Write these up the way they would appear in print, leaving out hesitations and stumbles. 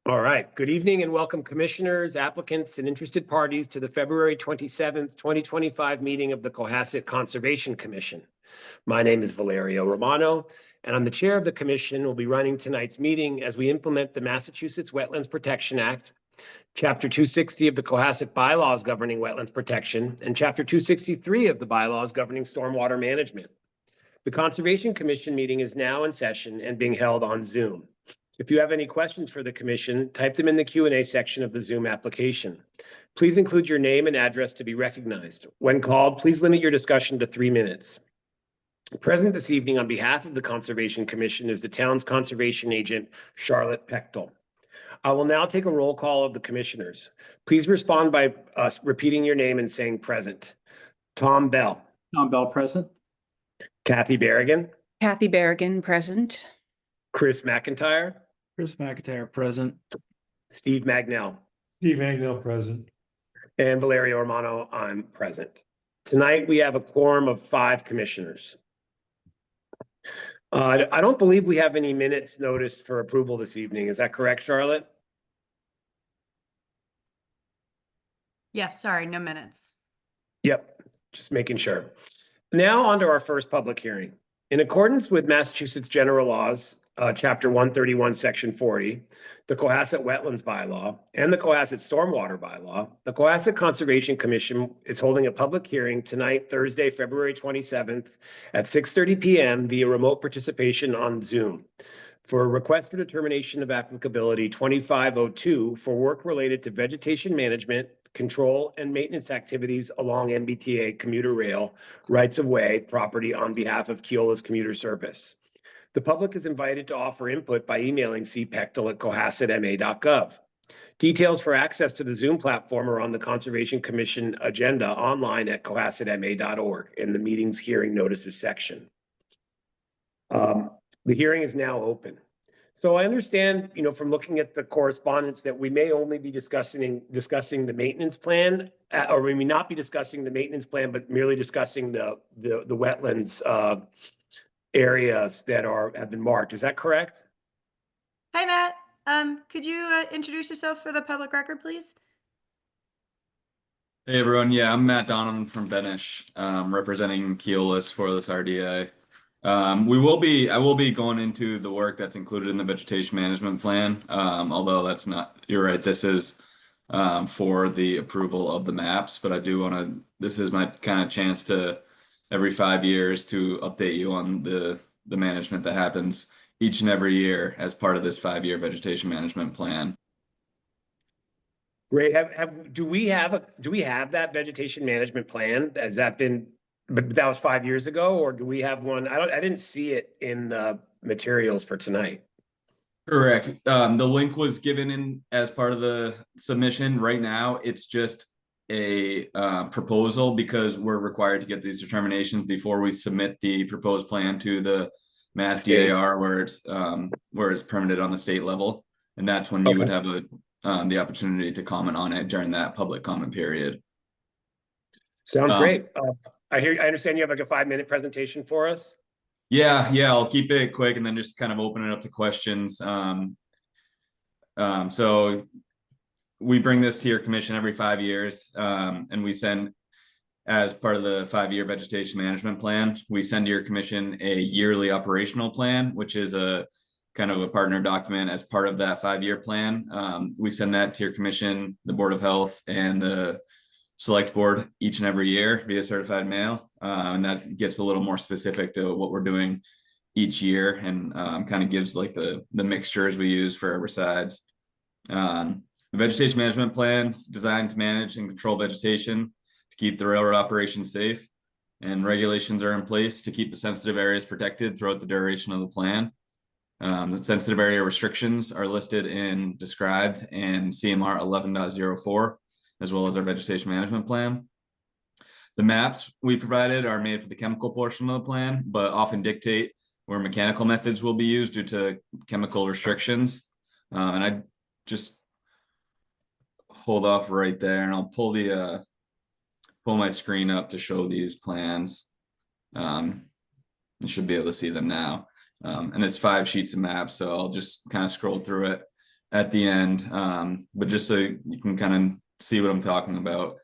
All right. Good evening and welcome commissioners, applicants, and interested parties to the February 27th, 2025 meeting of the Cohasset Conservation Commission. My name is Valerio Romano, and I'm the chair of the commission. We'll be running tonight's meeting as we implement the Massachusetts Wetlands Protection Act, Chapter 260 of the Cohasset bylaws governing wetlands protection, and Chapter 263 of the bylaws governing stormwater management. The Conservation Commission meeting is now in session and being held on Zoom. If you have any questions for the commission, type them in the Q&A section of the Zoom application. Please include your name and address to be recognized. When called, please limit your discussion to 3 minutes. Present this evening on behalf of the Conservation Commission is the town's conservation agent, Charlotte Pechtel. I will now take a roll call of the commissioners. Please respond by repeating your name and saying present. Tom Bell. Tom Bell, present. Kathy Berrigan. Kathy Berrigan, present. Chris McIntyre. Chris McIntyre, present. Steve Magnell. Steve Magnell, present. And Valerio Romano, I'm present. Tonight, we have a quorum of 5 commissioners. I don't believe we have any minutes noticed for approval this evening. Is that correct, Charlotte? Yes, sorry, no minutes. Yep, just making sure. Now on to our first public hearing. In accordance with Massachusetts General Laws, Chapter 131, Section 40, the Cohasset Wetlands Bylaw, and the Cohasset Stormwater Bylaw, the Cohasset Conservation Commission is holding a public hearing tonight, Thursday, February 27th at 6:30 p.m. via remote participation on Zoom for a request for determination of applicability 2502 for work related to vegetation management, control, and maintenance activities along MBTA commuter rail rights-of-way property on behalf of Keolis Commuter Service. The public is invited to offer input by emailing cpechtel@cohassetma.gov. Details for access to the Zoom platform are on the Conservation Commission agenda online at cohassetma.org in the meeting's hearing notices section. The hearing is now open. So I understand, from looking at the correspondence that we may only be discussing the maintenance plan, or we may not be discussing the maintenance plan, but merely discussing the wetlands areas that have been marked. Is that correct? Hi, Matt. Could you introduce yourself for the public record, please? Hey everyone, yeah, I'm Matt Donovan from Benish, representing Keolis for this RDA. I will be going into the work that's included in the vegetation management plan, although that's not, you're right, this is for the approval of the maps, but I do want to, this is my kind of chance to every 5 years to update you on the management that happens each and every year as part of this 5-year vegetation management plan. Great. Do we have that vegetation management plan? Has that been, but that was 5 years ago, or do we have one? I didn't see it in the materials for tonight. Correct. The link was given in as part of the submission. Right now, it's just a proposal because we're required to get these determinations before we submit the proposed plan to the Mass DAR where it's permitted on the state level, and that's when you would have the opportunity to comment on it during that public comment period. Sounds great. I understand you have like a 5-minute presentation for us. Yeah, I'll keep it quick and then just kind of open it up to questions. So we bring this to your commission every 5 years, and we send, as part of the 5-year vegetation management plan, we send to your commission a yearly operational plan, which is a kind of a partner document as part of that 5-year plan. We send that to your commission, the Board of Health, and the Select Board each and every year via certified mail, and that gets a little more specific to what we're doing each year, and kind of gives like the mixtures we use for herbicides. The vegetation management plan is designed to manage and control vegetation to keep the railroad operation safe, and regulations are in place to keep the sensitive areas protected throughout the duration of the plan. The sensitive area restrictions are listed and described in CMR 11.04, as well as our vegetation management plan. The maps we provided are made for the chemical portion of the plan, but often dictate where mechanical methods will be used due to chemical restrictions. And I just hold off right there, and I'll pull my screen up to show these plans. You should be able to see them now. And it's 5 sheets of maps, so I'll just kind of scroll through it. at the end, but just so you can kind of see what I'm talking about.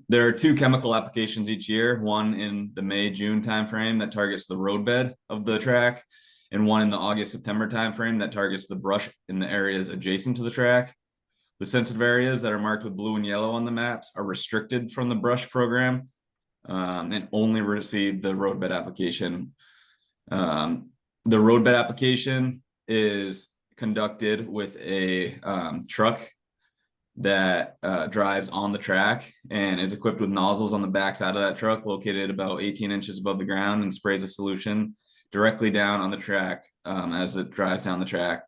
There are 2 chemical applications each year, one in the May-June timeframe that targets the roadbed of the track, and one in the August-September timeframe that targets the brush in the areas adjacent to the track. The sensitive areas that are marked with blue and yellow on the maps are restricted from the brush program, and only receive the roadbed application. The roadbed application is conducted with a truck that drives on the track and is equipped with nozzles on the backside of that truck located about 18 inches above the ground, and sprays a solution directly down on the track as it drives down the track.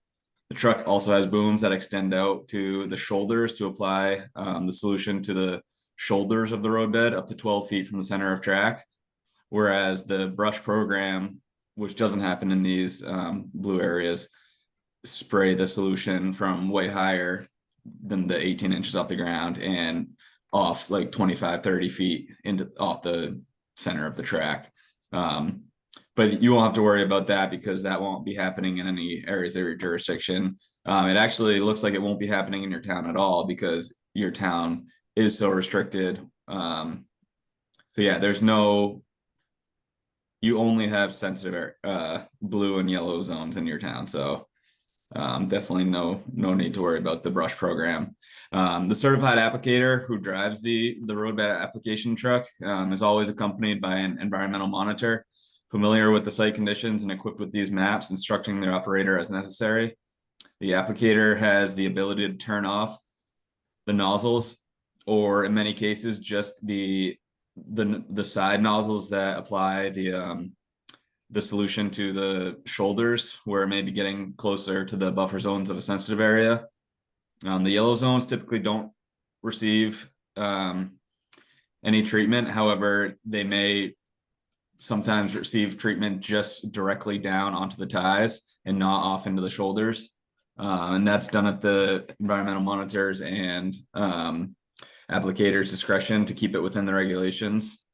The truck also has booms that extend out to the shoulders to apply the solution to the shoulders of the roadbed up to 12 feet from the center of track. Whereas the brush program, which doesn't happen in these blue areas, spray the solution from way higher than the 18 inches off the ground and off like 25, 30 feet off the center of the track. But you won't have to worry about that because that won't be happening in any areas of your jurisdiction. It actually looks like it won't be happening in your town at all because your town is so restricted. So yeah, you only have sensitive blue and yellow zones in your town. So definitely no need to worry about the brush program. The certified applicator who drives the roadbed application truck is always accompanied by an environmental monitor, familiar with the site conditions and equipped with these maps, instructing their operator as necessary. The applicator has the ability to turn off the nozzles, or in many cases, just the side nozzles that apply the solution to the shoulders where it may be getting closer to the buffer zones of a sensitive area. The yellow zones typically don't receive any treatment. However, they may sometimes receive treatment just directly down onto the ties and not off into the shoulders. And that's done at the environmental monitors and applicators' discretion to keep it within the regulations.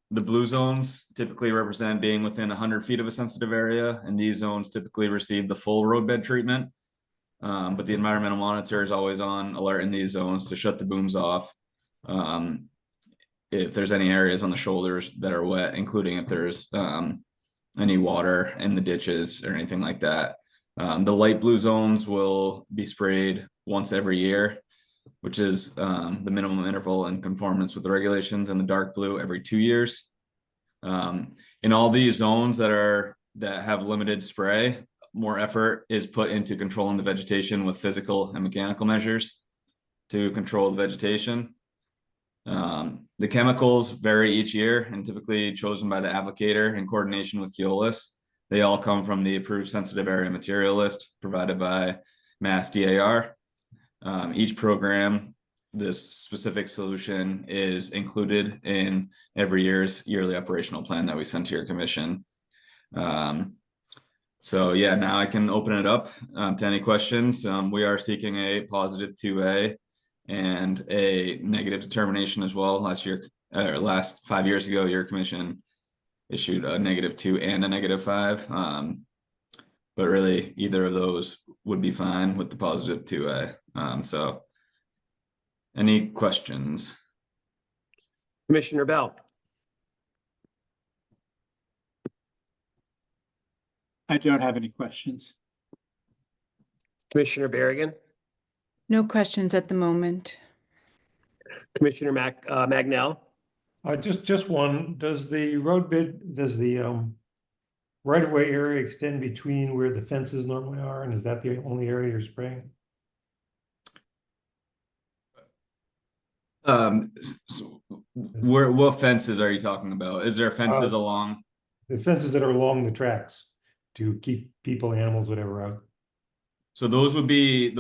The blue zones typically represent being within 100 feet of a sensitive area, and these zones typically receive the full roadbed treatment. But the environmental monitor is always on alert in these zones to shut the booms off if there's any areas on the shoulders that are wet, including if there's any water in the ditches or anything like that. The light blue zones will be sprayed once every year, which is the minimum interval in conformance with the regulations, and the dark blue every 2 years. In all these zones that have limited spray, more effort is put into controlling the vegetation with physical and mechanical measures to control the vegetation. The chemicals vary each year and typically chosen by the applicator in coordination with Keolis. They all come from the approved sensitive area material list provided by Mass DAR. Each program, this specific solution is included in every year's yearly operational plan that we send to your commission. So yeah, now I can open it up to any questions. We are seeking a positive 2A and a negative determination as well. Last 5 years ago, your commission issued a -2 and a -5. But really either of those would be fine with the positive 2A. So any questions? Commissioner Bell. I don't have any questions. Commissioner Berrigan, No questions at the moment. Commissioner Magnell. Just one, does the right-of-way area extend between where the fences normally are, and is that the only area you're spraying? What fences are you talking about? Is there fences along? The fences that are along the tracks to keep people, animals, whatever out. So those would be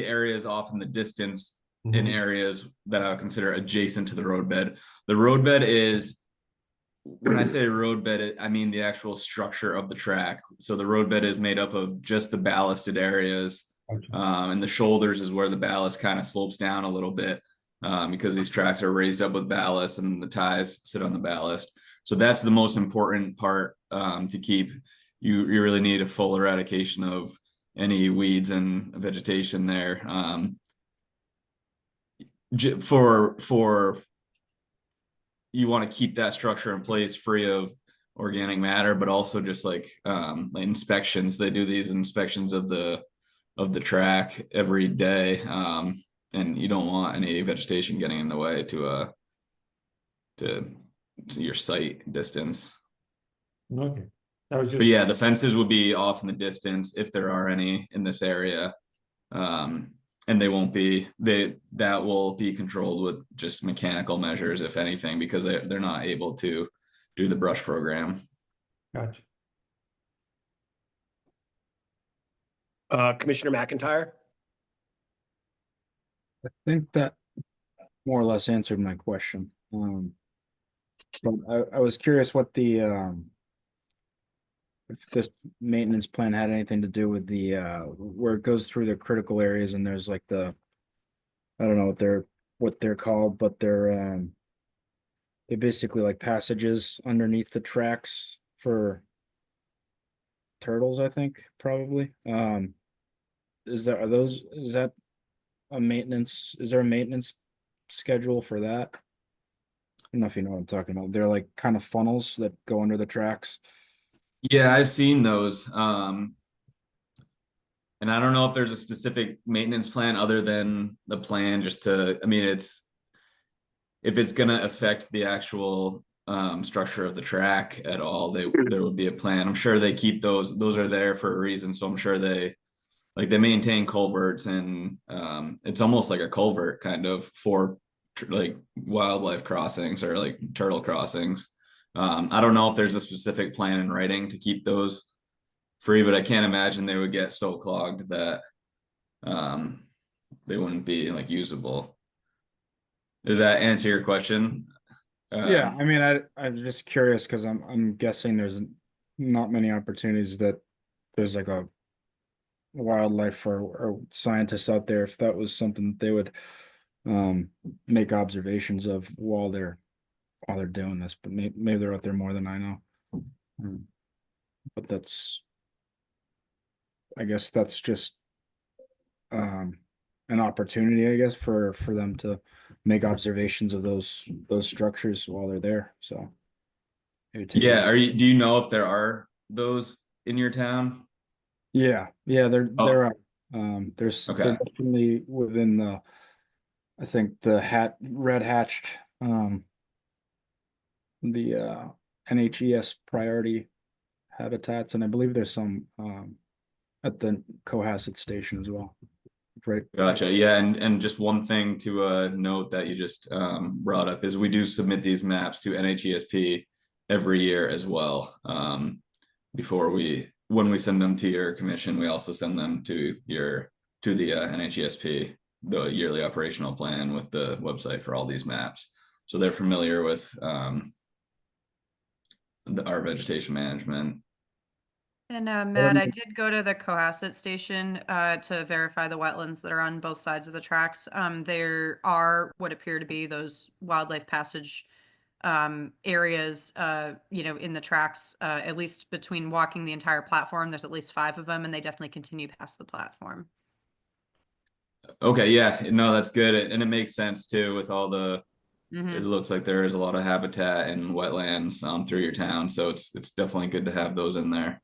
areas off in the distance in Mhm. areas that I would consider adjacent to the roadbed. The roadbed is, when I say roadbed, I mean the actual structure of the track. So the roadbed is made up of just the ballasted areas, Okay. and the shoulders is where the ballast kind of slopes down a little bit, because these tracks are raised up with ballast and the ties sit on the ballast. So that's the most important part to keep. You really need a full eradication of any weeds and vegetation there. For you want to keep that structure in place free of organic matter, but also just like inspections. They do these inspections of the track every day, and you don't want any vegetation getting in the way to your site distance. Okay. That was But just, yeah, the fences would be off in the distance if there are any in this area. And they won't be, that will be controlled with just mechanical measures, if anything, because they're not able to do the brush program. gotcha. Commissioner McIntyre? I think that more or less answered my question. But I was curious what the if this maintenance plan had anything to do with the where it goes through the critical areas and there's like I don't know what they're called, but they're basically like passages underneath the tracks for turtles, I think, probably. Is there a maintenance schedule for that? I don't know if you know what I'm talking about. They're like kind of funnels that go under the tracks. Yeah, I've seen those. And I don't know if there's a specific maintenance plan other than the plan just to, I mean, if it's gonna affect the actual structure of the track at all, there would be a plan. I'm sure they keep those are there for a reason. So I'm sure they maintain culverts, and it's almost like a culvert kind of for like wildlife crossings or like turtle crossings. I don't know if there's a specific plan in writing to keep those free, but I can't imagine they would get so clogged that they wouldn't be like usable. Does that answer your question? Yeah, I mean, I'm just curious because I'm guessing there's not many opportunities that there's like a wildlife or scientists out there if that was something that they would make observations of while they're doing this, but maybe they're out there more than I know. But I guess that's just an opportunity, I guess, for them to make observations of those structures while they're there. So yeah, do you know if there are those in your town? Yeah, there are. There's Okay. they're definitely within the, I think the red hatched the NHES priority habitats, and I believe there's some at the Cohasset station as well. Right. Gotcha. Yeah, and just one thing to note that you just brought up is we do submit these maps to NHESP every year as well. When we send them to your commission, we also send them to the NHESP, the yearly operational plan with the website for all these maps. So they're familiar with our vegetation management. And Matt, I did go to the Cohasset station to verify the wetlands that are on both sides of the tracks. There are what appear to be those wildlife passage areas, in the tracks, at least between walking the entire platform. There's at least 5 of them, and they definitely continue past the platform. Okay, yeah, no, that's good, and it makes sense too with all the. Mm-hmm. It looks like there is a lot of habitat and wetlands through your town, so it's definitely good to have those in there.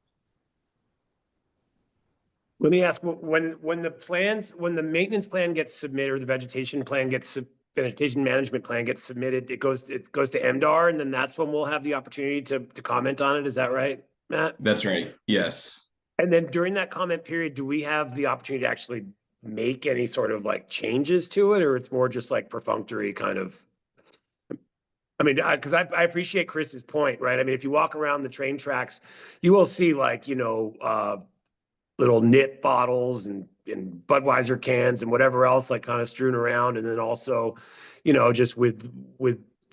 Let me ask, when the maintenance plan gets submitted, or the vegetation management plan gets submitted, it goes to MDR, and then that's when we'll have the opportunity to comment on it. Is that right, Matt? That's right. Yes. And then during that comment period, do we have the opportunity to actually make any sort of like changes to it, or it's more just like perfunctory kind of? I mean, because I appreciate Chris's point, right? I mean, if you walk around the train tracks, you will see like, little nip bottles and Budweiser cans and whatever else like kind of strewn around. And then also, just with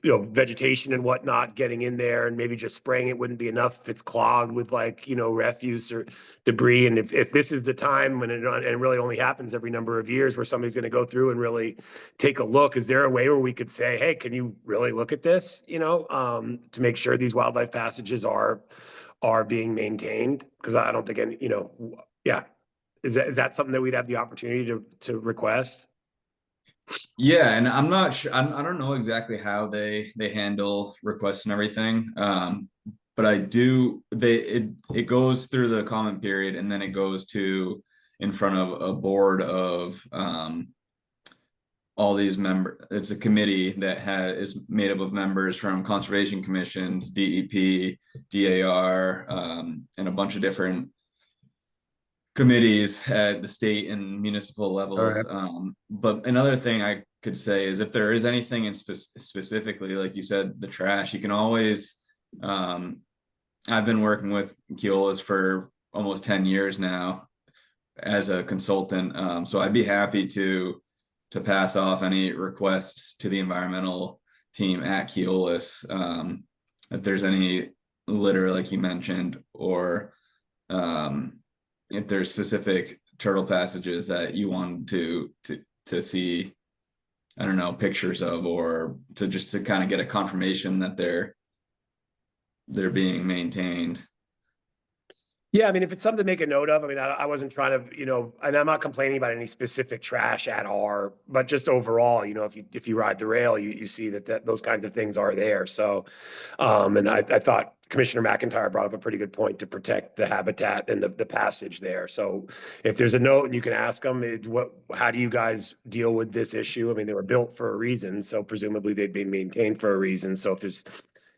vegetation and whatnot getting in there, and maybe just spraying it wouldn't be enough if it's clogged with like, refuse or debris. And if this is the time when it really only happens every number of years where somebody's going to go through and really take a look, is there a way where we could say, hey, can you really look at this, to make sure these wildlife passages are being maintained? Because I don't think yeah. Is that something that we'd have the opportunity to request? Yeah, and I'm not sure. I don't know exactly how they handle requests and everything. But I do. It goes through the comment period, and then it goes to in front of a board of all these members. It's a committee that is made up of members from conservation commissions, DEP, DAR, and a bunch of different committees at the state and municipal levels. But another thing I could say is if there is anything in specifically, like you said, the trash, you can always, I've been working with Keolis for almost 10 years now as a consultant. So I'd be happy to pass off any requests to the environmental team at Keolis. If there's any litter, like you mentioned, or if there's specific turtle passages that you want to see, I don't know, pictures of, or to kind of get a confirmation that they're being maintained. Yeah, I mean, if it's something to make a note of, I mean, I wasn't trying to, and I'm not complaining about any specific trash at R, but just overall, if you ride the rail, you see that those kinds of things are there. So, and I thought Commissioner McIntyre brought up a pretty good point to protect the habitat and the passage there. So if there's a note and you can ask them, how do you guys deal with this issue? I mean, they were built for a reason, so presumably they'd be maintained for a reason. So if there's,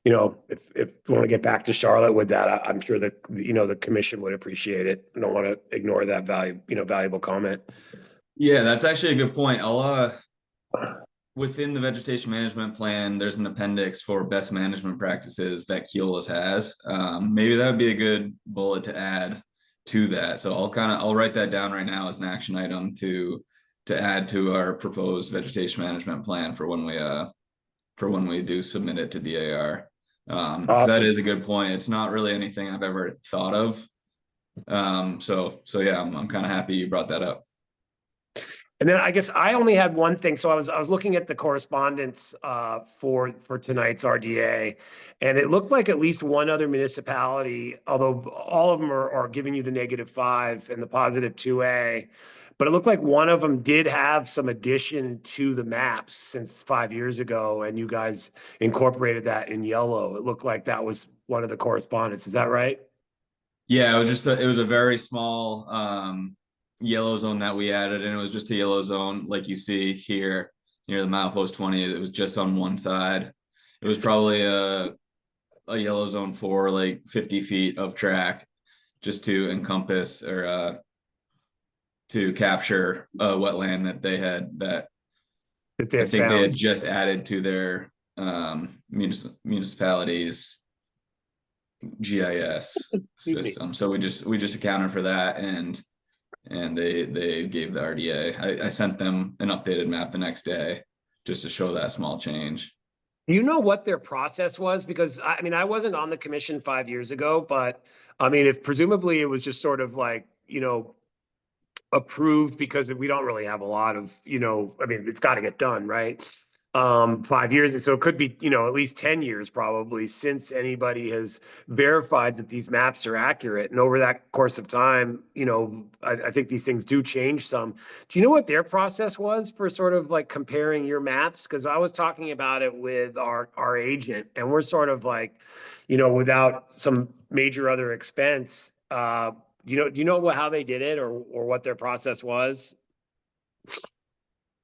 if we want to get back to Charlotte with that, I'm sure that, the commission would appreciate it. I don't want to ignore that valuable comment. Yeah, that's actually a good point. I'll, within the vegetation management plan, there's an appendix for best management practices that Keolis has. Maybe that would be a good bullet to add to that. So I'll write that down right now as an action item to add to our proposed vegetation management plan for when we do submit it to DAR. Awesome. That is a good point. It's not really anything I've ever thought of. So yeah, I'm kind of happy you brought that up. And then I guess I only had one thing. So I was looking at the correspondence for tonight's RDA, and it looked like at least one other municipality, although all of them are giving you the -5 and the +2A, but it looked like one of them did have some addition to the maps since 5 years ago, and you guys incorporated that in yellow. It looked like that was one of the correspondence. Is that right? Yeah, it was a very small yellow zone that we added, and it was just a yellow zone like you see here near the milepost 20. It was just on one side. It was probably a yellow zone for like 50 feet of track, just to encompass or to capture a wetland that they had that I think they had just added to their municipalities GIS system. So we just accounted for that, and they gave the RDA. I sent them an updated map the next day just to show that small change. Do you know what their process was? Because I wasn't on the commission 5 years ago, but I mean, if presumably it was just sort of like, approved because we don't really have a lot of, it's got to get done, right? 5 years. And so it could be, at least 10 years probably since anybody has verified that these maps are accurate. And over that course of time, I think these things do change some. Do you know what their process was for sort of like comparing your maps? Because I was talking about it with our agent, and we're sort of like, without some major other expense, do you know how they did it or what their process was?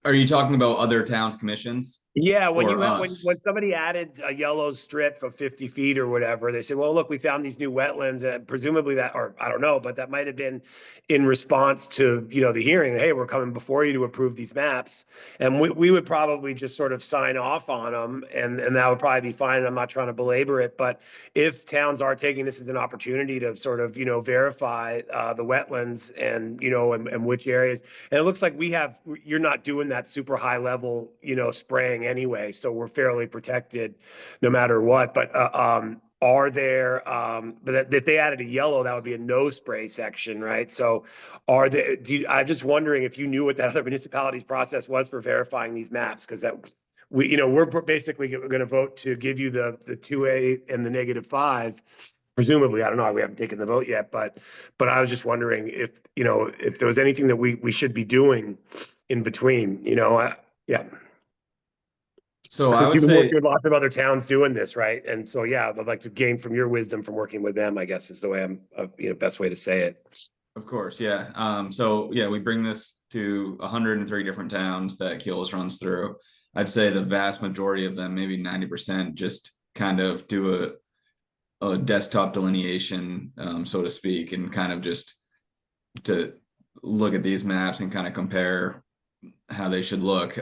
Are you talking about other towns' commissions? Yeah, when somebody added a yellow strip of 50 feet or whatever, they said, well, look, we found these new wetlands, and presumably that, or I don't know, but that might have been in response to, the hearing, hey, we're coming before you to approve these maps. And we would probably just sort of sign off on them, and that would probably be fine. I'm not trying to belabor it, but if towns are taking this as an opportunity to sort of, verify the wetlands and, and which areas, and it looks like you're not doing that super high level, spraying anyway, so we're fairly protected no matter what. But are there but if they added a yellow, that would be a no spray section, right? So I'm just wondering if you knew what that other municipality's process was for verifying these maps, because that we're basically going to vote to give you the 2A and the -5, presumably, I don't know, we haven't taken the vote yet, but I was just wondering if, if there was anything that we should be doing in between, yeah. So I Since would you've been say, working with lots of other towns doing this, right? And so, yeah, I'd like to gain from your wisdom from working with them, I guess is the way best way to say it. of course, yeah. So yeah, we bring this to 103 different towns that Keolis runs through. I'd say the vast majority of them, maybe 90%, just kind of do a desktop delineation, so to speak, and kind of just to look at these maps and kind of compare how they should look.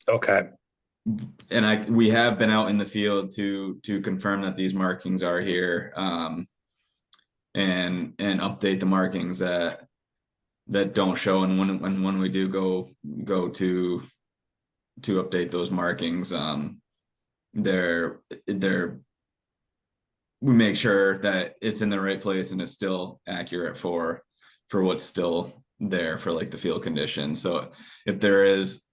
Okay. And we have been out in the field to confirm that these markings are here, and update the markings that don't show. And when we do go to update those markings, they're we make sure that it's in the right place and it's still accurate for what's still there for like the field conditions. So if there is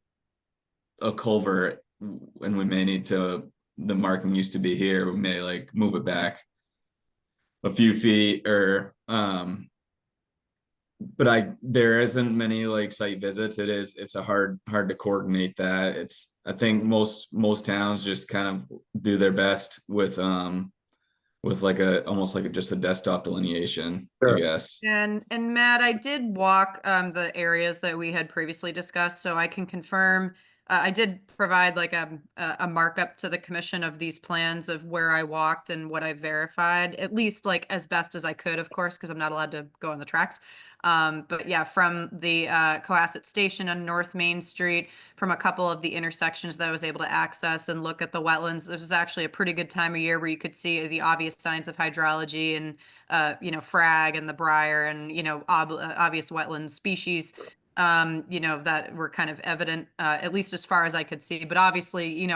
a culvert and we may need to, the marking used to be here, we may like move it back a few feet, or but there isn't many like site visits. It's a hard to coordinate that. I think most towns just kind of do their best with like almost like just a desktop delineation, Sure. I guess. And Matt, I did walk the areas that we had previously discussed, so I can confirm. I did provide like a markup to the commission of these plans of where I walked and what I verified, at least like as best as I could, of course, because I'm not allowed to go on the tracks. But yeah, from the Cohasset Station on North Main Street, from a couple of the intersections that I was able to access and look at the wetlands. This was actually a pretty good time of year where you could see the obvious signs of hydrology and, frag and the briar and, obvious wetland species, that were kind of evident, at least as far as I could see. But obviously,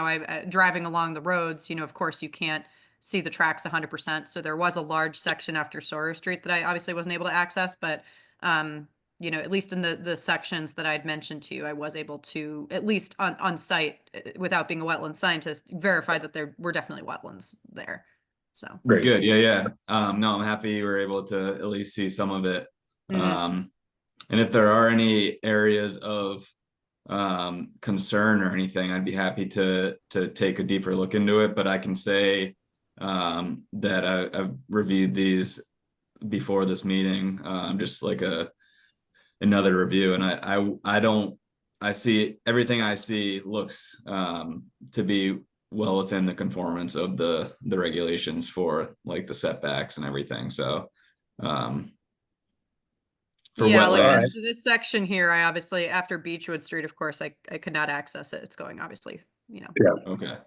driving along the roads, of course you can't see the tracks 100%. So there was a large section after Sawyer Street that I obviously wasn't able to access, but at least in the sections that I'd mentioned to you, I was able to, at least on site, without being a wetland scientist, verify that there were definitely wetlands there. So Great. Good. Yeah. No, I'm happy you were able to at least see some of it. Mhm. And if there are any areas of concern or anything, I'd be happy to take a deeper look into it. But I can say that I've reviewed these before this meeting, just like another review, and I see everything I see looks to be well within the conformance of the regulations for like the setbacks and everything. So for yeah, like wetlands, this section here, I obviously, after Beechwood Street, of course, I could not access it. It's going obviously, okay.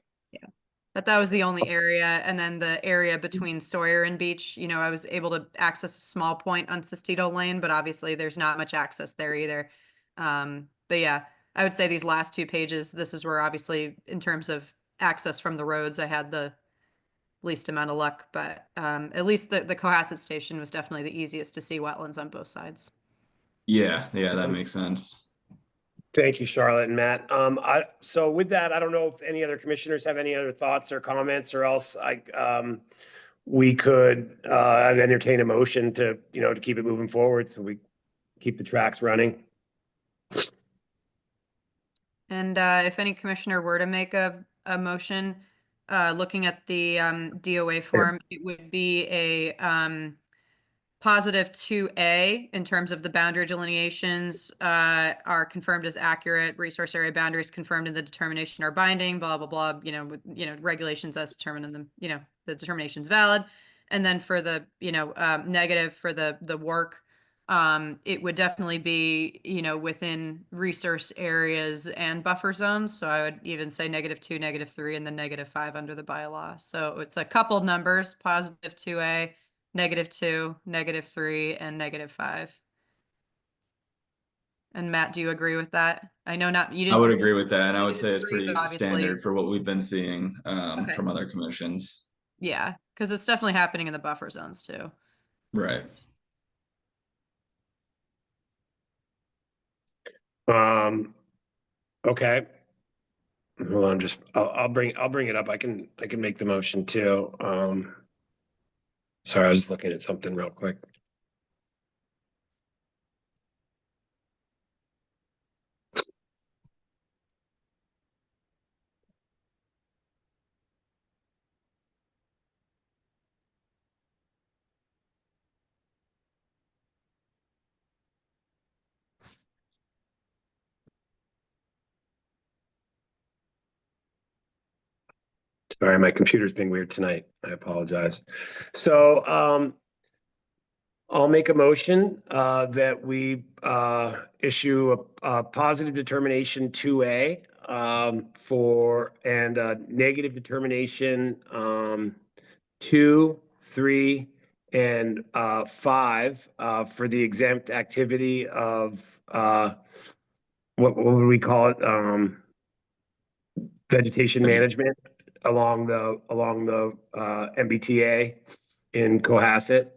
but that was the only area. And then the area between Sawyer and Beach, I was able to access a small point on Sestito Lane, but obviously there's not much access there either. But yeah, I would say these last two pages, this is where obviously in terms of access from the roads, I had the least amount of luck, but at least the Cohasset Station was definitely the easiest to see wetlands on both sides. Yeah, that makes sense. Thank you, Charlotte and Matt. So with that, I don't know if any other commissioners have any other thoughts or comments, or else we could entertain a motion to keep it moving forward so we keep the tracks running. And if any commissioner were to make a motion, looking at the DOA form, it would be a positive 2A in terms of the boundary delineations are confirmed as accurate. Resource area boundaries confirmed in the determination are binding. Blah blah blah. Regulations as determined in the determination's valid. And then for the negative for the work, it would definitely be within resource areas and buffer zones. So I would even say -2, -3, and then -5 under the bylaw. So it's a coupled numbers: positive 2A. -2, -3, and -5. And Matt, do you agree with that? I know not you I would didn't. agree with that, and I would say it's -3, pretty but obviously- standard for what we've been seeing Okay. from other commissions. Yeah, because it's definitely happening in the buffer zones too. Right. Okay. Hold on, I'll bring it up. I can make the motion too. Sorry, I was just looking at something real quick. Sorry, my computer's being weird tonight. I apologize. So I'll make a motion that we issue a positive determination 2A for and a negative determination 2, 3, and 5 for the exempt activity of what would we call it? Vegetation management along the MBTA in Cohasset.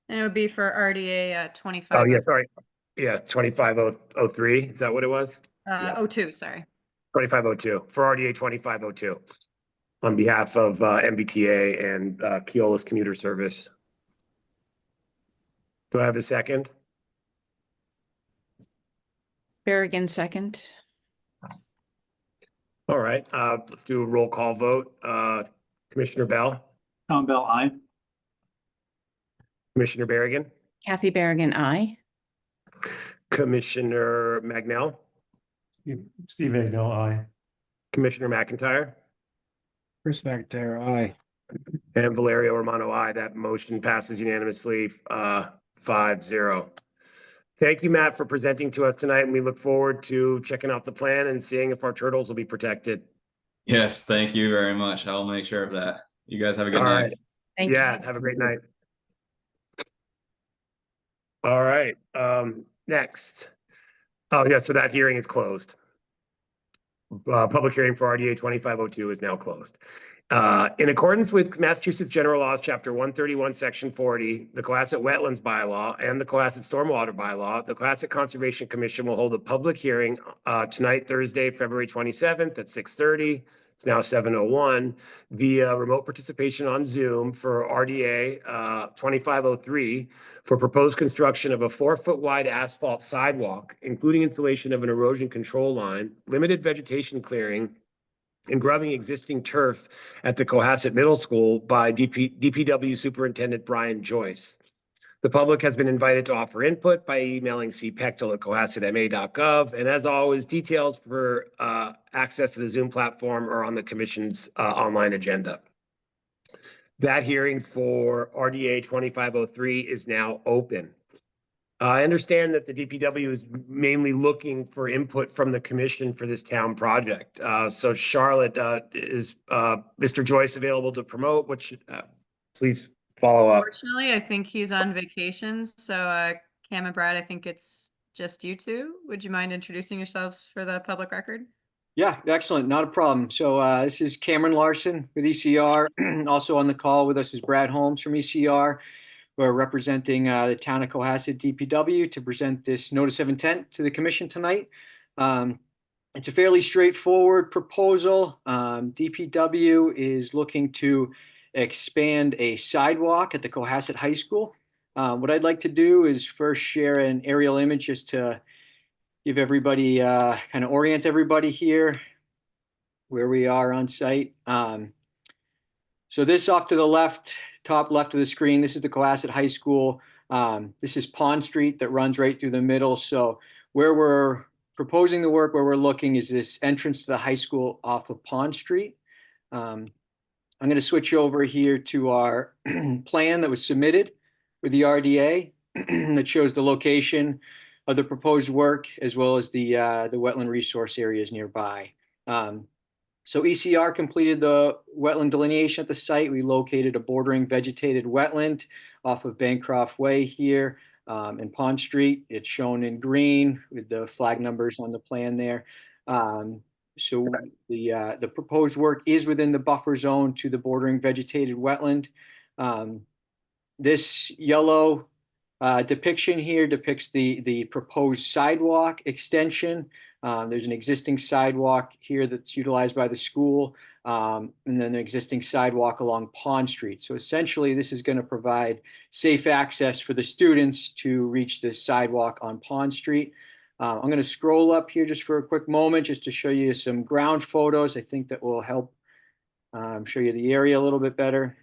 And it would be for RDA Oh, 25. yeah, sorry. Yeah, 25003. Is that what it was? Oh, 02, sorry. 2502 for RDA 2502 on behalf of MBTA and Keolis Commuter Service. Do I have a second? Berrigan, second. All right, let's do a roll call vote. Commissioner Bell, Tom Bell, aye. Commissioner Berrigan, Kathy Berrigan, aye. Commissioner Magnell, Steve Agno, aye. Commissioner McIntyre, Chris McIntyre, aye. and Valerio Romano, aye. That motion passes unanimously 5-0. Thank you, Matt, for presenting to us tonight, and we look forward to checking out the plan and seeing if our turtles will be protected. Yes, thank you very much. I'll make sure of that. You guys have a good All night. right. Thank you. Yeah, have a great night. All right, next. Oh, yeah, so that hearing is closed. Public hearing for RDA 2502 is now closed. In accordance with Massachusetts General Laws, Chapter 131, Section 40, the Cohasset Wetlands Bylaw, and the Cohasset Stormwater Bylaw, the Cohasset Conservation Commission will hold a public hearing tonight, Thursday, February 27th at 6:30. It's now 7:01 via remote participation on Zoom for RDA 2503 for proposed construction of a 4-foot wide asphalt sidewalk, including installation of an erosion control line, limited vegetation clearing, and grubbing existing turf at the Cohasset Middle School by DPW Superintendent Brian Joyce. The public has been invited to offer input by emailing cpectel@cohassetma.gov. And as always, details for access to the Zoom platform are on the commission's online agenda. That hearing for RDA 2503 is now open. I understand that the DPW is mainly looking for input from the commission for this town project. So Charlotte, is Mr. Joyce available to promote? What should, please follow up. Unfortunately, I think he's on vacation. So Cam and Brad, I think it's just you two. Would you mind introducing yourselves for the public record? Yeah, excellent. Not a problem. So this is Cameron Larson with ECR. Also on the call with us is Brad Holmes from ECR. We're representing the town of Cohasset DPW to present this notice of intent to the commission tonight. It's a fairly straightforward proposal. DPW is looking to expand a sidewalk at the Cohasset High School. What I'd like to do is first share an aerial image just to give everybody, kind of orient everybody here where we are on site. So this off to the left, top left of the screen, this is the Cohasset High School. This is Pond Street that runs right through the middle. So where we're proposing the work, where we're looking is this entrance to the high school off of Pond Street. I'm going to switch over here to our plan that was submitted with the RDA that shows the location of the proposed work as well as the wetland resource areas nearby. So ECR completed the wetland delineation at the site. We located a bordering vegetated wetland off of Bancroft Way here in Pond Street. It's shown in green with the flag numbers on the plan there. So the proposed work is within the buffer zone to the bordering vegetated wetland. This yellow depiction here depicts the proposed sidewalk extension. There's an existing sidewalk here that's utilized by the school. and then an existing sidewalk along Pond Street. So essentially, this is going to provide safe access for the students to reach this sidewalk on Pond Street. I'm going to scroll up here just for a quick moment, just to show you some ground photos. I think that will help show you the area a little bit better.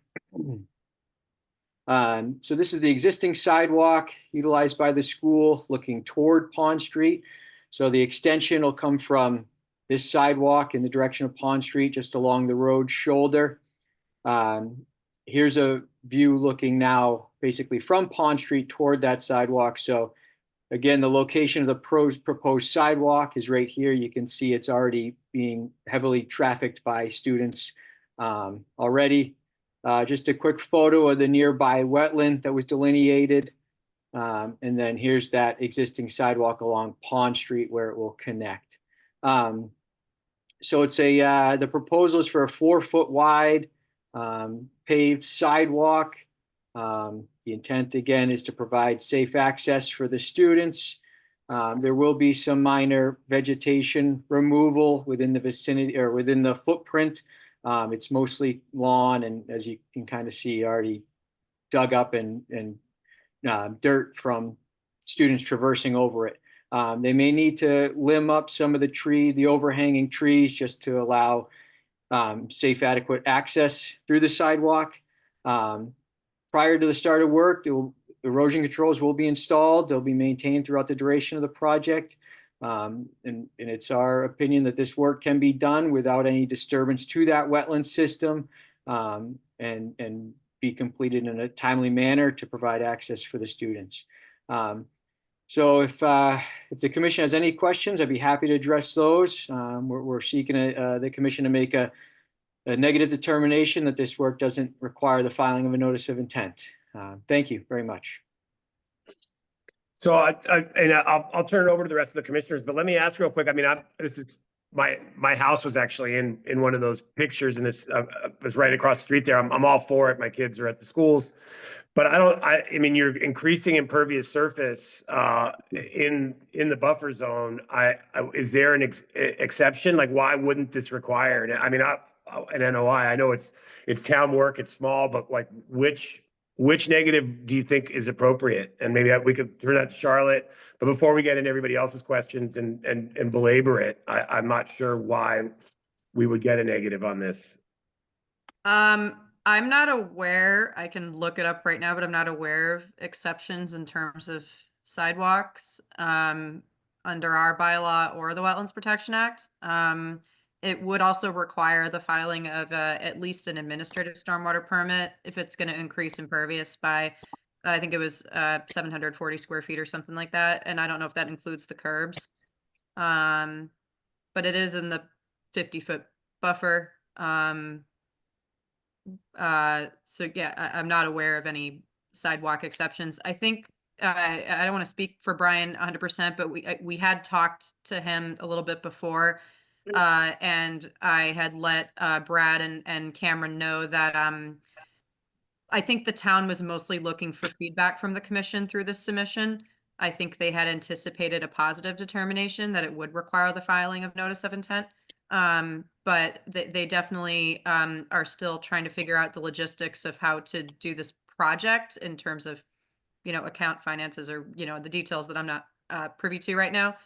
So this is the existing sidewalk utilized by the school looking toward Pond Street. So the extension will come from this sidewalk in the direction of Pond Street, just along the road shoulder. Here's a view looking now basically from Pond Street toward that sidewalk. So again, the location of the proposed sidewalk is right here. You can see it's already being heavily trafficked by students already. Just a quick photo of the nearby wetland that was delineated. And then here's that existing sidewalk along Pond Street where it will connect. So it's the proposal is for a 4-foot wide paved sidewalk. The intent again is to provide safe access for the students. There will be some minor vegetation removal within the vicinity or within the footprint. It's mostly lawn, and as you can kind of see, already dug up and dirt from students traversing over it. They may need to limb up some of the overhanging trees, just to allow safe, adequate access through the sidewalk. Prior to the start of work, erosion controls will be installed. They'll be maintained throughout the duration of the project. And it's our opinion that this work can be done without any disturbance to that wetland system, and be completed in a timely manner to provide access for the students. So if the commission has any questions, I'd be happy to address those. We're seeking the commission to make a negative determination that this work doesn't require the filing of a notice of intent. Thank you very much. So I'll turn it over to the rest of the commissioners, but let me ask real quick. I mean, this is my house was actually in one of those pictures, and this was right across the street there. I'm all for it. My kids are at the schools, but I mean, you're increasing impervious surface in the buffer zone. Is there an exception? Like, why wouldn't this require? I mean, an NOI. I know it's town work. It's small, but like, which negative do you think is appropriate? And maybe we could turn that to Charlotte. But before we get into everybody else's questions and belabor it, I'm not sure why we would get a negative on this. I'm not aware. I can look it up right now, but I'm not aware of exceptions in terms of sidewalks under our bylaw or the Wetlands Protection Act. It would also require the filing of at least an administrative stormwater permit if it's going to increase impervious by, I think it was 740 square feet or something like that. And I don't know if that includes the curbs. But it is in the 50-foot buffer. So yeah, I'm not aware of any sidewalk exceptions. I think I don't want to speak for Brian 100%, but we had talked to him a little bit before. And I had let Brad and Cameron know that I think the town was mostly looking for feedback from the commission through this submission. I think they had anticipated a positive determination that it would require the filing of notice of intent. But they definitely are still trying to figure out the logistics of how to do this project in terms of, account finances or, the details that I'm not privy to right now.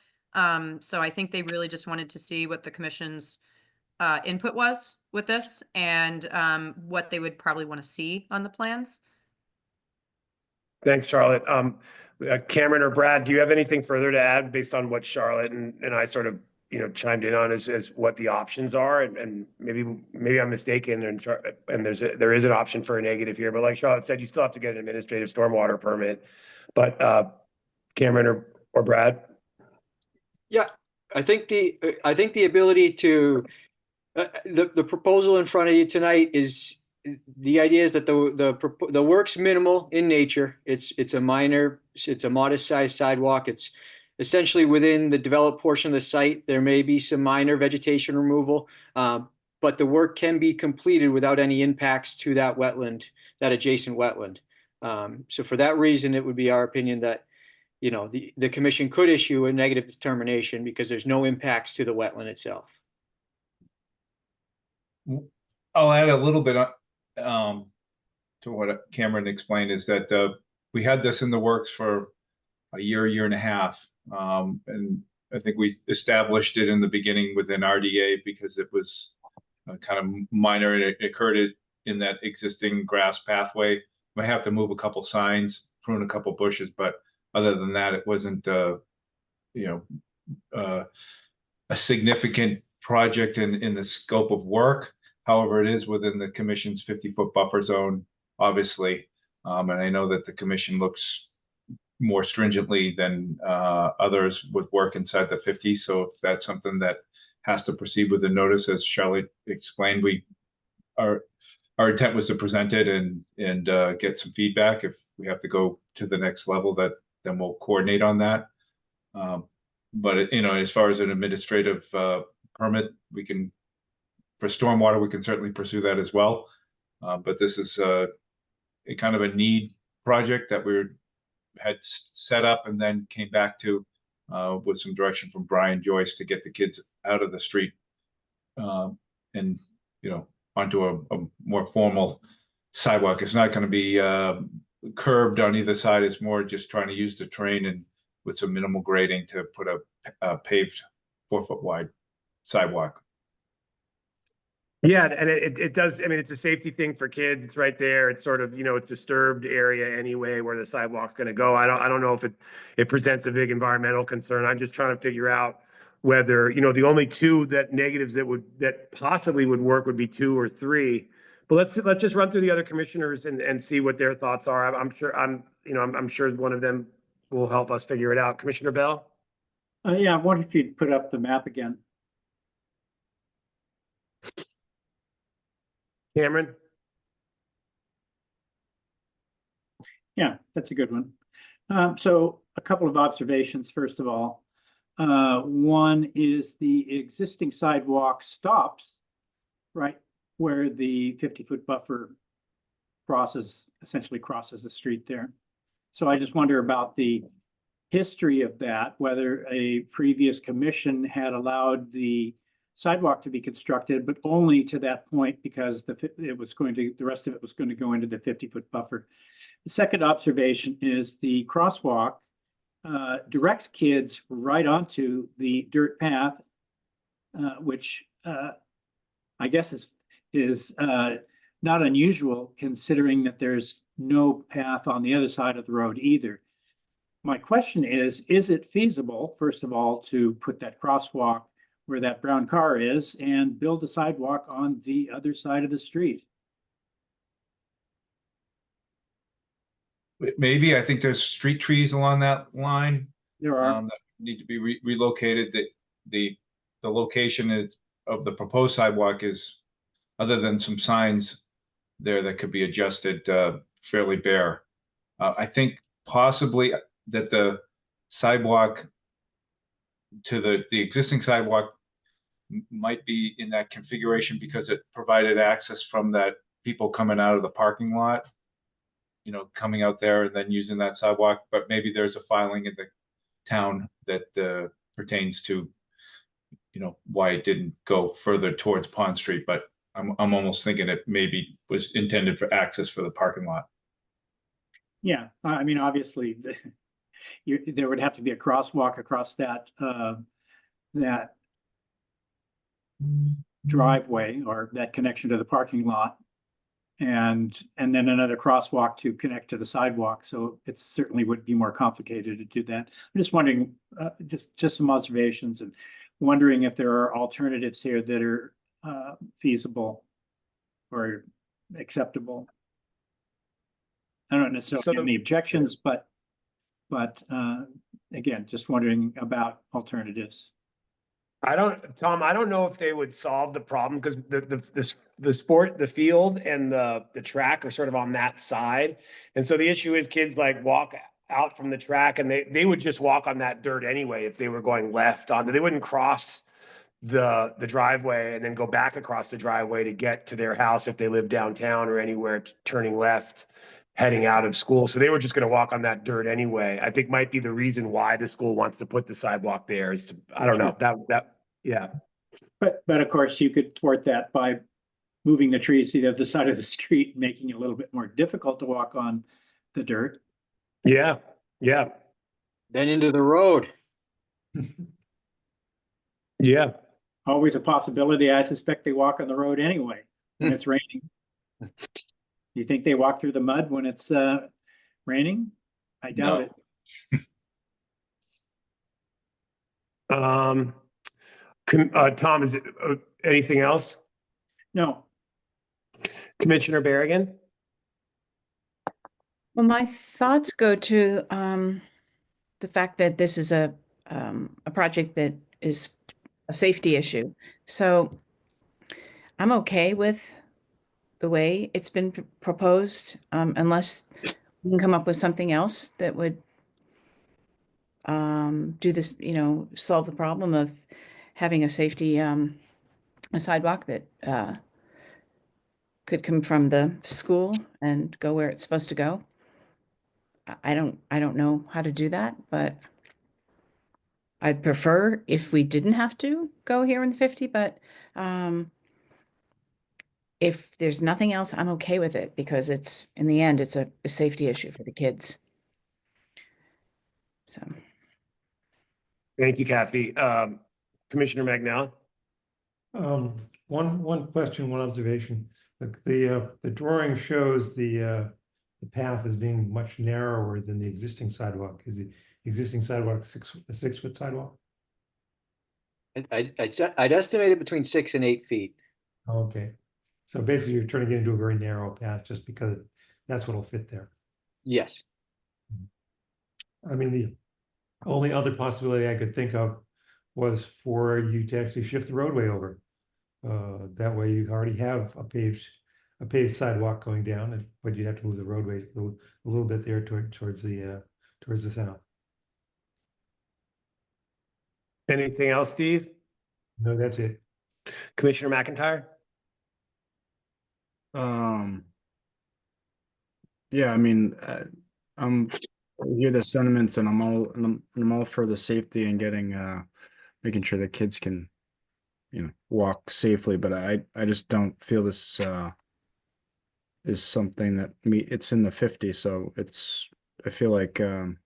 So I think they really just wanted to see what the commission's input was with this and what they would probably want to see on the plans. Thanks, Charlotte. Cameron or Brad, do you have anything further to add based on what Charlotte and I sort of, chimed in on as what the options are? And maybe I'm mistaken, and there is an option for a negative here, but like Charlotte said, you still have to get an administrative stormwater permit. But Cameron or Brad? Yeah, I think the ability to the proposal in front of you tonight is the idea is that the work's minimal in nature. It's a modest sized sidewalk. It's essentially within the developed portion of the site. There may be some minor vegetation removal, but the work can be completed without any impacts to that wetland, that adjacent wetland. So for that reason, it would be our opinion that the commission could issue a negative determination because there's no impacts to the wetland itself. I'll add a little bit to what Cameron explained, is that we had this in the works for a year and a half. And I think we established it in the beginning within RDA because it was kind of minor. It occurred in that existing grass pathway. Might have to move a couple signs, prune a couple bushes, but other than that, it wasn't a significant project in the scope of work. However, it is within the commission's 50-foot buffer zone, obviously. And I know that the commission looks more stringently than others with work inside the 50. So if that's something that has to proceed with a notice, as Charlotte explained, our intent was to present it and get some feedback. If we have to go to the next level, then we'll coordinate on that. But as far as an administrative permit, for stormwater, we can certainly pursue that as well. But this is a kind of a need project that we had set up and then came back to with some direction from Brian Joyce to get the kids out of the street and onto a more formal sidewalk. It's not going to be curved on either side. It's more just trying to use the terrain and with some minimal grading to put a paved 4-foot wide sidewalk. Yeah, and it does, I mean, it's a safety thing for kids. It's right there. It's sort of, it's disturbed area anyway where the sidewalk's going to go. I don't know if it presents a big environmental concern. I'm just trying to figure out whether, the only two negatives that possibly would work would be 2 or 3. But let's just run through the other commissioners and see what their thoughts are. I'm sure one of them will help us figure it out. Commissioner Bell? Yeah, I wonder if you'd put up the map again. Cameron? Yeah, that's a good one. So a couple of observations, first of all. One is the existing sidewalk stops right where the 50-foot buffer essentially crosses the street there. So I just wonder about the history of that, whether a previous commission had allowed the sidewalk to be constructed, but only to that point because the rest of it was going to go into the 50-foot buffer. The second observation is the crosswalk directs kids right onto the dirt path, which I guess is not unusual considering that there's no path on the other side of the road either. My question is it feasible, first of all, to put that crosswalk where that brown car is and build a sidewalk on the other side of the street? Maybe. I think there's street trees along that line There are. that need to be relocated. The location of the proposed sidewalk is, other than some signs there that could be adjusted, fairly bare. I think possibly that the sidewalk to the existing sidewalk might be in that configuration because it provided access from that people coming out of the parking lot, coming out there and then using that sidewalk. But maybe there's a filing in the town that pertains to, why it didn't go further towards Pond Street. But I'm almost thinking it maybe was intended for access for the parking lot. Yeah, I mean, obviously, there would have to be a crosswalk across that driveway or that connection to the parking lot, and then another crosswalk to connect to the sidewalk. So it certainly would be more complicated to do that. I'm just wondering, just some observations and wondering if there are alternatives here that are feasible or acceptable. I don't necessarily have any objections, but again, just wondering about alternatives. Tom, I don't know if they would solve the problem because the field and the track are sort of on that side. And so the issue is kids walk out from the track and they would just walk on that dirt anyway if they were going left on. They wouldn't cross the driveway and then go back across the driveway to get to their house if they live downtown or anywhere turning left, heading out of school. So they were just going to walk on that dirt anyway. I think might be the reason why the school wants to put the sidewalk there is to, I don't know, yeah. But of course you could thwart that by moving the trees to the other side of the street, making it a little bit more difficult to walk on the dirt. Yeah, yeah, Then into the road. yeah. Always a possibility. I suspect they walk on the road anyway when it's raining. You think they walk through the mud when it's raining? I doubt No. it. Tom, is it anything else? No, Commissioner Berrigan? Well, my thoughts go to the fact that this is a project that is a safety issue. So I'm okay with the way it's been proposed, unless we can come up with something else that would do this, solve the problem of having a safety, a sidewalk that could come from the school and go where it's supposed to go. I don't know how to do that, but I'd prefer if we didn't have to go here in the 50, but if there's nothing else, I'm okay with it because it's, in the end, it's a safety issue for the kids. So, Thank you, Kathy. Commissioner Magnell? One question, one observation. The drawing shows the path as being much narrower than the existing sidewalk. Is the existing sidewalk a 6-foot sidewalk? I'd estimate it between 6 and 8 feet. Okay, so basically you're turning it into a very narrow path just because that's what'll fit there. Yes. I mean, the only other possibility I could think of was for you to actually shift the roadway over. That way you already have a paved sidewalk going down, but you'd have to move the roadway a little bit there towards the south. Anything else, Steve? No, that's it. Commissioner McIntyre? Yeah, I mean, I hear the sentiments, and I'm all for the safety and getting making sure the kids can, walk safely. But I just don't feel this is something that it's in the 50, so I feel like I'd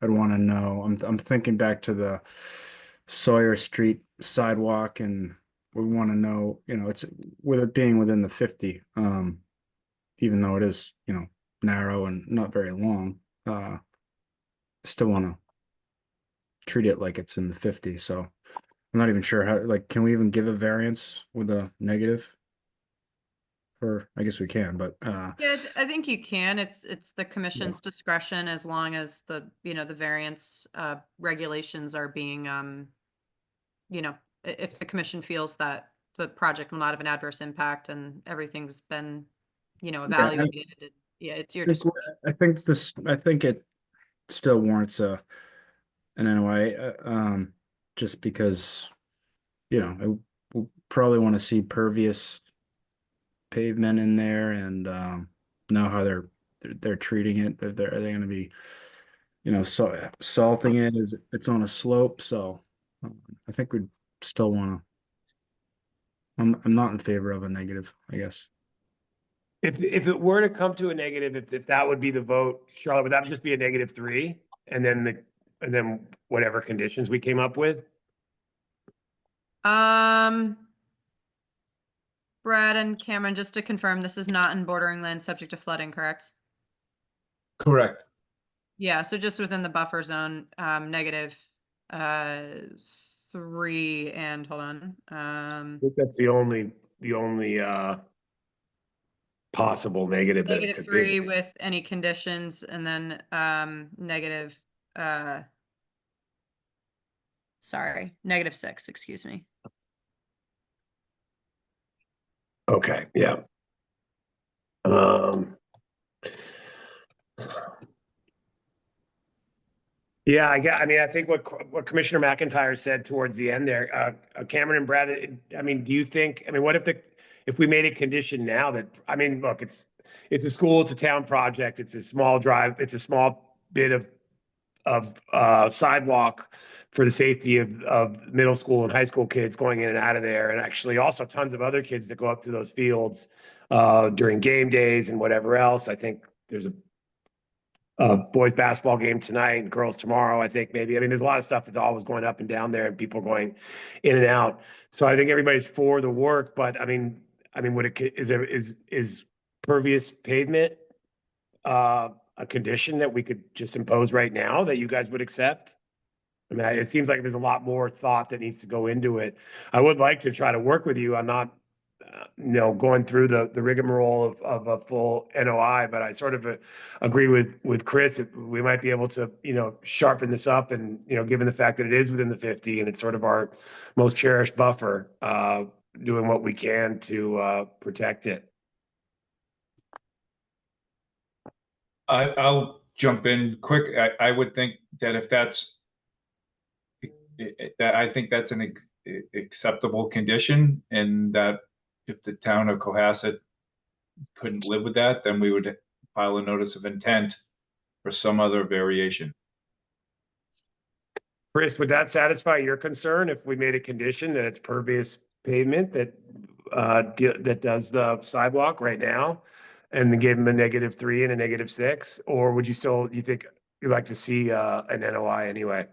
want to know. I'm thinking back to the Sawyer Street sidewalk, and we want to know, it's with it being within the 50, even though it is, narrow and not very long, still want to treat it like it's in the 50. So I'm not even sure how, can we even give a variance with a negative? Or I guess we can, but Yeah, I think you can. It's the commission's discretion as long as the variance regulations are being if the commission feels that the project will not have an adverse impact and everything's been evaluated. Yeah, it's your discretion. I think it still warrants an NOI, just because, we'll probably want to see pervious pavement in there and know how they're treating it. Are they going to be, salting it as it's on a slope? So I think we'd still want to. I'm not in favor of a negative, I guess. If it were to come to a negative, if that would be the vote, Charlotte, would that just be a -3? And then whatever conditions we came up with? Brad and Cameron, just to confirm, this is not in bordering land subject to flooding, correct? Correct. Yeah, so just within the buffer zone, -3 and hold on. I think that's the only possible negative that it could -3 be. with any conditions, and then -6, excuse me. Okay, yeah. Yeah, I think what Commissioner McIntyre said towards the end there, Cameron and Brad, do you think, what if we made a condition now that, look, it's a school, it's a town project, it's a small drive, it's a small bit of sidewalk for the safety of middle school and high school kids going in and out of there, and actually also tons of other kids that go up to those fields during game days and whatever else. I think there's a boys basketball game tonight and girls tomorrow, I think maybe. I mean, there's a lot of stuff that's always going up and down there and people going in and out. So I think everybody's for the work, but I mean, is pervious pavement a condition that we could just impose right now that you guys would accept? I mean, it seems like there's a lot more thought that needs to go into it. I would like to try to work with you. I'm not, going through the rigmarole of a full NOI, but I sort of agree with Chris. We might be able to, sharpen this up and, given the fact that it is within the 50 and it's sort of our most cherished buffer, doing what we can to protect it. I'll jump in quick. I would think that if that's, that I think that's an acceptable condition, and that if the town of Cohasset couldn't live with that, then we would file a notice of intent for some other variation. Chris, would that satisfy your concern if we made a condition that it's pervious pavement that that does the sidewalk right now, and then gave them a -3 and a -6? Or would you think you'd like to see an NOI anyway?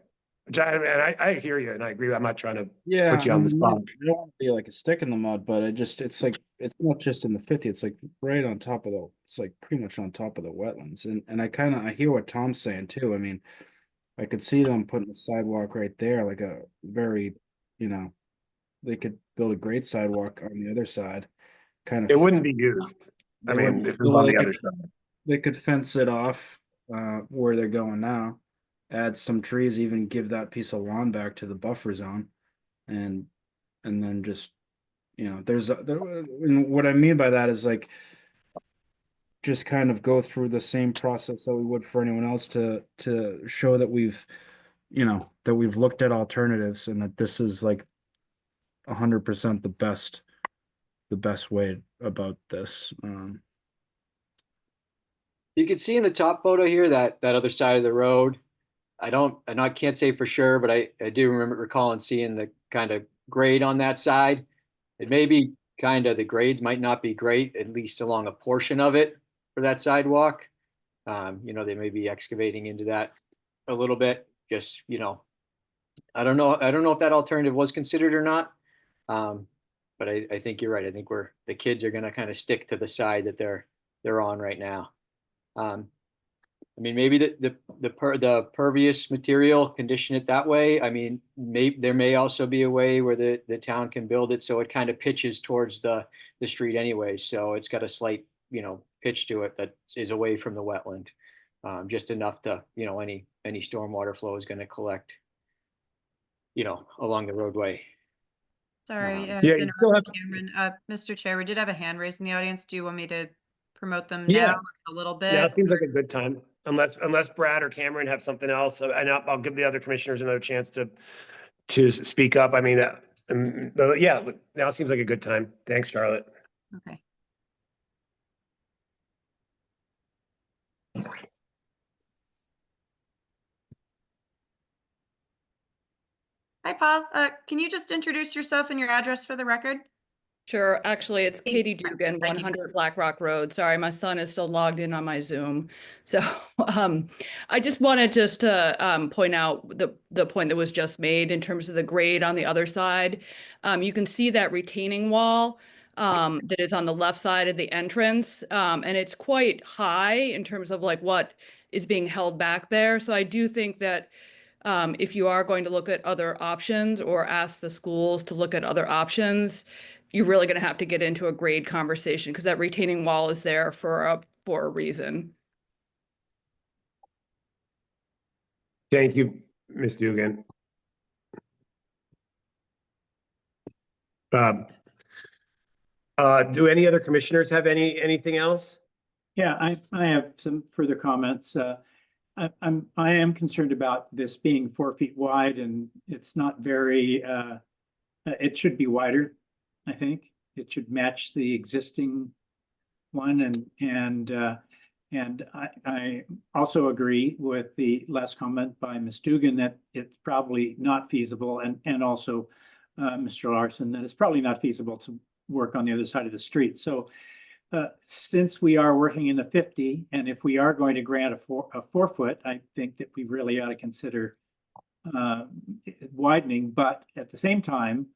Which I hear you and I agree. I'm not trying to put you on the spot. I don't want to be like a stick in the mud, but it's like, it's not just in the 50, it's like right on top of it's like pretty much on top of the wetlands. And I hear what Tom's saying too. I mean, I could see them putting the sidewalk right there, like a very, they could build a great sidewalk on the other side, kind of. It wouldn't be used. I mean, if it was on the other side. They could fence it off where they're going now, add some trees, even give that piece of lawn back to the buffer zone, and then just, and what I mean by that is like, just kind of go through the same process that we would for anyone else to show that we've looked at alternatives and that this is like 100% the best way about this. You can see in the top photo here that other side of the road. I can't say for sure, but I do remember recalling seeing the kind of grade on that side. It may be kind of, the grades might not be great, at least along a portion of it for that sidewalk. They may be excavating into that a little bit. Just, I don't know if that alternative was considered or not. But I think you're right. I think the kids are going to kind of stick to the side that they're on right now. I mean, maybe the pervious material, condition it that way. I mean, there may also be a way where the town can build it so it kind of pitches towards the street anyway. So it's got a slight, pitch to it that is away from the wetland, just enough to, any stormwater flow is going to collect, along the roadway. Sorry, Yeah, to you still interrupt you, Cameron. Mr. Chair, we did have a hand raised in the audience. Do you want me to promote them Yeah. now a little bit? Now seems like a good time, unless Brad or Cameron have something else, and I'll give the other commissioners another chance to speak up. I mean, yeah, now seems like a good time. Thanks, Charlotte. Okay. Hi, Paul. Can you just introduce yourself and your address for the record? Sure. Actually, it's Thank Katie you. Dugan, Thank you. 100 Black Rock Road. Sorry, my son is still logged in on my Zoom. So I just wanted to point out the point that was just made in terms of the grade on the other side. You can see that retaining wall that is on the left side of the entrance, and it's quite high in terms of like what is being held back there. So I do think that if you are going to look at other options or ask the schools to look at other options, you're really going to have to get into a grade conversation because that retaining wall is there for a reason. Thank you, Ms. Dugan. Do any other commissioners have anything else? Yeah, I have some further comments. I am concerned about this being 4 feet wide, and it's not very, it should be wider. I think it should match the existing one, and And I also agree with the last comment by Ms. Dugan that it's probably not feasible, and also Mr. Larson, that it's probably not feasible to work on the other side of the street. So since we are working in the 50, and if we are going to grant a 4-foot, I think that we really ought to consider widening, but at the same time,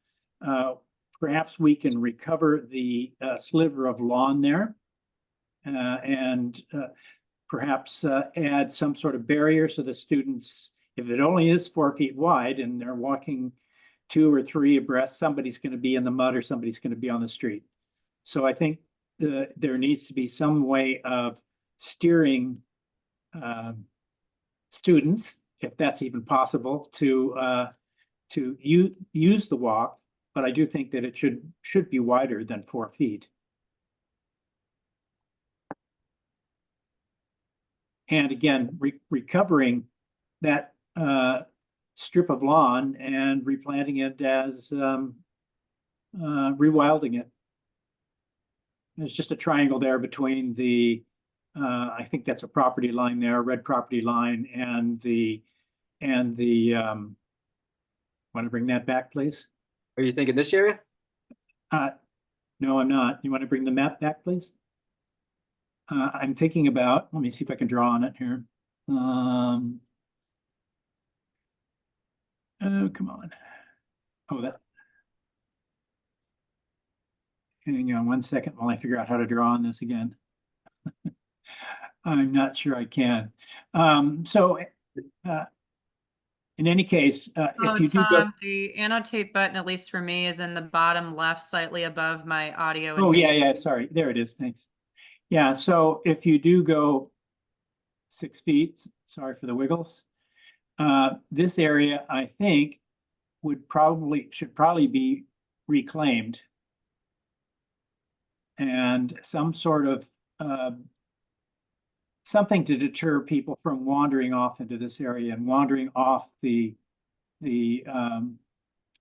perhaps we can recover the sliver of lawn there, and perhaps add some sort of barrier so the students, if it only is 4 feet wide and they're walking 2 or 3 abreast, somebody's going to be in the mud or somebody's going to be on the street. So I think there needs to be some way of steering students, if that's even possible, to use the walk. But I do think that it should be wider than 4 feet. And again, recovering that strip of lawn and replanting it as rewilding it. There's just a triangle there between the, I think that's a property line there, red property line, and the, want to bring that back, please? Are you thinking this area? No, I'm not. You want to bring the map back, please? I'm thinking about, let me see if I can draw on it here. Oh, come on. Oh, that. Hang on 1 second while I figure out how to draw on this again. I'm not sure I can. In any case, if you do go. Tom, the annotate button, at least for me, is in the bottom left, slightly above my audio. and Oh, yeah, video. yeah, sorry. There it is. Thanks. Yeah, so if you do go 6 feet, sorry for the wiggles. This area, I think, should probably be reclaimed. And some sort of something to deter people from wandering off into this area and wandering off the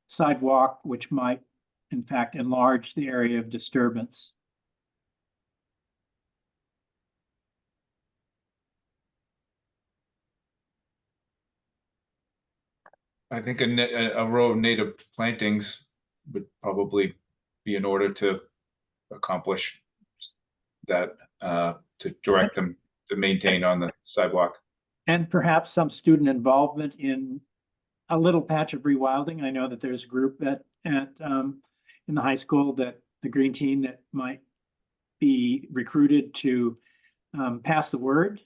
sidewalk, which might in fact enlarge the area of disturbance. I think a row of native plantings would probably be in order to accomplish that, to direct them to maintain on the sidewalk. And perhaps some student involvement in a little patch of rewilding. I know that there's a group in the high school, that the green team, that might be recruited to pass the word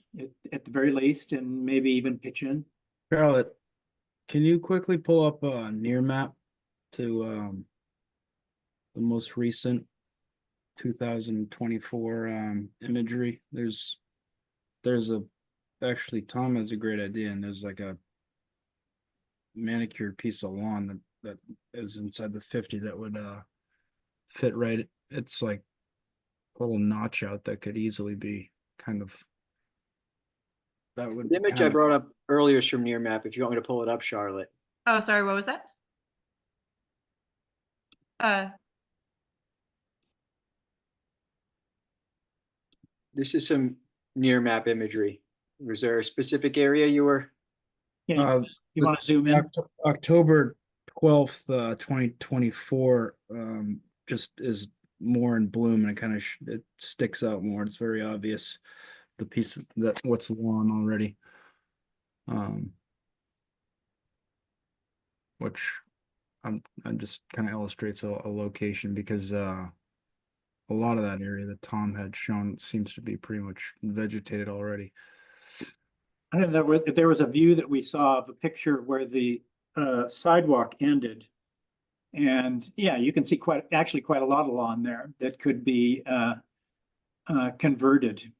at the very least, and maybe even pitch in. Charlotte, can you quickly pull up a near map to the most recent 2024 imagery? There's actually, Tom has a great idea, and there's like a manicured piece of lawn that is inside the 50 that would fit right. It's like a little notch out that could easily be kind of, that would The image I brought up earlier is from Near Map, if you want me to pull it up, Charlotte. Oh, sorry, what was that? This is some Near Map imagery. Was there a specific area you were? Yeah, you want to zoom in? October 12th, 2024, just is more in bloom, and it kind of it sticks out more. It's very obvious, the piece that what's lawn already, which I just kind of illustrates a location, because a lot of that area that Tom had shown seems to be pretty much vegetated already. I don't know, there was a view that we saw of a picture where the sidewalk ended. And yeah, you can see quite a lot of lawn there that could be converted.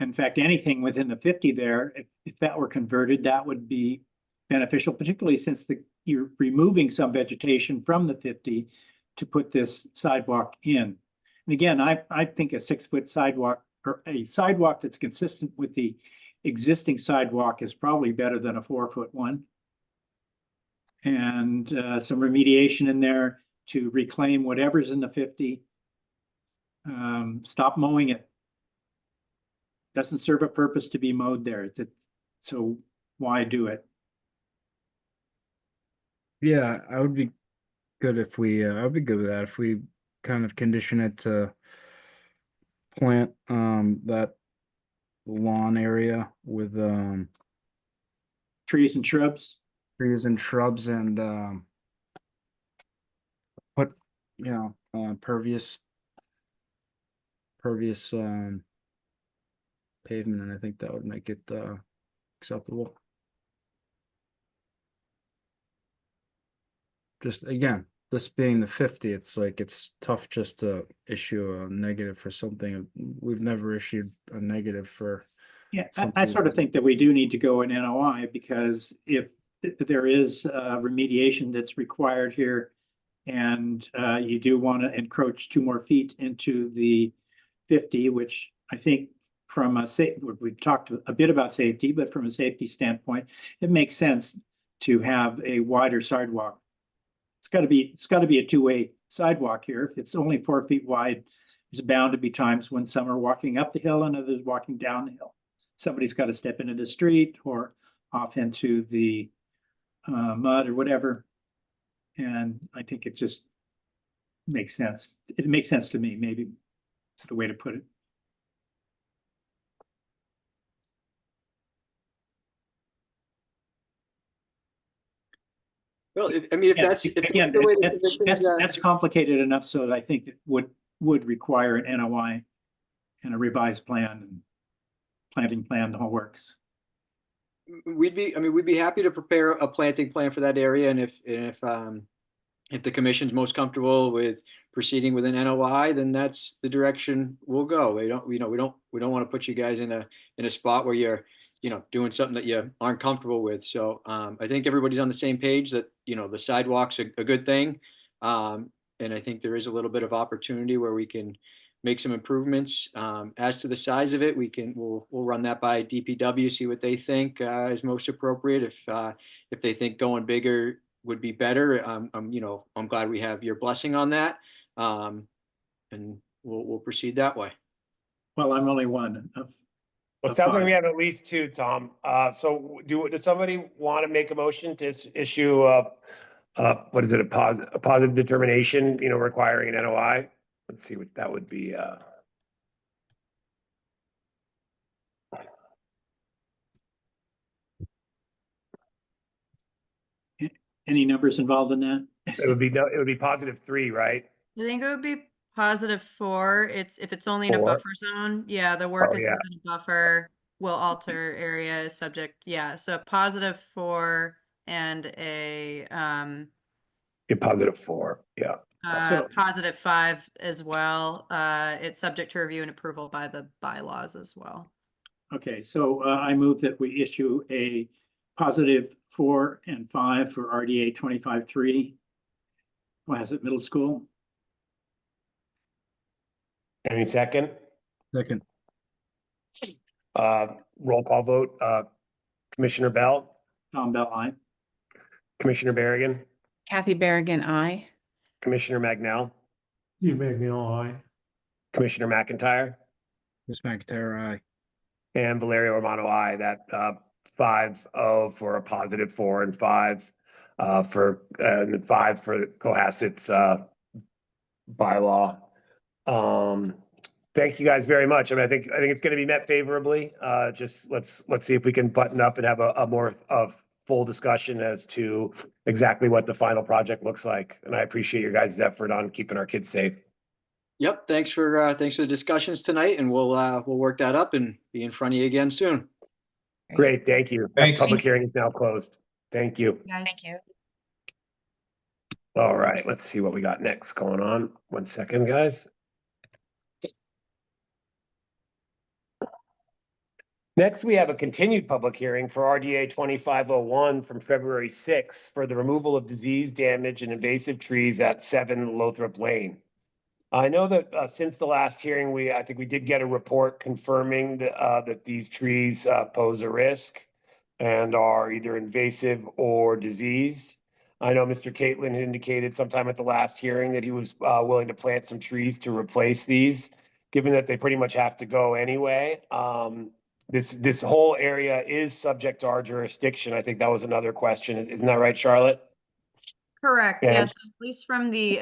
In fact, anything within the 50 there, if that were converted, that would be beneficial, particularly since you're removing some vegetation from the 50 to put this sidewalk in. And again, I think a 6-foot sidewalk, or a sidewalk that's consistent with the existing sidewalk, is probably better than a 4-foot one. And some remediation in there to reclaim whatever's in the 50. Stop mowing it. doesn't serve a purpose to be mowed there. So why do it? Yeah, I would be good if we, I would be good with that if we kind of condition it to plant, that lawn area with, Trees and shrubs? trees and shrubs and, put, pervious, pavement, and I think that would make it, acceptable. Just again, this being the 50, it's like it's tough just to issue a negative for something. We've never issued a negative for. Yeah, I something sort of think that we do need to go in NOI, because if there is remediation that's required here, and you do want to encroach 2 more feet into the 50, which I think from a we've talked a bit about safety, but from a safety standpoint, it makes sense to have a wider sidewalk. It's got to be a 2-way sidewalk here. If it's only 4 feet wide, there's bound to be times when some are walking up the hill and others walking down the hill. Somebody's got to step into the street or off into the mud or whatever. And I think it just makes sense. It makes sense to me, maybe it's the way to put it. Well, I mean, if Yeah, that's, if again, that's the way the that's, commission is, that's complicated enough so that I think it would require an NOI and a revised plan and planting plan, the whole works. we'd be happy to prepare a planting plan for that area, and if the commission's most comfortable with proceeding with an NOI, then that's the direction we'll go. We don't want to put you guys in a spot where you're, doing something that you aren't comfortable with. So I think everybody's on the same page that, the sidewalk's a good thing. And I think there is a little bit of opportunity where we can make some improvements. As to the size of it, we'll run that by DPW, see what they think is most appropriate. If they think going bigger would be better, I'm glad we have your blessing on that. And we'll proceed that way. Well, I'm only one of. Well, it sounds like we have at least 2, Tom. So does somebody want to make a motion to issue what is it, a positive determination, requiring an NOI? Let's see what that would be. Any numbers involved in that? It would be +3, right? I think it would be +4. If it's only in a 4. buffer zone, yeah, the work Oh, is yeah. within a buffer, will alter area subject, yeah, so +4 and a +4, yeah. So- +5 as well. It's subject to review and approval by the bylaws as well. Okay, so I move that we issue a +4 and 5 for RDA 25-3. Cohasset Middle School. Any second? Second. Roll call vote. Commissioner Bell, Tom Bell, aye. Commissioner Berrigan, Kathy Berrigan, aye. Commissioner Magnell, Steve Magniel, aye. Commissioner McIntyre, Ms. McIntyre, aye. and Valerio Romano, aye. That 5-0 for a +4 and 5 for and 5 for Cohasset's bylaw. Thank you guys very much. I mean, I think it's going to be met favorably. Just let's see if we can button up and have a more full discussion as to exactly what the final project looks like. And I appreciate your guys' effort on keeping our kids safe. Yep, thanks for the discussions tonight, and we'll work that up and be in front of you again soon. Great, thank you. Thanks. Public hearing is now closed. Thank you. Guys. Thank you. All right, let's see what we got next going on. 1 second, guys. Next, we have a continued public hearing for RDA 2501 from February 6th for the removal of disease, damage, and invasive trees at 7 Lothrop Lane. I know that since the last hearing, I think we did get a report confirming that these trees pose a risk and are either invasive or diseased. I know Mr. Caitlin had indicated sometime at the last hearing that he was willing to plant some trees to replace these. given that they pretty much have to go anyway. This whole area is subject to our jurisdiction. I think that was another question. Isn't that right, Charlotte? Correct, And- yes, at least from the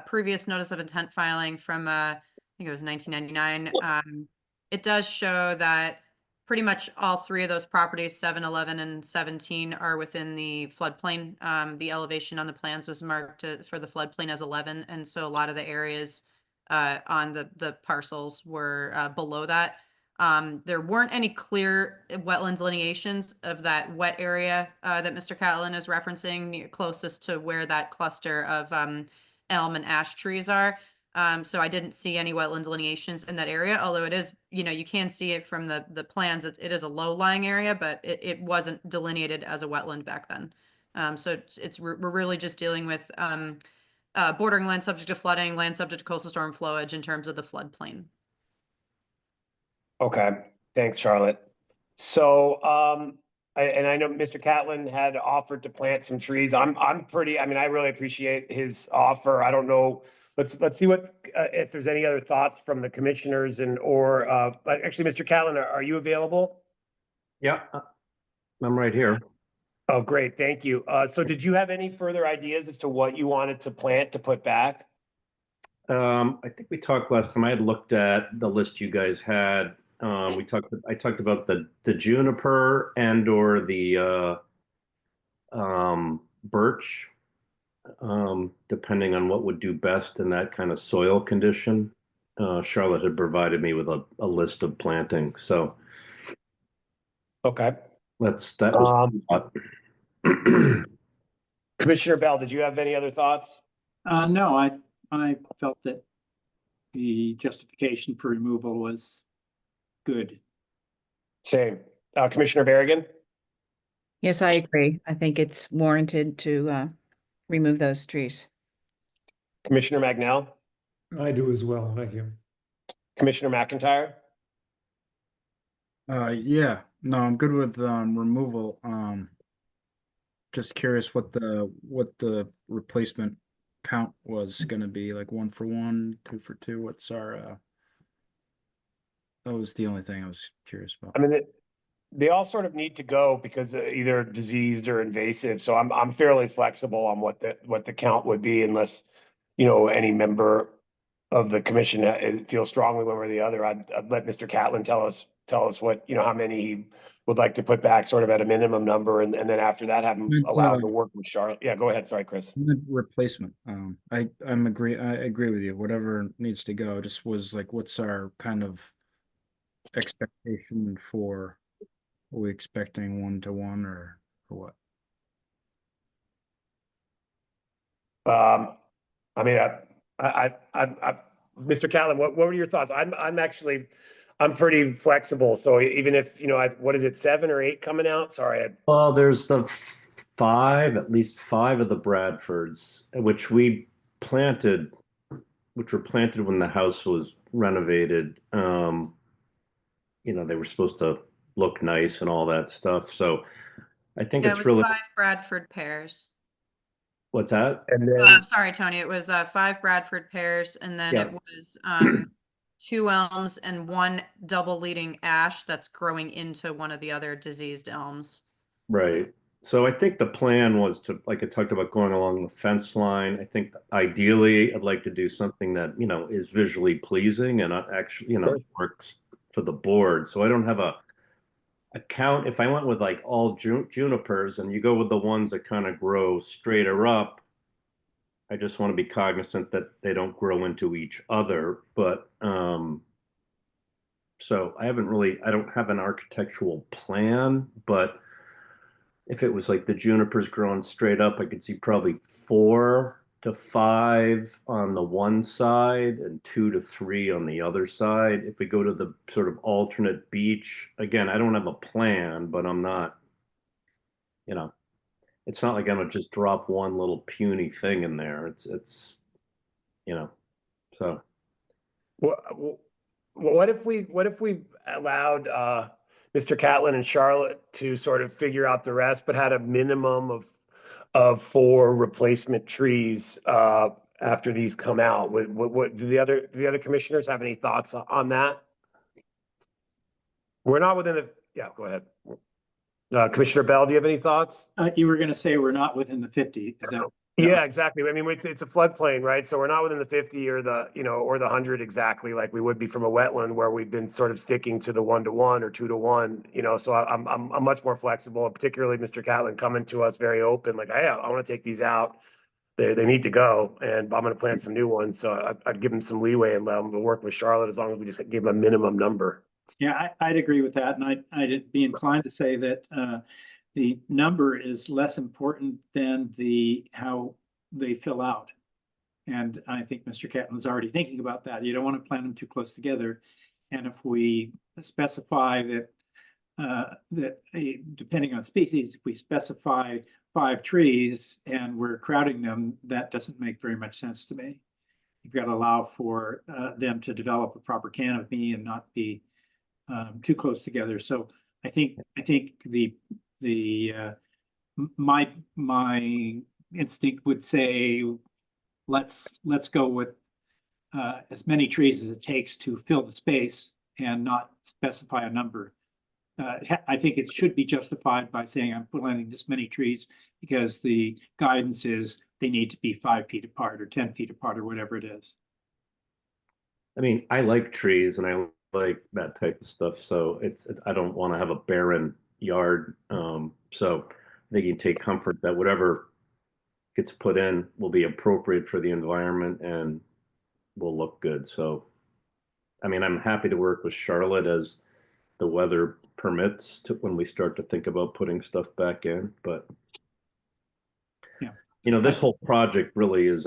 previous notice of intent filing from I think it was 1999. It does show that pretty much all three of those properties, 7, 11, and 17, are within the floodplain. The elevation on the plans was marked for the floodplain as 11, and so a lot of the areas on the parcels were below that. There weren't any clear wetlands delineations of that wet area that Mr. Catlin is referencing, closest to where that cluster of elm and ash trees are. So I didn't see any wetland delineations in that area, although it is, you can see it from the plans. It is a low-lying area, but it wasn't delineated as a wetland back then. So we're really just dealing with bordering land subject to flooding, land subject to coastal storm flowage in terms of the floodplain. Okay, thanks, Charlotte. So, I know Mr. Catlin had offered to plant some trees. I really appreciate his offer. I don't know. Let's see what, if there's any other thoughts from the commissioners but actually, Mr. Catlin, are you available? Yeah, I'm right here. Oh, great. Thank you. So did you have any further ideas as to what you wanted to plant to put back? I think we talked last time. I had looked at the list you guys had. I talked about the juniper and or the birch, depending on what would do best in that kind of soil condition. Charlotte had provided me with a list of plantings, so Okay. that was. Commissioner Bell, did you have any other thoughts? No, I felt that the justification for removal was good. Same. Commissioner Berrigan? Yes, I agree. I think it's warranted to remove those trees. Commissioner Magnell? I do as well. Thank you. Commissioner McIntyre? Yeah, no, I'm good with removal. Just curious what the replacement count was gonna be, like 1 for 1, 2 for 2. What's our that was the only thing I was curious about. I mean, they all sort of need to go because either diseased or invasive. So I'm fairly flexible on what the count would be, unless any member of the commission feels strongly one way or the other. I'd let Mr. Catlin tell us what how many he would like to put back, sort of at a minimum number, and then after that have him allowed to work with Charlotte. Yeah, go ahead. Sorry, Chris. Replacement. I agree with you. Whatever needs to go. Just was like, what's our kind of expectation for? Are we expecting 1 to 1 or what? I mean, Mr. Catlin, what were your thoughts? I'm pretty flexible. So even if what is it, 7 or 8 coming out? Sorry. Well, there's the 5, at least 5 of the Bradfords, which were planted when the house was renovated. They were supposed to look nice and all that stuff. So I think Yeah, it's it was really. 5 Bradford pears. What's that? And then Sorry, Tony, it was 5 Bradford pears, and then Yeah. it was 2 elms and 1 double leading ash that's growing into one of the other diseased elms. Right. So I think the plan was to, like I talked about, going along the fence line. I think ideally I'd like to do something that, is visually pleasing and actually, works for the board. So I don't have a count. If I went with like all junipers and you go with the ones that kind of grow straighter up, I just want to be cognizant that they don't grow into each other. But so I don't have an architectural plan, but if it was like the junipers growing straight up, I could see probably 4 to 5 on the one side and 2 to 3 on the other side. If we go to the sort of alternate beach, again, I don't have a plan, but I'm not, it's not like I'm gonna just drop one little puny thing in there. It's so. What if we allowed Mr. Catlin and Charlotte to sort of figure out the rest, but had a minimum of 4 replacement trees after these come out. What do the other commissioners have any thoughts on that? We're not within the, yeah, go ahead. Commissioner Bell, do you have any thoughts? You were gonna say we're not within the 50, is that? Yeah, exactly. I mean, it's a floodplain, right? So we're not within the 50 or the, or the 100 exactly, like we would be from a wetland where we've been sort of sticking to the 1-to-1 or 2-to-1, so I'm much more flexible, particularly Mr. Catlin coming to us very open, like, hey, I want to take these out. They need to go, and I'm gonna plant some new ones, so I'd give them some leeway and let them work with Charlotte as long as we just give them a minimum number. Yeah, I'd agree with that, and I'd be inclined to say that the number is less important than how they fill out. And I think Mr. Catlin's already thinking about that. You don't want to plant them too close together. And if we specify that depending on species, if we specify 5 trees and we're crowding them, that doesn't make very much sense to me. You've got to allow for them to develop a proper canopy and not be too close together. So I think my instinct would say let's go with as many trees as it takes to fill the space and not specify a number. I think it should be justified by saying I'm planting this many trees because the guidance is they need to be 5 feet apart or 10 feet apart or whatever it is. I mean, I like trees and I like that type of stuff. So I don't want to have a barren yard. So I think you can take comfort that whatever gets put in will be appropriate for the environment and will look good. So, I mean, I'm happy to work with Charlotte as the weather permits when we start to think about putting stuff back in. But, yeah, this whole project really is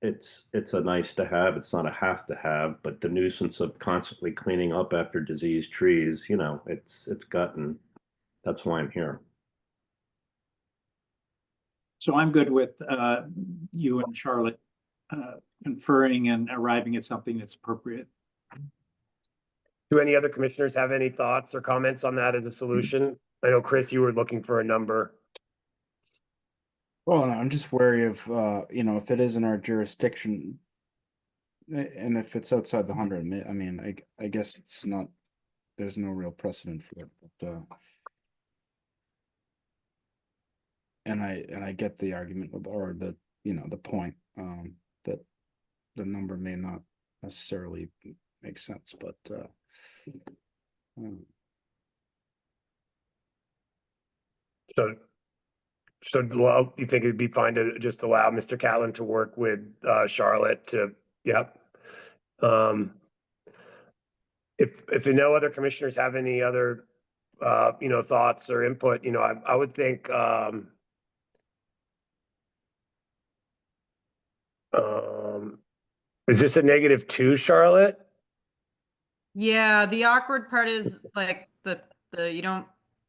it's a nice to have. It's not a have to have, but the nuisance of constantly cleaning up after diseased trees, it's gotten, that's why I'm here. So I'm good with you and Charlotte conferring and arriving at something that's appropriate. Do any other commissioners have any thoughts or comments on that as a solution? I know, Chris, you were looking for a number. Well, I'm just wary of, if it is in our jurisdiction and if it's outside the 100, I mean, I guess it's not, there's no real precedent for it, but, and I get the argument or the, the point, that the number may not necessarily make sense, but, So you think it'd be fine to just allow Mr. Catlin to work with Charlotte to, yep. If no other commissioners have any other, thoughts or input, I would think, is this a -2, Charlotte? Yeah, the awkward part is like the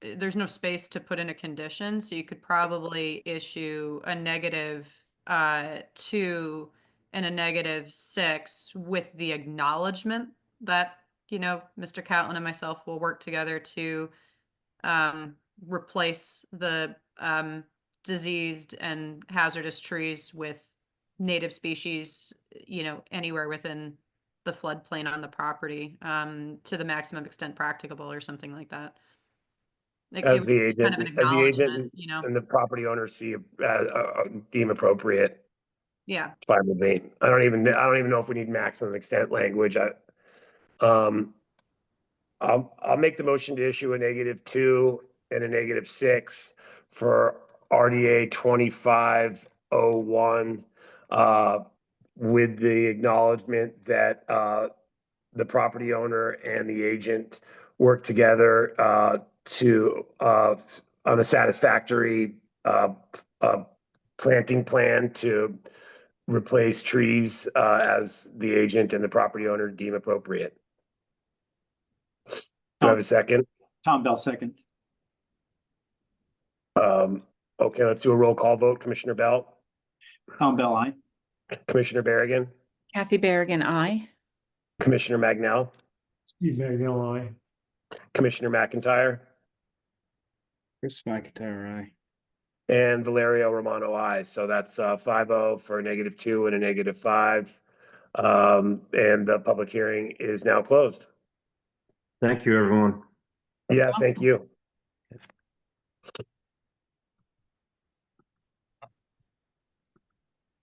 there's no space to put in a condition, so you could probably issue a -2 and a -6 with the acknowledgement that, Mr. Catlin and myself will work together to replace the diseased and hazardous trees with native species, anywhere within the floodplain on the property, to the maximum extent practicable or something like that. Like, it As would the be agent, kind of an as the agent acknowledgement, and the property owner deem appropriate. Yeah. Fine with me. I don't even know if we need maximum extent language. I'll make the motion to issue a -2 and a -6 for RDA 2501, with the acknowledgement that the property owner and the agent work together to on a satisfactory planting plan to replace trees as the agent and the property owner deem appropriate. Do I have a second? Tom Bell, second. Okay, let's do a roll call vote. Commissioner Bell, Tom Bell, aye. Commissioner Berrigan, Kathy Berrigan, aye. Commissioner Magnell, Steve Magnell, aye. Commissioner McIntyre, Chris McIntyre, aye. And Valerio Romano, aye. So that's 5-0 for a -2 and a -5. And the public hearing is now closed. Thank you, everyone. Yeah, thank you.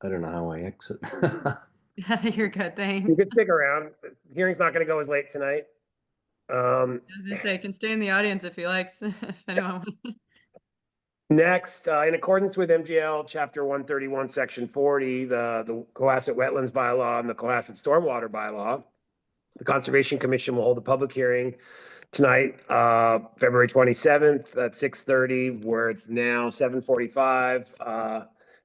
I don't know how I exit. You're good, You thanks. can stick around. The hearing's not going to go as late tonight. I was gonna say, can stay in the audience if he likes, if anyone. Next, in accordance with MGL Chapter 131, Section 40, the Cohasset Wetlands Bylaw and the Cohasset Stormwater Bylaw, the Conservation Commission will hold a public hearing tonight, February 27th at 6:30, where it's now 7:45,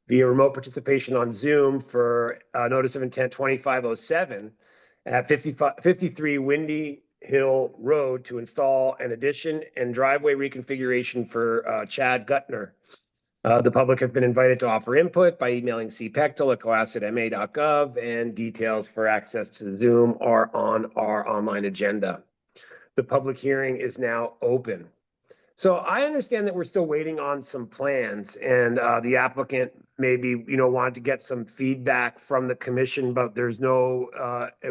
via remote participation on Zoom for Notice of Intent 2507 at 53 Windy Hill Road to install an addition and driveway reconfiguration for Chad Gutner. The public have been invited to offer input by emailing cpectel@cohassetma.gov, and details for access to Zoom are on our online agenda. The public hearing is now open. So I understand that we're still waiting on some plans, and the applicant maybe, wanted to get some feedback from the commission, but there's no,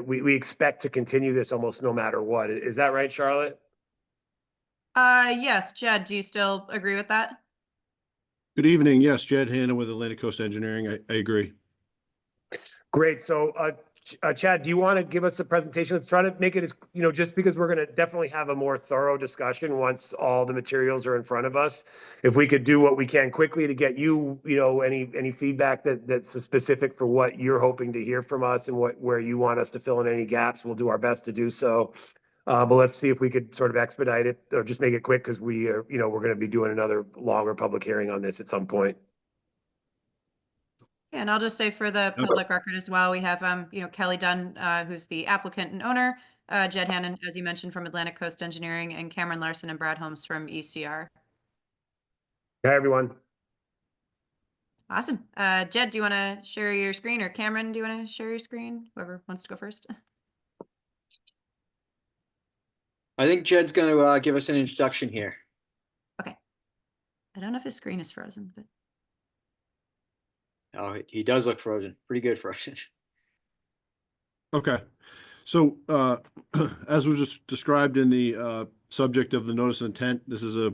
we expect to continue this almost no matter what. Is that right, Charlotte? Yes, Jed, do you still agree with that? Good evening. Yes, Jed Hanna with Atlantic Coast Engineering. I agree. Great. So, Chad, do you want to give us a presentation? Let's try to make it as, just because we're going to definitely have a more thorough discussion once all the materials are in front of us. If we could do what we can quickly to get you, any feedback that's specific for what you're hoping to hear from us and where you want us to fill in any gaps, we'll do our best to do so. But let's see if we could sort of expedite it or just make it quick, because we are, we're going to be doing another longer public hearing on this at some point. Yeah, and I'll just say for the public record as well, we have, Kelly Dunn, who's the applicant and owner, Jed Hannon, as you mentioned, from Atlantic Coast Engineering, and Cameron Larson and Brad Holmes from ECR. Hi, everyone. Awesome. Jed, do you want to share your screen, or Cameron, do you want to share your screen? Whoever wants to go first. I think Jed's going to give us an introduction here. Okay. I don't know if his screen is frozen, but. Oh, he does look frozen. Pretty good frozen. Okay. So as was just described in the subject of the notice of intent, this is a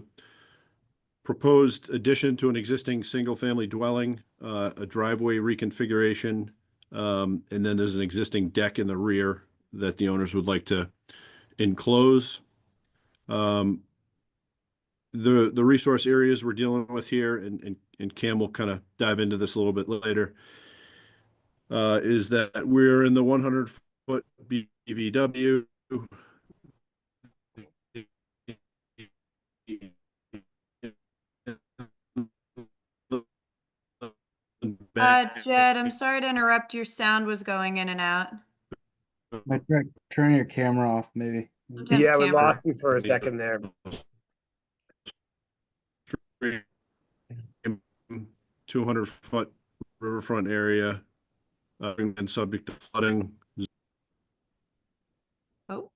proposed addition to an existing single-family dwelling, a driveway reconfiguration, and then there's an existing deck in the rear that the owners would like to enclose. The resource areas we're dealing with here, and Cam will kind of dive into this a little bit later, is that we're in the 100-foot BVW. Jed, I'm sorry to interrupt. Your sound was going in and out. Turn your camera off, maybe. Sometimes Yeah, we camera- lost you for a second there. 200-foot riverfront area, and subject to flooding. Oh,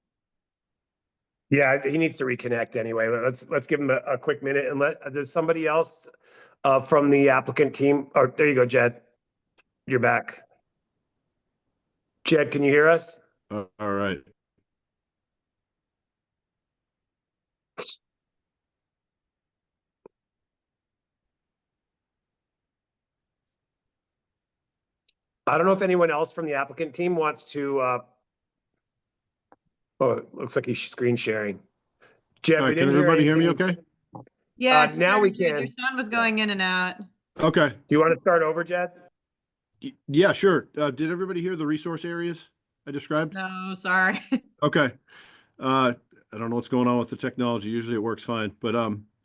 Yeah, he needs to reconnect anyway. Let's give him a quick minute, and there's somebody else from the applicant team. Oh, there you go, Jed. You're back. Jed, can you hear us? All right. I don't know if anyone else from the applicant team wants to. Oh, it looks like he's screen sharing. Jed, we Can didn't everybody hear me anything. okay? yeah. Now sorry, we Jed, can. Your sound was going in and out. Okay. Do you want to start over, Jed? Yeah, sure. Did everybody hear the resource areas I described? No, sorry. Okay. I don't know what's going on with the technology. Usually it works fine, but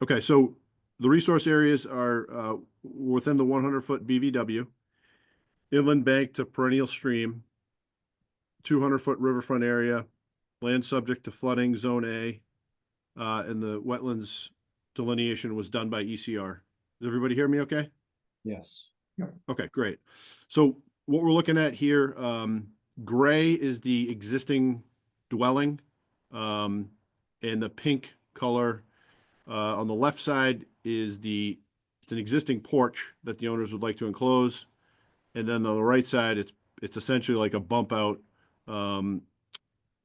okay. So the resource areas are within the 100-foot BVW, inland bank to perennial stream, 200-foot riverfront area, land subject to flooding, zone A, and the wetlands delineation was done by ECR. Does everybody hear me okay? Yes. Okay, great. So what we're looking at here, gray is the existing dwelling, and the pink color on the left side is the it's an existing porch that the owners would like to enclose. And then on the right side, it's essentially like a bump out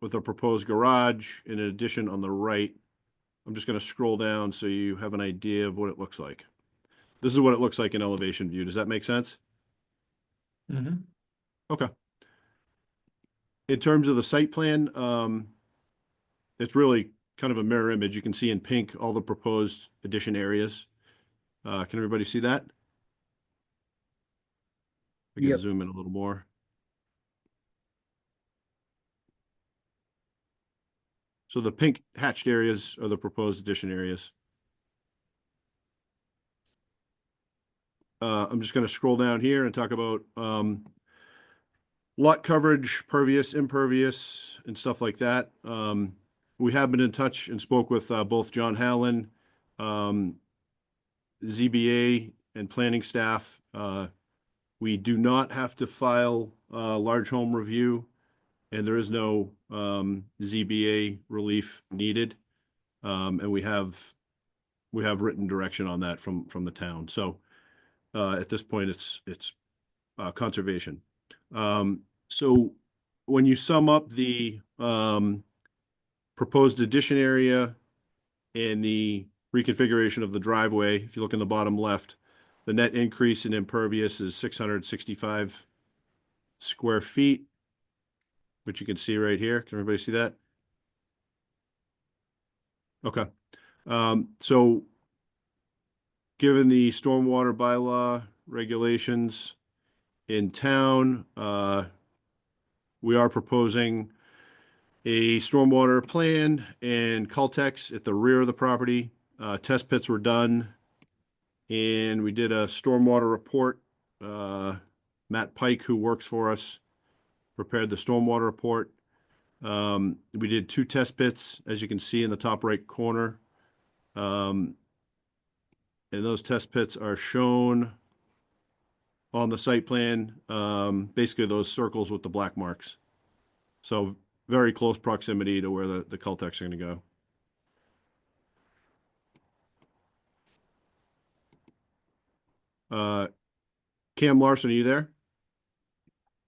with a proposed garage in addition on the right. I'm just going to scroll down so you have an idea of what it looks like. This is what it looks like in elevation view. Does that make sense? Mm-hmm. Okay. In terms of the site plan, it's really kind of a mirror image. You can see in pink all the proposed addition areas. Can everybody see that? I can Yep. zoom in a little more. So the pink hatched areas are the proposed addition areas. I'm just going to scroll down here and talk about lot coverage, pervious, impervious, and stuff like that. We have been in touch and spoke with both John Hallen, ZBA, and planning staff. We do not have to file large home review, and there is no ZBA relief needed. And we have written direction on that from the town. So at this point, it's conservation. So when you sum up the proposed addition area and the reconfiguration of the driveway, if you look in the bottom left, the net increase in impervious is 665 square feet, which you can see right here. Can everybody see that? Okay. So given the stormwater bylaw regulations in town, we are proposing a stormwater plan and Caltex at the rear of the property. Test pits were done, and we did a stormwater report. Matt Pike, who works for us, prepared the stormwater report. We did 2 test pits, as you can see in the top right corner. And those test pits are shown on the site plan, basically those circles with the black marks. So very close proximity to where the Caltex are going to go. Cam Larson, are you there?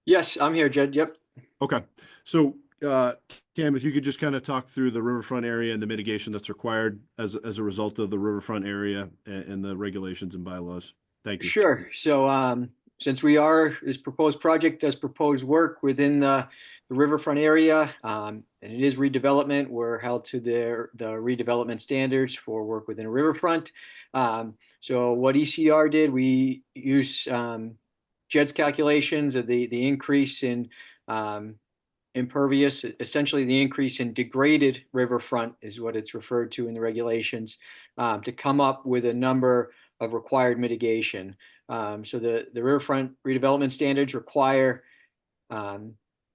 Yes, I'm here, Jed. Yep. Okay. So, Cam, if you could just kind of talk through the riverfront area and the mitigation that's required as a result of the riverfront area and the regulations and bylaws. Thank you. Sure. So, since we are, this proposed project does propose work within the riverfront area, and it is redevelopment, we're held to the redevelopment standards for work within a riverfront. So what ECR did, we use Jed's calculations of the increase in impervious, essentially the increase in degraded riverfront is what it's referred to in the regulations, to come up with a number of required mitigation. So the riverfront redevelopment standards require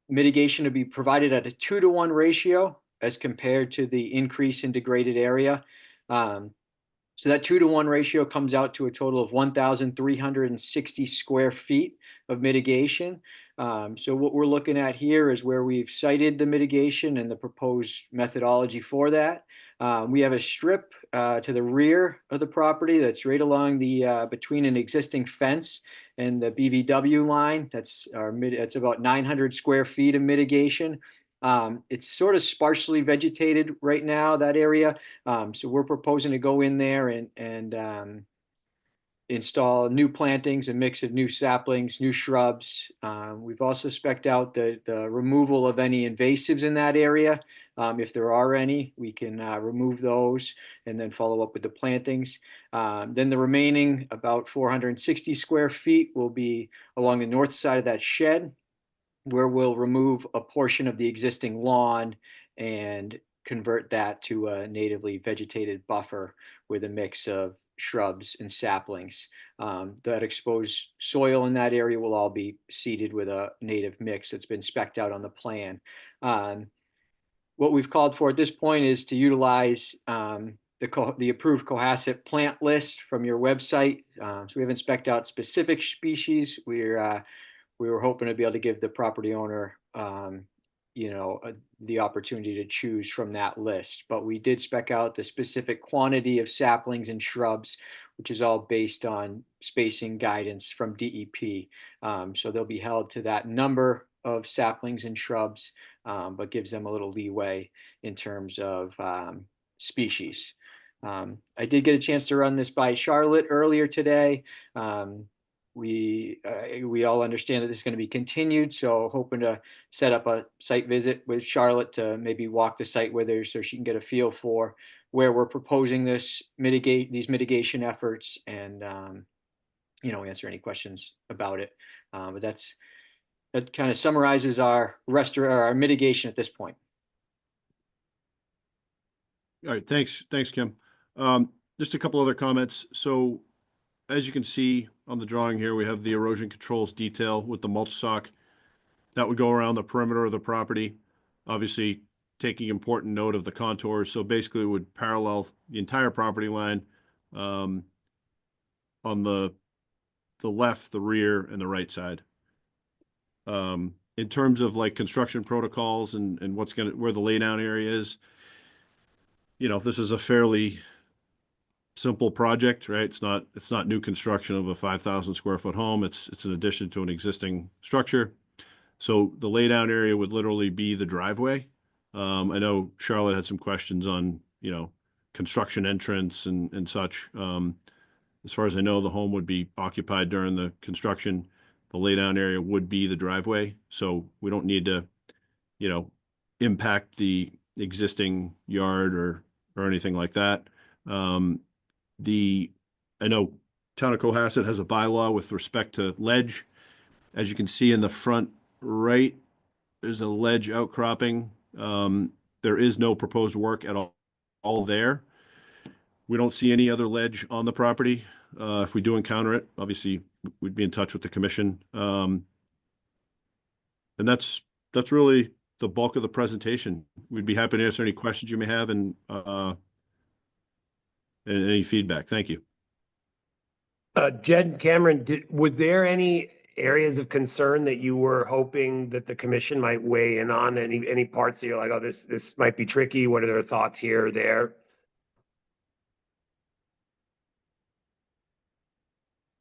mitigation to be provided at a 2-to-1 ratio as compared to the increase in degraded area. So that 2-to-1 ratio comes out to a total of 1,360 square feet of mitigation. So what we're looking at here is where we've cited the mitigation and the proposed methodology for that. We have a strip to the rear of the property that's right along the between an existing fence and the BVW line. That's about 900 square feet of mitigation. It's sort of sparsely vegetated right now, that area. So we're proposing to go in there and install new plantings, a mix of new saplings, new shrubs. We've also spec'd out the removal of any invasives in that area. If there are any, we can remove those and then follow up with the plantings. Then the remaining about 460 square feet will be along the north side of that shed, where we'll remove a portion of the existing lawn and convert that to a natively vegetated buffer with a mix of shrubs and saplings. That exposed soil in that area will all be seeded with a native mix that's been spec'd out on the plan. What we've called for at this point is to utilize the approved Cohasset plant list from your website. So we haven't spec'd out specific species. We were hoping to be able to give the property owner, the opportunity to choose from that list. But we did spec out the specific quantity of saplings and shrubs, which is all based on spacing guidance from DEP. So they'll be held to that number of saplings and shrubs, but gives them a little leeway in terms of species. I did get a chance to run this by Charlotte earlier today. We all understand that this is going to be continued, so hoping to set up a site visit with Charlotte to maybe walk the site with her so she can get a feel for where we're proposing these mitigation efforts, and answer any questions about it. But that kind of summarizes our mitigation at this point. All right, thanks, Kim. Just a couple other comments. So as you can see on the drawing here, we have the erosion controls detail with the mulch sock. That would go around the perimeter of the property, obviously taking important note of the contours. So basically it would parallel the entire property line on the left, the rear, and the right side. In terms of like construction protocols and where the laydown area is, this is a fairly simple project, right? It's not new construction of a 5,000 square foot home. It's an addition to an existing structure. So the laydown area would literally be the driveway. I know Charlotte had some questions on, construction entrance and such. As far as I know, the home would be occupied during the construction. The laydown area would be the driveway. So we don't need to, impact the existing yard or anything like that. I know Town of Cohasset has a bylaw with respect to ledge. As you can see in the front right, there's a ledge outcropping. There is no proposed work at all there. We don't see any other ledge on the property. If we do encounter it, obviously we'd be in touch with the commission. And that's really the bulk of the presentation. We'd be happy to answer any questions you may have and any feedback. Thank you. Jed, Cameron, were there any areas of concern that you were hoping that the commission might weigh in on? Any parts that you're like, oh, this might be tricky? What are their thoughts here or there?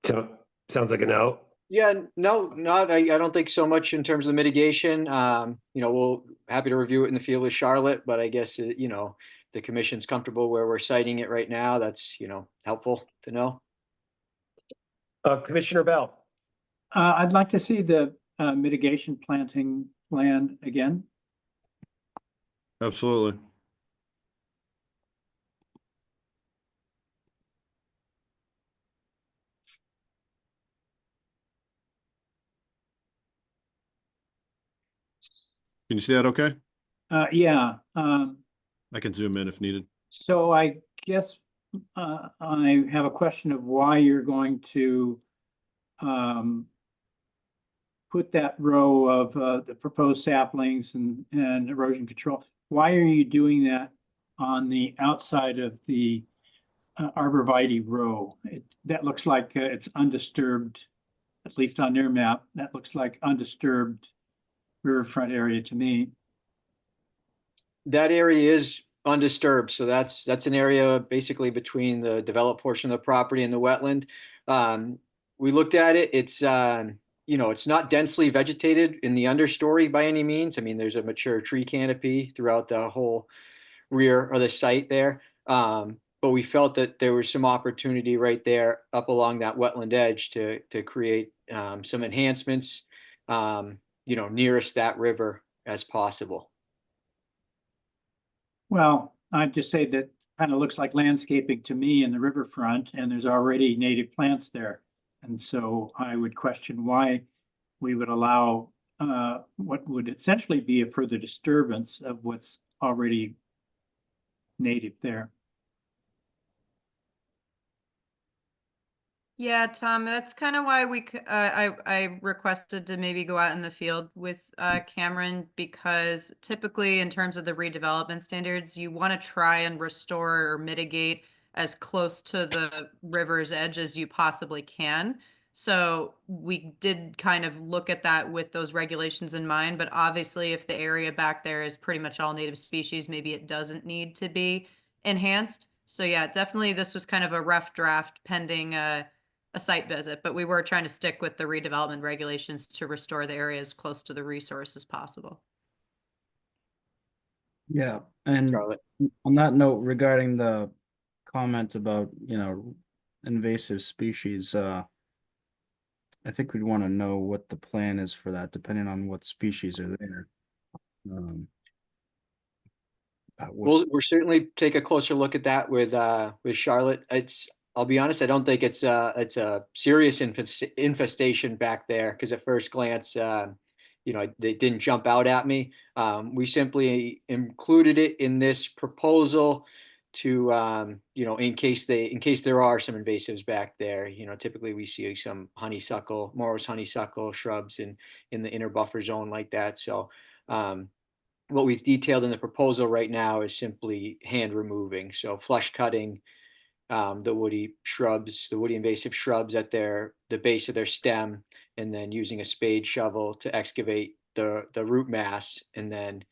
So sounds like a no. Yeah, no, I don't think so much in terms of mitigation. We'll happy to review it in the field with Charlotte, but I guess, the commission's comfortable where we're citing it right now. That's, helpful to know. Commissioner Bell. I'd like to see the mitigation planting plan again. Absolutely. Can you see that okay? Yeah. I can zoom in if needed. So I guess I have a question of why you're going to put that row of the proposed saplings and erosion control. Why are you doing that on the outside of the arborvitae row? That looks like it's undisturbed, at least on their map. That looks like undisturbed riverfront area to me. That area is undisturbed, so that's an area basically between the developed portion of the property and the wetland. We looked at it. It's it's not densely vegetated in the understory by any means. I mean, there's a mature tree canopy throughout the whole rear of the site there. But we felt that there was some opportunity right there up along that wetland edge to create some enhancements, nearest that river as possible. Well, I'd just say that kind of looks like landscaping to me in the riverfront, and there's already native plants there. And so I would question why we would allow what would essentially be a further disturbance of what's already native there. Yeah, Tom, that's kind of why I requested to maybe go out in the field with Cameron, because typically in terms of the redevelopment standards, you want to try and restore or mitigate as close to the river's edge as you possibly can. So we did kind of look at that with those regulations in mind, but obviously if the area back there is pretty much all native species, maybe it doesn't need to be enhanced. So yeah, definitely this was kind of a rough draft pending a site visit, but we were trying to stick with the redevelopment regulations to restore the area as close to the resource as possible. Yeah, and Charlotte. on that note, regarding the comment about, invasive species, I think we'd want to know what the plan is for that, depending on what species are there. We'll certainly take a closer look at that with Charlotte. I'll be honest, I don't think it's a serious infestation back there, because at first glance, they didn't jump out at me. We simply included it in this proposal to in case there are some invasives back there. Typically we see some honeysuckle, Morris honeysuckle shrubs in the inner buffer zone like that. So what we've detailed in the proposal right now is simply hand removing. So flush cutting the woody invasive shrubs at the base of their stem, and then using a spade shovel to excavate the root mass, and then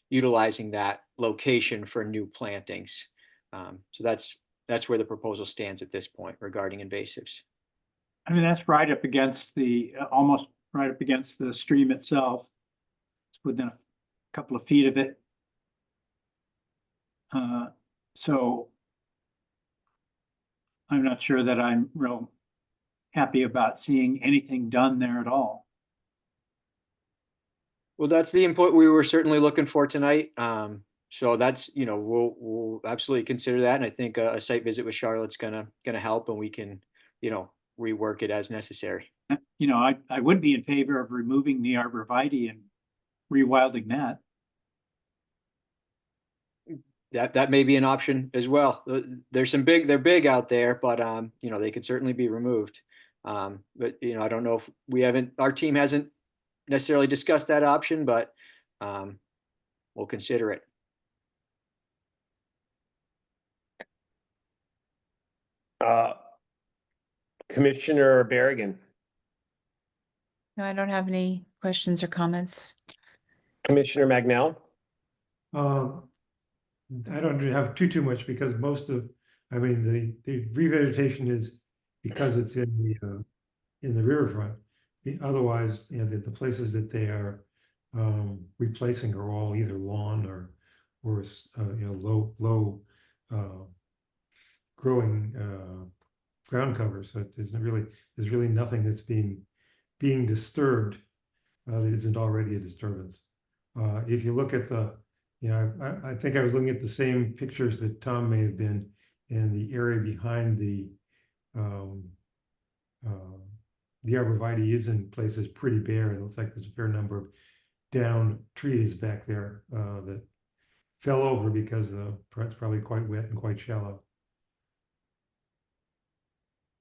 utilizing that location for new plantings. So that's where the proposal stands at this point regarding invasives. I mean, that's right up against almost right up against the stream itself. It's within a couple of feet of it. So I'm not sure that I'm real happy about seeing anything done there at all. Well, that's the input we were certainly looking for tonight. So that's, we'll absolutely consider that. And I think a site visit with Charlotte's gonna help, and we can, rework it as necessary. I would be in favor of removing the arborvitae and rewilding that. That may be an option as well. They're big out there, but they could certainly be removed. But I don't know if our team hasn't necessarily discussed that option, but we'll consider it. Commissioner Berrigan, No, I don't have any questions or comments. Commissioner Magnell, I don't have too much, because the revegetation is because it's in the riverfront. Otherwise, the places that they are replacing are all either lawn or low growing ground cover. So there's really nothing that's being disturbed that isn't already a disturbance. If you look at I think I was looking at the same pictures that Tom may have been, in the area behind the arborvitae is in places pretty bare. It looks like there's a fair number of down trees back there that fell over because it's probably quite wet and quite shallow.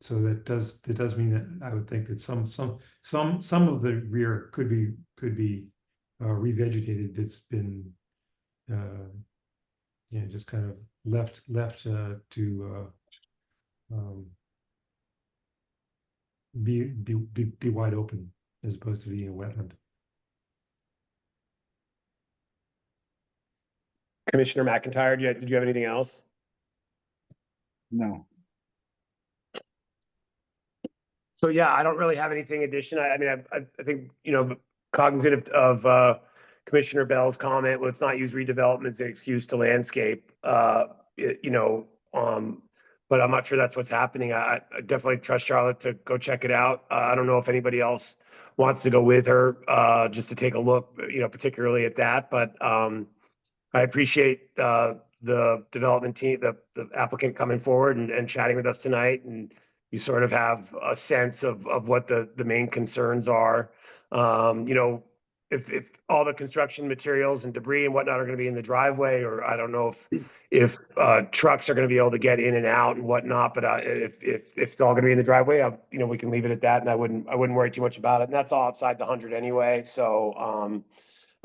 So that does mean that I would think that some of the rear could be revegetated. It's been just kind of left to be wide open, as opposed to being a wetland. Commissioner McIntyre, did you have anything else? No. So yeah, I don't really have anything addition. I mean, I think, cognizant of Commissioner Bell's comment, let's not use redevelopment as an excuse to landscape, but I'm not sure that's what's happening. I definitely trust Charlotte to go check it out. I don't know if anybody else wants to go with her just to take a look, particularly at that, but I appreciate the development team, the applicant coming forward and chatting with us tonight, and you sort of have a sense of what the main concerns are. If all the construction materials and debris and whatnot are going to be in the driveway, or I don't know if trucks are going to be able to get in and out and whatnot, but if it's all going to be in the driveway, we can leave it at that, and I wouldn't worry too much about it. And that's all outside the 100 anyway. So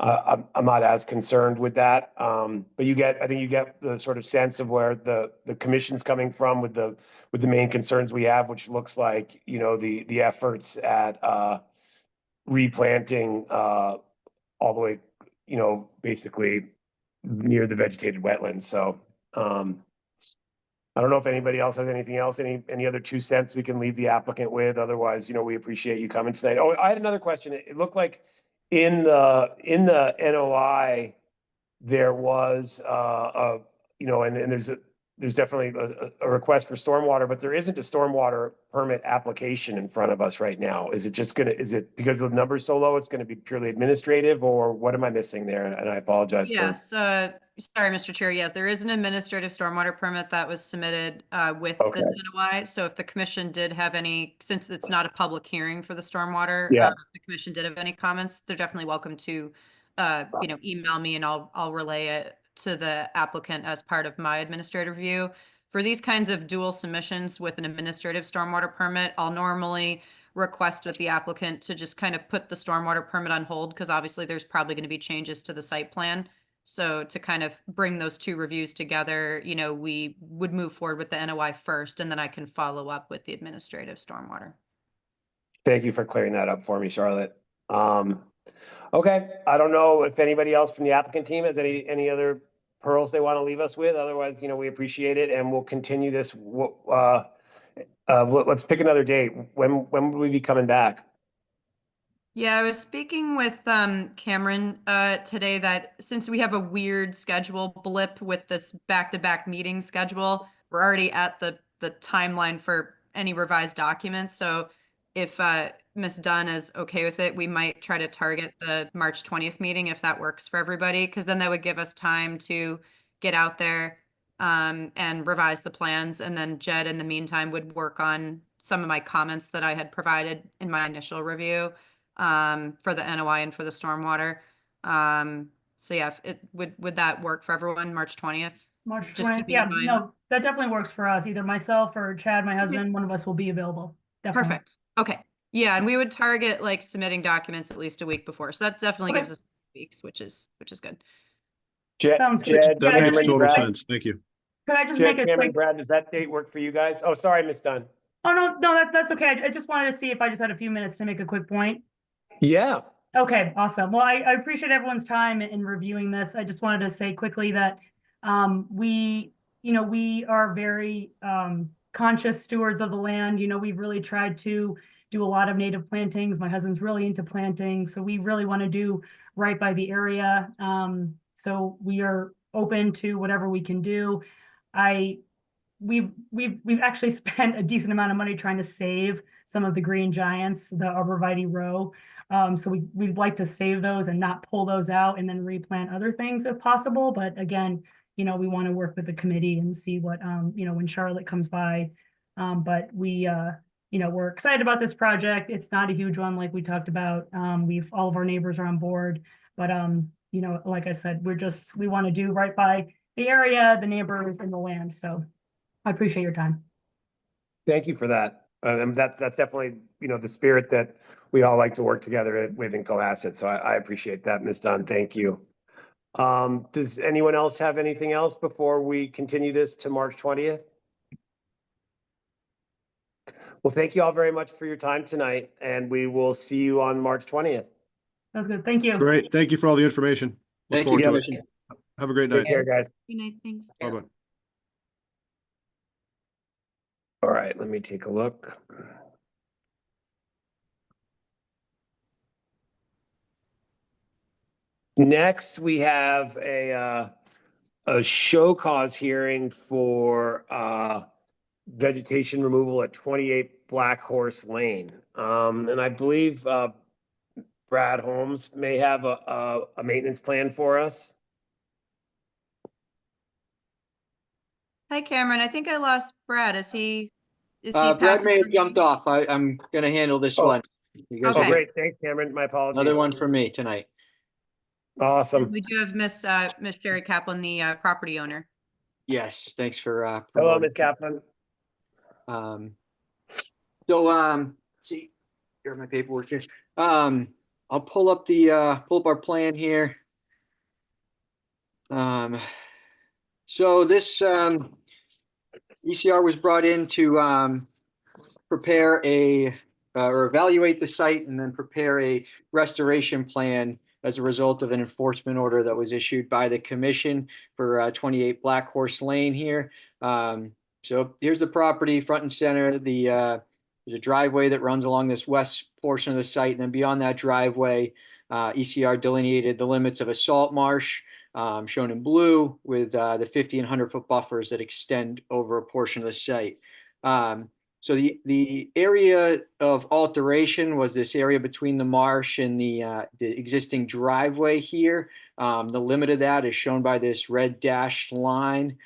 I'm not as concerned with that. But I think you get the sort of sense of where the commission's coming from with the main concerns we have, which looks like, you know, the efforts at replanting all the way, you know, basically near the vegetated wetlands. So I don't know if anybody else has anything else, any other 2 cents we can leave the applicant with. Otherwise, you know, we appreciate you coming tonight. Oh, I had another question. It looked like in the NOI, there was you know, and there's definitely a request for stormwater, but there isn't a stormwater permit application in front of us right now. Is it because the number's so low, it's gonna be purely administrative, or what am I missing there? And I apologize for. Yes, sorry, Mr. Chair. Yes, there is an administrative stormwater permit that was submitted with Okay. this NOI. So if the commission did have any, since it's not a public hearing for the stormwater, Yeah. if the commission did have any comments, they're definitely welcome to, you know, email me and I'll relay it to the applicant as part of my administrative review. For these kinds of dual submissions with an administrative stormwater permit, I'll normally request with the applicant to just kind of put the stormwater permit on hold, because obviously there's probably going to be changes to the site plan. So to kind of bring those two reviews together, you know, we would move forward with the NOI first, and then I can follow up with the administrative stormwater. Thank you for clearing that up for me, Charlotte. Okay, I don't know if anybody else from the applicant team has any other pearls they want to leave us with. Otherwise, you know, we appreciate it, and we'll continue this. Let's pick another date. When will we be coming back? Yeah, I was speaking with Cameron today that since we have a weird schedule blip with this back-to-back meeting schedule, we're already at the timeline for any revised documents. So if Ms. Dunn is okay with it, we might try to target the March 20th meeting if that works for everybody, because then that would give us time to get out there and revise the plans. And then Jed, in the meantime, would work on some of my comments that I had provided in my initial review for the NOI and for the stormwater. So yeah, would that work for everyone, March 20th? March Just 20th, keeping yeah, in mind. no, that definitely works for us. Either myself or Chad, my husband, one of us will be available. Definitely. Perfect. Okay. Yeah, and we would target like submitting documents at least a week before. So that definitely Okay. gives us weeks, which is good. Sounds good. Jed, That Yeah, makes Cameron, total Brad? sense. Thank you. Could I just Jed, make a Cameron, quick? Brad, does that date work for you guys? Oh, sorry, Miss Dunn. Oh, no, that's okay. I just wanted to see if I just had a few minutes to make a quick point. Yeah. Okay, awesome. Well, I appreciate everyone's time in reviewing this. I just wanted to say quickly that we are very conscious stewards of the land. You know, we've really tried to do a lot of native plantings. My husband's really into planting, so we really want to do right by the area. So we are open to whatever we can do. We've actually spent a decent amount of money trying to save some of the green giants, the arborvitae row. So we'd like to save those and not pull those out and then replant other things if possible. But again, you know, we want to work with the committee and see what, you know, when Charlotte comes by. But we, you know, we're excited about this project. It's not a huge one like we talked about. All of our neighbors are on board. But, you know, like I said, we want to do right by the area, the neighbors, and the land. So I appreciate your time. Thank you for that. That's definitely, you know, the spirit that we all like to work together with in Cohasset. So I appreciate that, Ms. Dunn. Thank you. Does anyone else have anything else before we continue this to March 20th? Well, thank you all very much for your time tonight, and we will see you on March 20th. That's good. Thank you. Great. Thank you for all the information. Look Thank you, forward to Commissioner. it. Have a great Take night. care, guys. Good night. Thanks. Bye-bye. All right, let me take a look. Next, we have a show cause hearing for vegetation removal at 28 Black Horse Lane. And I believe Brad Holmes may have a maintenance plan for us. Hi, Cameron. I think I lost Brad. Is he Brad passing may have through? jumped off. I'm gonna handle this Oh. one. You guys Oh, Okay. will get great. Thanks, Cameron. My apologies. another one for me tonight. Awesome. We do have Miss Sherry Kaplan, the property owner. Yes, thanks for Hello, promoting. Ms. Kaplan. Let's see, here are my paperwork here. I'll pull up our plan here. So this ECR was brought in to prepare or evaluate the site and then prepare a restoration plan as a result of an enforcement order that was issued by the commission for 28 Black Horse Lane here. So here's the property front and center. There's a driveway that runs along this west portion of the site, and then beyond that driveway, ECR delineated the limits of a salt marsh, shown in blue, with the 50 and 100-foot buffers that extend over a portion of the site. So the area of alteration was this area between the marsh and the existing driveway here. The limit of that is shown by this red dashed line.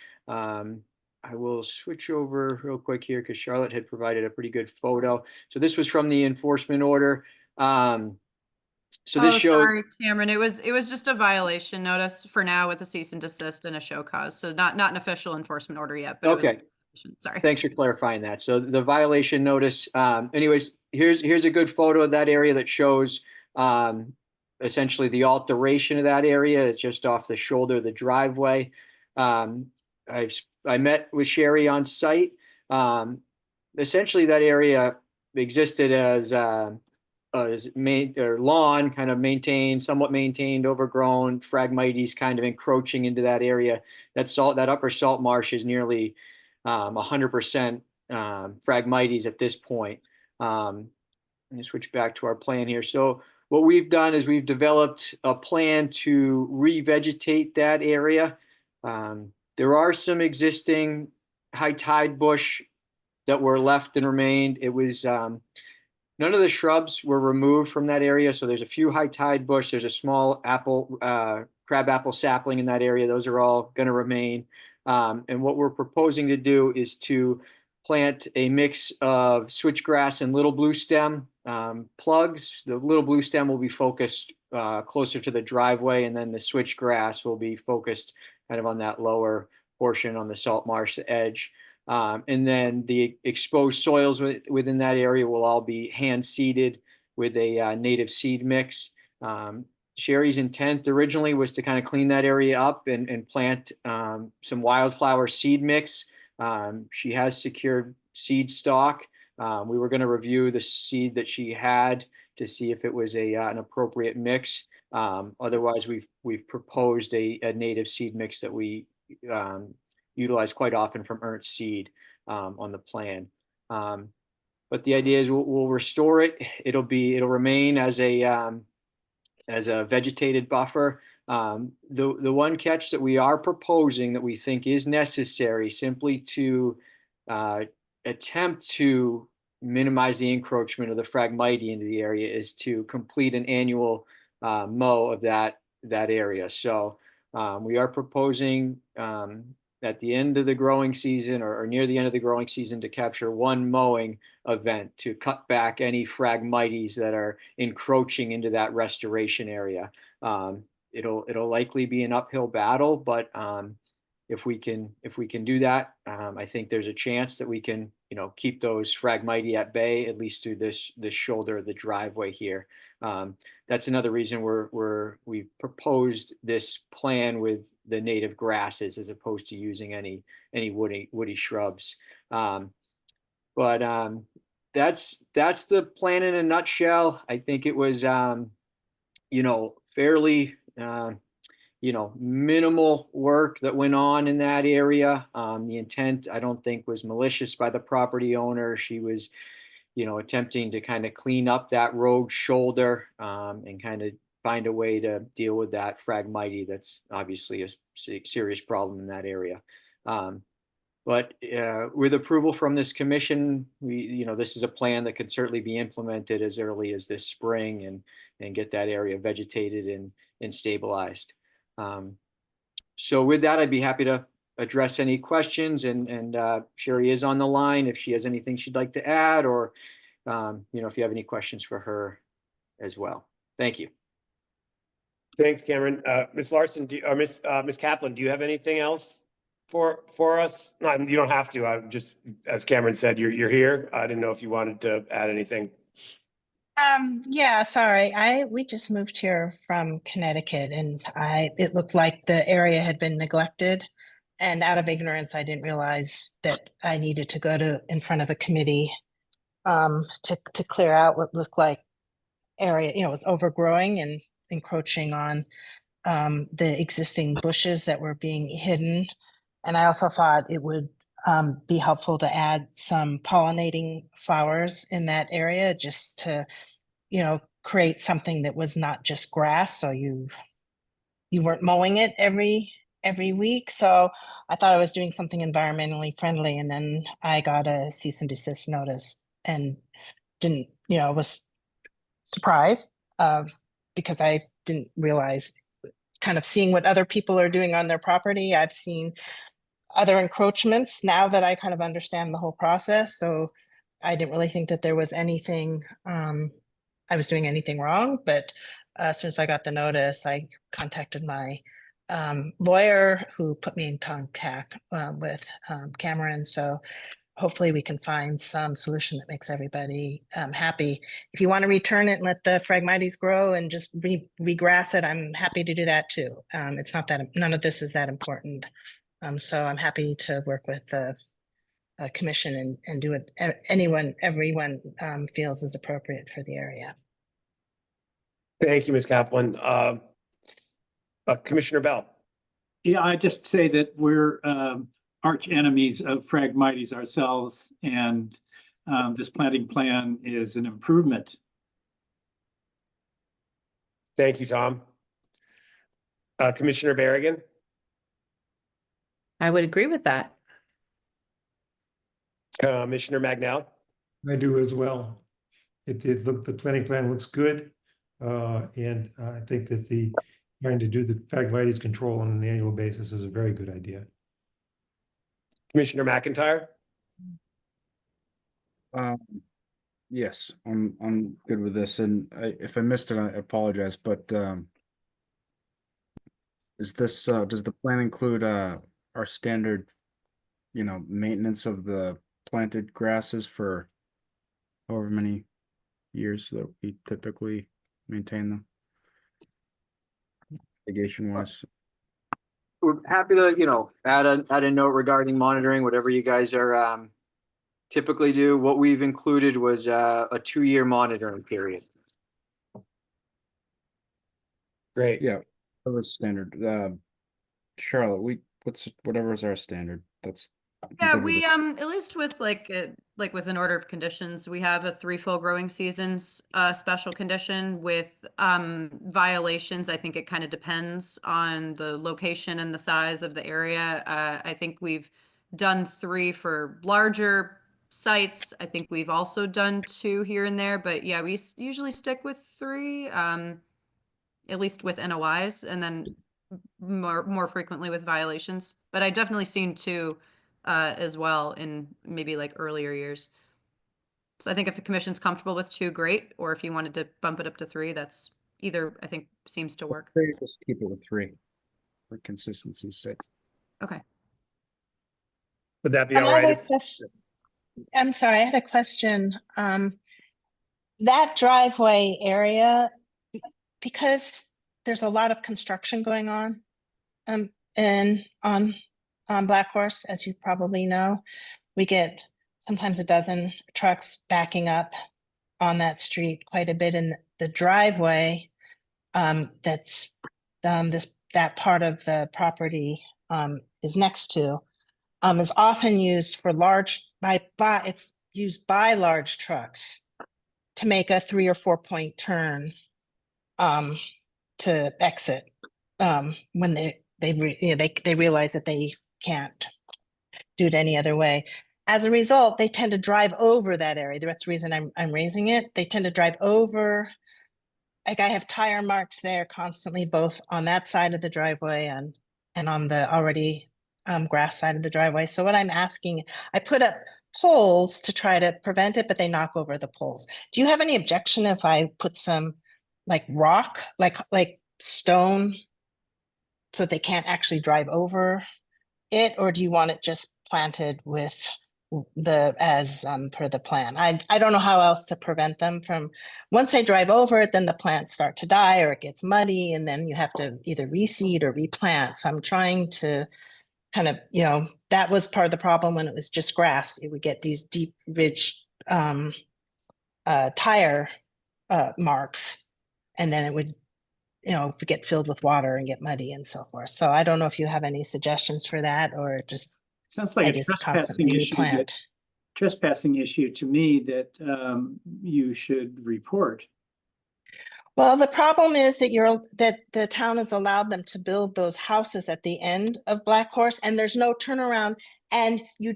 I will switch over real quick here because Charlotte had provided a pretty good photo. So this was from the enforcement order. So this showed. Sorry, Cameron. It was just a violation notice for now with a cease and desist and a show cause. So not an official enforcement order yet. But Okay. Sorry. Thanks for clarifying that. So the violation notice, anyways, here's a good photo of that area that shows essentially the alteration of that area. It's just off the shoulder of the driveway. I met with Sherry on site. Essentially that area existed as lawn, kind of somewhat maintained, overgrown, Phragmites kind of encroaching into that area. That upper salt marsh is nearly 100% Phragmites at this point. Let me switch back to our plan here. So what we've done is we've developed a plan to revegetate that area. There are some existing high tide bush that were left and remained. It was none of the shrubs were removed from that area. So there's a few high tide bush. There's a small crab apple sapling in that area. Those are all going to remain. And what we're proposing to do is to plant a mix of switchgrass and little blue stem plugs. The little blue stem will be focused closer to the driveway, and then the switchgrass will be focused kind of on that lower portion on the salt marsh edge. And then the exposed soils within that area will all be hand seeded with a native seed mix. Sherry's intent originally was to kind of clean that area up and plant some wildflower seed mix. She has secured seed stock. We were going to review the seed that she had to see if it was an appropriate mix. Otherwise, we've proposed a native seed mix that we utilize quite often from Ernst Seed on the plan. But the idea is we'll restore it. It'll remain as a vegetated buffer. The one catch that we are proposing that we think is necessary simply to attempt to minimize the encroachment of the Phragmite into the area is to complete an annual mow of that area. So we are proposing at the end of the growing season or near the end of the growing season to capture one mowing event to cut back any Phragmites that are encroaching into that restoration area. It'll likely be an uphill battle, but if we can do that, I think there's a chance that we can keep those Phragmite at bay, at least through this shoulder of the driveway here. That's another reason we proposed this plan with the native grasses as opposed to using any woody shrubs. But that's the plan in a nutshell. I think it was fairly minimal work that went on in that area. The intent, I don't think, was malicious by the property owner. She was attempting to kind of clean up that road shoulder and kind of find a way to deal with that Phragmite that's obviously a serious problem in that area. But with approval from this commission, this is a plan that could certainly be implemented as early as this spring and get that area vegetated and stabilized. So with that, I'd be happy to address any questions, and Sherry is on the line if she has anything she'd like to add, or if you have any questions for her as well. Thank you. Thanks, Cameron. Ms. Larson, Ms. Kaplan, do you have anything else for us? No, you don't have to. I'm just, as Cameron said, you're here. I didn't know if you wanted to add anything. Yeah, sorry. We just moved here from Connecticut and it looked like the area had been neglected. And out of ignorance, I didn't realize that I needed to go in front of a committee to clear out what looked like area, was overgrowing and encroaching on the existing bushes that were being hidden. And I also thought it would be helpful to add some pollinating flowers in that area just to create something that was not just grass, so you weren't mowing it every week. So I thought I was doing something environmentally friendly, and then I got a cease and desist notice and didn't, was surprised because I didn't realize, kind of seeing what other people are doing on their property. I've seen other encroachments now that I kind of understand the whole process. So I didn't really think that there was anything I was doing anything wrong, but as soon as I got the notice, I contacted my lawyer who put me in contact with Cameron. So hopefully we can find some solution that makes everybody happy. If you want to return it and let the Phragmites grow and just regrass it, I'm happy to do that too. It's not that, none of this is that important. So I'm happy to work with the commission and do what everyone feels is appropriate for the area. Thank you, Ms. Kaplan. Commissioner Bell. Yeah, I just say that we're arch enemies of Phragmites ourselves, and this planting plan is an improvement. Thank you, Tom. Commissioner Berrigan. I would agree with that. Commissioner Magnell. I do as well. The planning plan looks good. And I think that trying to do the Phragmites control on an annual basis is a very good idea. Commissioner McIntyre. Yes, I'm good with this. And if I missed it, I apologize. But does the plan include our standard, maintenance of the planted grasses for however many years that we typically maintain them irrigation wise? We're happy to, add a note regarding monitoring, whatever you guys are typically do. What we've included was a 2-year monitoring period. Great. Yeah, that was standard. Charlotte, whatever is our standard. That's Yeah, we at least with like with an order of conditions, we have a 3 full growing seasons special condition with violations. I think it kind of depends on the location and the size of the area. I think we've done 3 for larger sites. I think we've also done 2 here and there, but yeah, we usually stick with 3, at least with NOIs, and then more frequently with violations. But I've definitely seen 2 as well in maybe like earlier years. So I think if the commission's comfortable with 2, great. Or if you wanted to bump it up to 3, that's either, I think, seems to work. Just keep it with 3 for consistency's sake. Okay. Would that be all right? I'm sorry, I had a question. That driveway area, because there's a lot of construction going on, and on Black Horse, as you probably know, we get sometimes a dozen trucks backing up on that street quite a bit, in the driveway that's that part of the property is next to is often used for it's used by large trucks to make a 3 or 4 point turn to exit when they realize that they can't do it any other way. As a result, they tend to drive over that area. That's the reason I'm raising it. They tend to drive over. Like, I have tire marks there constantly, both on that side of the driveway and on the already grass side of the driveway. So what I'm asking, I put up poles to try to prevent it, but they knock over the poles. Do you have any objection if I put some like rock, like stone, so they can't actually drive over it? Or do you want it just planted with per the plan. I don't know how else to prevent them from, once they drive over it, then the plants start to die or it gets muddy and then you have to either reseed or replant. So I'm trying to kind of, that was part of the problem when it was just grass. You would get these deep ridge tire marks, and then it would, get filled with water and get muddy and so forth. So I don't know if you have any suggestions for that, or just Sounds like I a just trespassing constantly issue, trespassing issue to me that you should report. Well, the problem is that the town has allowed them to build those houses at the end of Black Horse, and there's no turnaround, and you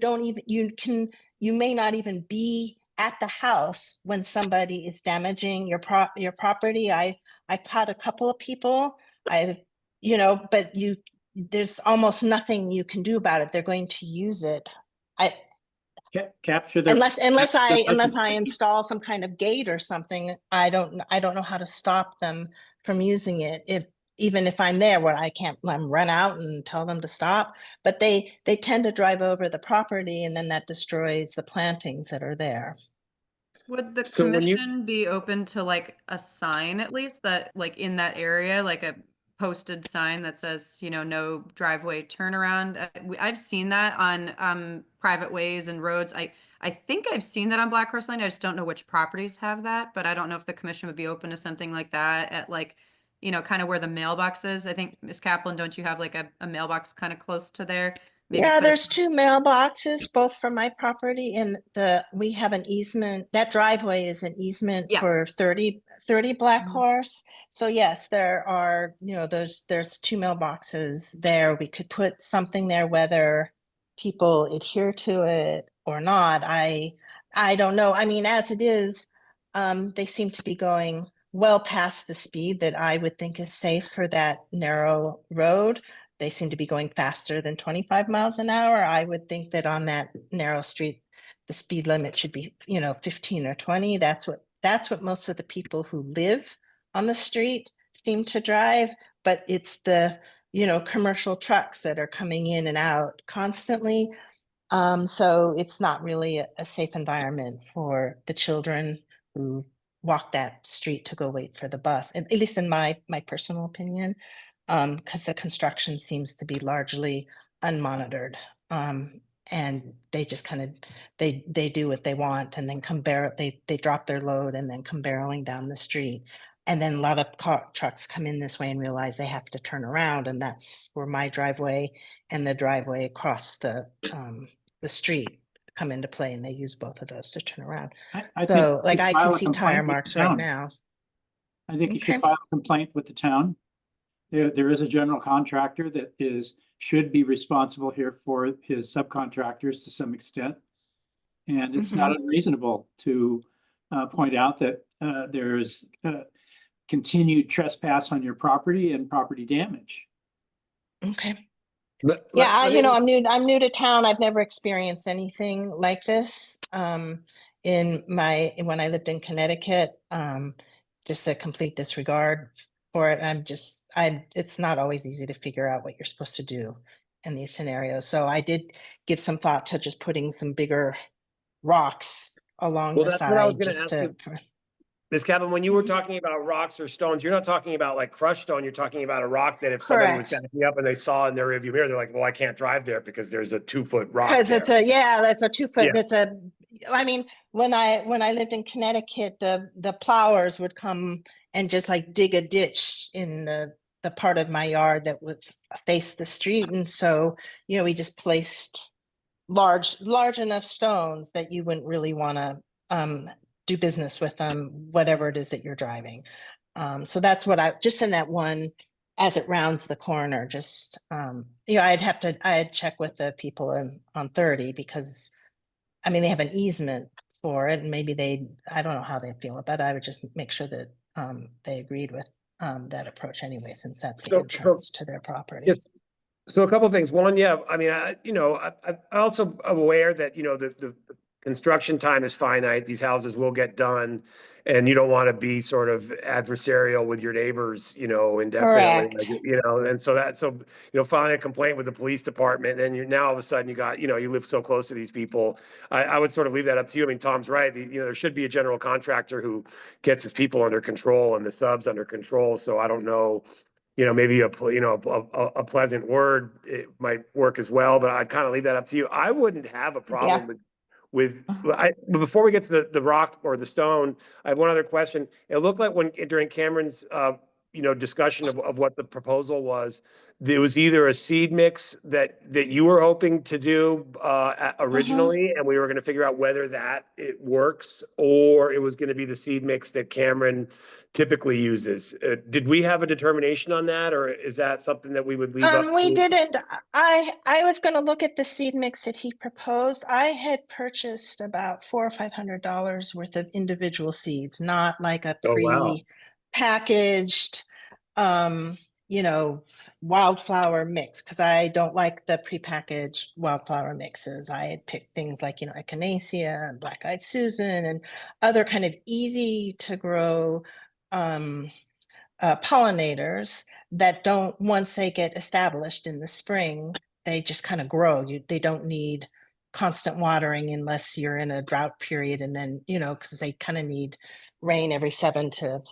may not even be at the house when somebody is damaging your property. I caught a couple of people. But there's almost nothing you can do about it. They're going to use it. Capture the Unless I install some kind of gate or something, I don't know how to stop them from using it. Even if I'm there, where I can't run out and tell them to stop, but they tend to drive over the property, and then that destroys the plantings that are there. Would the So when you- commission be open to like a sign at least that like in that area, like a posted sign that says, no driveway turnaround? I've seen that on private ways and roads. I think I've seen that on Black Horse Lane. I just don't know which properties have that, but I don't know if the commission would be open to something like that at like, kind of where the mailbox is. I think, Ms. Kaplan, don't you have like a mailbox kind of close to there? Maybe Yeah, put a there's sign- two mailboxes, both from my property, and we have an easement. That driveway is an easement Yeah. for 30 Black Mhm. Horse. So yes, there are, there's two mailboxes there. We could put something there, whether people adhere to it or not. I don't know. I mean, as it is, they seem to be going well past the speed that I would think is safe for that narrow road. They seem to be going faster than 25 miles an hour. I would think that on that narrow street, the speed limit should be, 15 or 20. That's what most of the people who live on the street seem to drive, but it's the, commercial trucks that are coming in and out constantly. So it's not really a safe environment for the children who walk that street to go wait for the bus, at least in my personal opinion. Because the construction seems to be largely unmonitored. And they just kind of, they do what they want and then they drop their load and then come barreling down the street. And then a lot of trucks come in this way and realize they have to turn around, and that's where my driveway and the driveway across the street come into play, and they use both of those to turn around. I So think like you I file can a see complaint tire with the marks right town. now. I think you Okay. should file a complaint with the town. There is a general contractor that should be responsible here for his subcontractors to some extent. And it's not unreasonable to point out that there's continued trespass on your property and property damage. Okay. Let- Yeah, let me- I'm new to town. I've never experienced anything like this. When I lived in Connecticut, just a complete disregard for it. It's not always easy to figure out what you're supposed to do in these scenarios. So I did give some thought to just putting some bigger rocks along Well, the that's what I was side gonna just ask to. you. Ms. Kaplan, when you were Mhm. talking about rocks or stones, you're not talking about like crushed stone, you're talking about a rock that if somebody was Correct. backing up and they saw in their rearview mirror, they're like, well, I can't drive there because there's a 2-foot rock Because there. that's a 2 foot, Yeah. I mean, when I lived in Connecticut, the plowers would come and just like dig a ditch in the part of my yard that was faced the street. And so, we just placed large enough stones that you wouldn't really want to do business with them, whatever it is that you're driving. So that's what just in that one, as it rounds the corner, just, I'd check with the people on 30, because I mean, they have an easement for it, and maybe I don't know how they feel about it. I would just make sure that they agreed with that approach anyway, since that's the So- entrance to their property. Yes. So a couple of things. One, yeah, I mean, I also am aware that, the construction time is finite. These houses will get done. And you don't want to be sort of adversarial with your neighbors, indefinitely, Correct. and so filing a complaint with the police department, then you're now all of a sudden you live so close to these people. I would sort of leave that up to you. I mean, Tom's right. There should be a general contractor who gets his people under control and the subs under control. So I don't know, maybe a pleasant word, it might work as well, but I'd kind of leave that up to you. I wouldn't have a problem but before we get to the rock or the stone, I have one other question. It looked like during Cameron's discussion of what the proposal was, there was either a seed mix that you were hoping to do originally, and we were going to figure out whether it works, or it was going to be the seed mix that Cameron typically uses. Did we have a determination on that, or is that something that we would leave up We to? didn't. I was going to look at the seed mix that he proposed. I had purchased about $400 or $500 worth of individual seeds, not like a Oh, wow. pre-packaged, wildflower mix, because I don't like the prepackaged wildflower mixes. I had picked things like, echinacea and black-eyed Susan and other kind of easy to grow pollinators that don't, once they get established in the spring, they just kind of grow. They don't need constant watering unless you're in a drought period, and then, because they kind of need rain every 7 to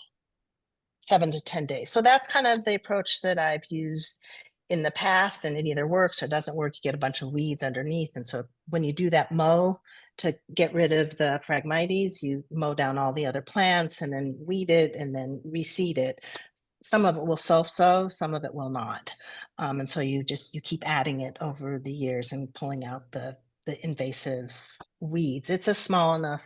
10 days. So that's kind of the approach that I've used in the past, and it either works or doesn't work. You get a bunch of weeds underneath. And so when you do that mow to get rid of the Phragmites, you mow down all the other plants and then weed it and then reseed it. Some of it will self-sow, some of it will not. And so you keep adding it over the years and pulling out the invasive weeds. It's a small enough,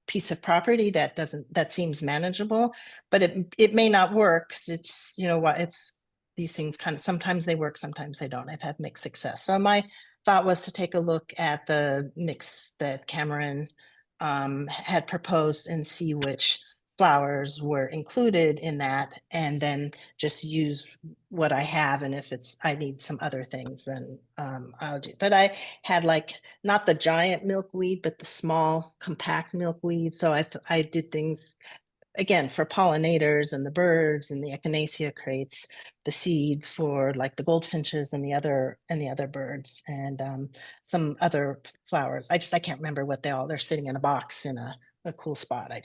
piece of property that seems manageable, but it may not work, because it's these things kind of, sometimes they work, sometimes they don't. I've had mixed success. So my thought was to take a look at the mix that Cameron had proposed and see which flowers were included in that, and then just use what I have. And if I need some other things, then I'll do. But I had not the giant milkweed, but the small compact milkweed. So I did things again for pollinators and the birds, and the echinacea creates the seed for the goldfinches and the other birds, and some other flowers. I can't remember what they're sitting in a box in a cool spot. I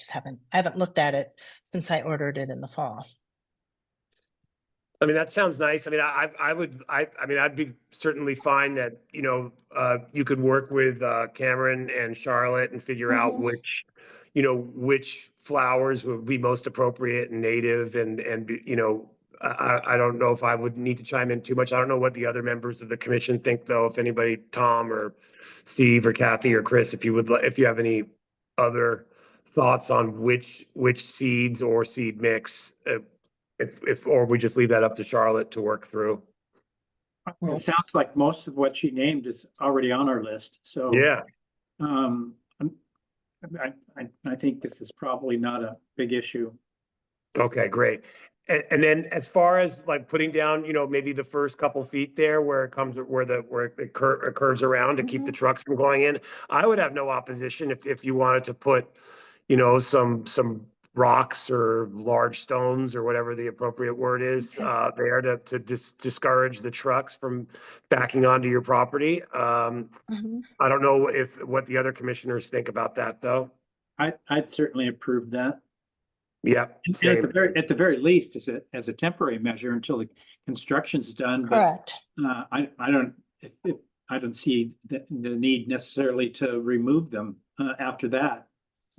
haven't looked at it since I ordered it in the fall. I mean, that sounds nice. I mean, I'd be certainly fine that, you could work with Cameron and Charlotte and figure out which flowers would be most appropriate and native, and I don't know if I would need to chime in too much. I don't know what the other members of the commission think, though. If anybody, Tom or Steve or Kathy or Chris, if you have any other thoughts on which seeds or seed mix, or we just leave that up to Charlotte to work through. Well, it sounds like most of what she named is already on our list. So yeah, I think this is probably not a big issue. Okay, great. And then as far as putting down, maybe the first couple feet there where it curves around to keep the trucks from going in, I would have no opposition if you wanted to put, some rocks or large stones or whatever the appropriate word is there to discourage the trucks from backing onto your property. I don't know what the other commissioners think about that, though. I'd certainly approve that. Yeah, same. At the very least, as a temporary measure until the construction's done. Correct. But I don't see the need necessarily to remove them after that.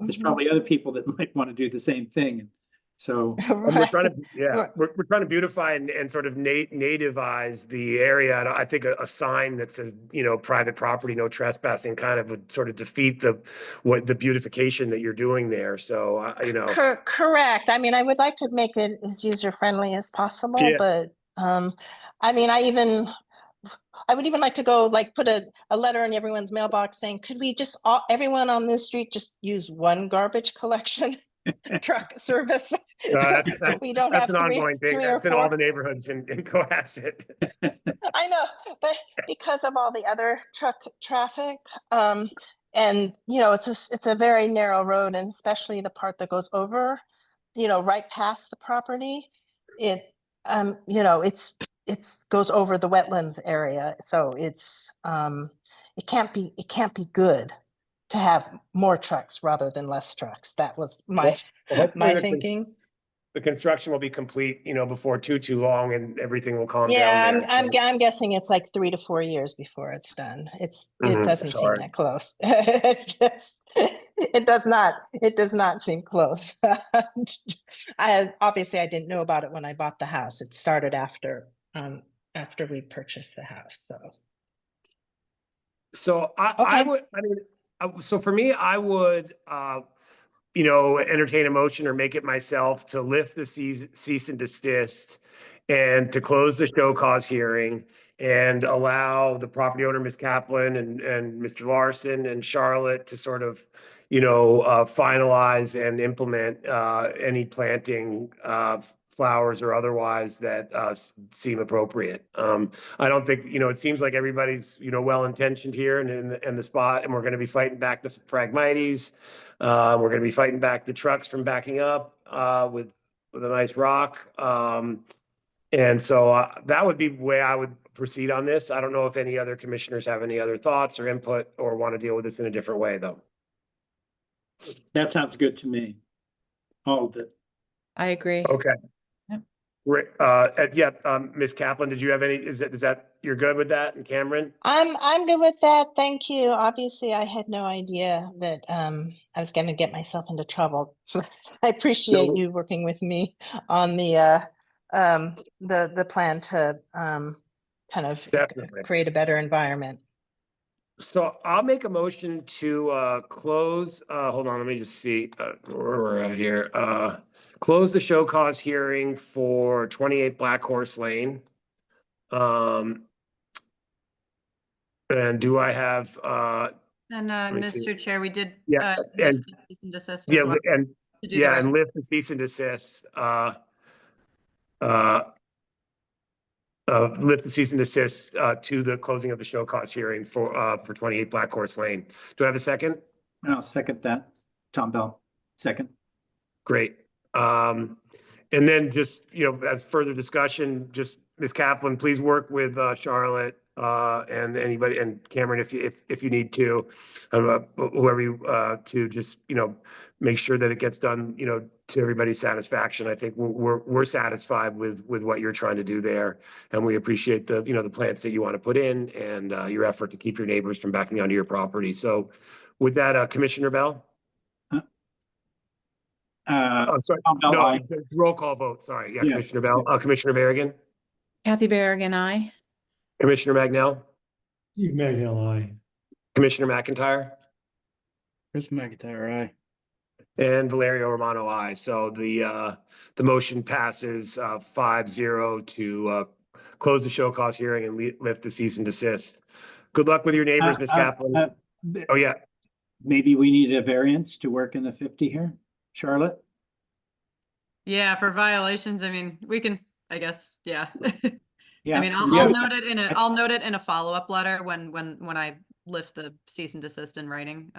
There's probably other people that might want to do the same thing. So we're trying to beautify and sort of nativize the area. I think a sign that says, private property, no trespassing, kind of would sort of defeat the beautification that you're doing there. So, Correct. I mean, I would like to make it as user-friendly as possible, but I mean, I would even like to go put a letter in everyone's mailbox saying, could we just everyone on this street just use one garbage collection truck service? We don't have an ongoing thing. That's in all the neighborhoods in Cohasset. I know, but because of all the other truck traffic, and, you know, it's a very narrow road, and especially the part that goes over, you know, right past the property. It, you know, it's goes over the wetlands area, so it can't be good to have more trucks rather than less trucks. That was my, Well, hopefully my the thinking. The construction will be complete, you know, before too long, and everything will calm Yeah, down there. I'm guessing it's like 3 to 4 years before it's done. It doesn't seem Sorry. that close. It does not seem close. Obviously I didn't know about it when I bought the house. It started after we purchased the house, so. So I Okay. would, I mean, so for me, I would, you know, entertain a motion or make it myself to lift the cease and desist and to close the show cause hearing and allow the property owner, Ms. Kaplan and Mr. Larson and Charlotte to sort of, you know, finalize and implement any planting flowers or otherwise that seem appropriate. I don't think, you know, it seems like everybody's, you know, well-intentioned here and in the spot, and we're going to be fighting back the Phragmites. We're going to be fighting back the trucks from backing up with a nice rock. And so that would be the way I would proceed on this. I don't know if any other commissioners have any other thoughts or input or want to deal with this in a different way, though. That sounds good to me. All of it. I agree. Okay. Yep. Great. Yeah, Ms. Kaplan, did you have any, is that, you're good with that? And Cameron? I'm good with that. Thank you. Obviously, I had no idea that I was going to get myself into trouble. I appreciate you working with me on the plan to kind of Definitely. create a better environment. So I'll make a motion to close, hold on, let me just see where we're at here. Close the show cause hearing for 28 Black Horse Lane. And do I have, And me see. Mr. Chair, we did Yeah, lift and- the cease and desist yeah, as well. and to do the yeah, rest. and lift the cease and desist, lift the cease and desist to the closing of the show cause hearing for 28 Black Horse Lane. Do I have a second? I'll second that. Tom Bell, second. Great. And then just, you know, as further discussion, just Ms. Kaplan, please work with Charlotte and anybody, and Cameron, if you need to, whoever you, to just, you know, make sure that it gets done, you know, to everybody's satisfaction. I think we're satisfied with what you're trying to do there, and we appreciate the, you know, the plants that you want to put in and your effort to keep your neighbors from backing onto your property. So with that, Commissioner Bell? I'm sorry. Tom Bell, No, aye. roll call vote. Sorry. Yeah, Yes. Commissioner Bell, Commissioner Berrigan, Kathy Berrigan, aye. Commissioner Magnell, Steve Magnell, aye. Commissioner McIntyre, Chris McIntyre, aye. and Valerio Romano, aye. So the motion passes 5-0 to close the show cause hearing and lift the cease and desist. Good luck with your neighbors, Ms. Kaplan. Oh, yeah. Maybe we need a variance to work in the 50 here, Charlotte? Yeah, for violations, I mean, we can, I guess, yeah. Yeah. I mean, I'll note it in a follow-up letter when I lift the cease and desist in writing.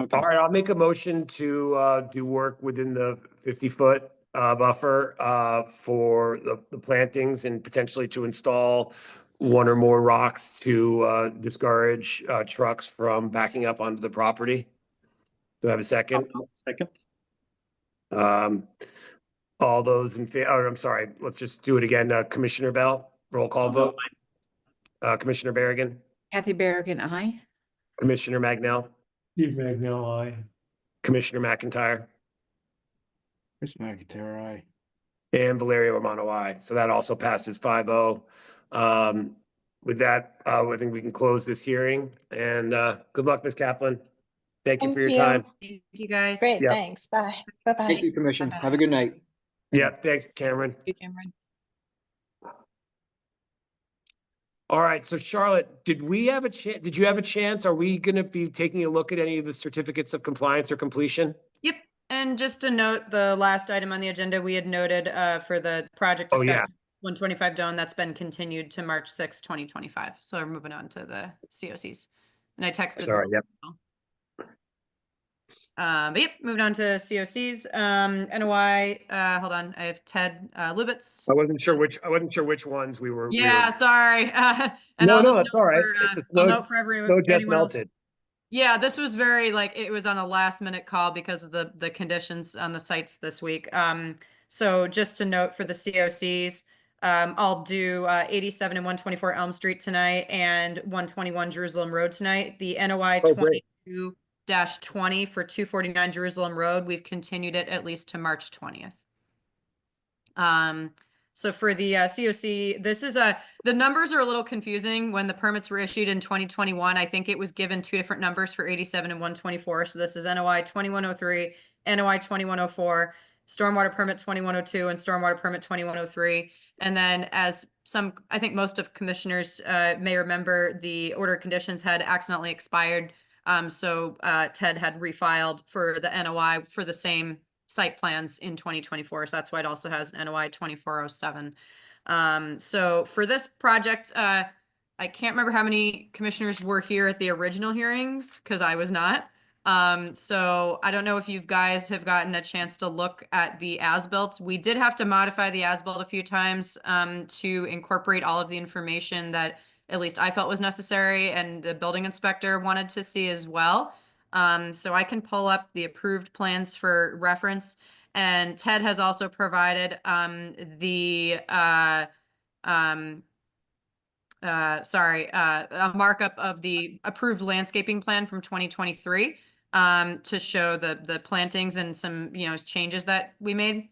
Okay. All right, I'll make a motion to do work within the 50-foot buffer for the plantings and potentially to install one or more rocks to discourage trucks from backing up onto the property. Do I have a second? Second. All those in favor, I'm sorry, let's just do it again. Commissioner Bell, roll call vote. Commissioner Berrigan, Kathy Berrigan, aye. Commissioner Magnell, Steve Magnell, aye. Commissioner McIntyre, Chris McIntyre, aye. and Valerio Romano, aye. So that also passes 5-0. With that, I think we can close this hearing, and good luck, Ms. Kaplan. Thank you for your time. Thank you, guys. Great, Yeah. thanks. Bye. Bye-bye. Thank you, Commission. Bye-bye. Have a good night. Yeah, thanks, Cameron. Thank you, Cameron. All right, so Charlotte, did you have a chance? Are we going to be taking a look at any of the certificates of compliance or completion? Yep. And just to note, the last item on the agenda, we had noted for the project Oh, yeah. discussion, 125 Doan, that's been continued to March 6, 2025. So we're moving on to the COCs. And I texted. Sorry, yep. But yep, moved on to COCs. NOI, hold on, I have Ted Lubitz. I wasn't sure which ones we were. Yeah, sorry. And No, I'll no, just that's note all right. for, The I'll snow- note for Snow just anyone else. melted. Yeah, this was very like it was on a last minute call because of the conditions on the sites this week. So just to note for the COCs, I'll do 87 and 124 Elm Street tonight and 121 Jerusalem Road tonight. The NOI Oh, great. 22-20 for 249 Jerusalem Road, we've continued it at least to March 20th. So for the COC, this is the numbers are a little confusing. When the permits were issued in 2021, I think it was given two different numbers for 87 and 124. So this is NOI 2103, NOI 2104, stormwater permit 2102, and stormwater permit 2103. And then as I think most of commissioners may remember, the order of conditions had accidentally expired. So Ted had refiled for the NOI for the same site plans in 2024. So that's why it also has an NOI 2407. So for this project, I can't remember how many commissioners were here at the original hearings because I was not. So I don't know if you guys have gotten a chance to look at the as-built. We did have to modify the as-built a few times to incorporate all of the information that at least I felt was necessary and the building inspector wanted to see as well. So I can pull up the approved plans for reference, and Ted has also provided a markup of the approved landscaping plan from 2023 to show the plantings and some changes that we made.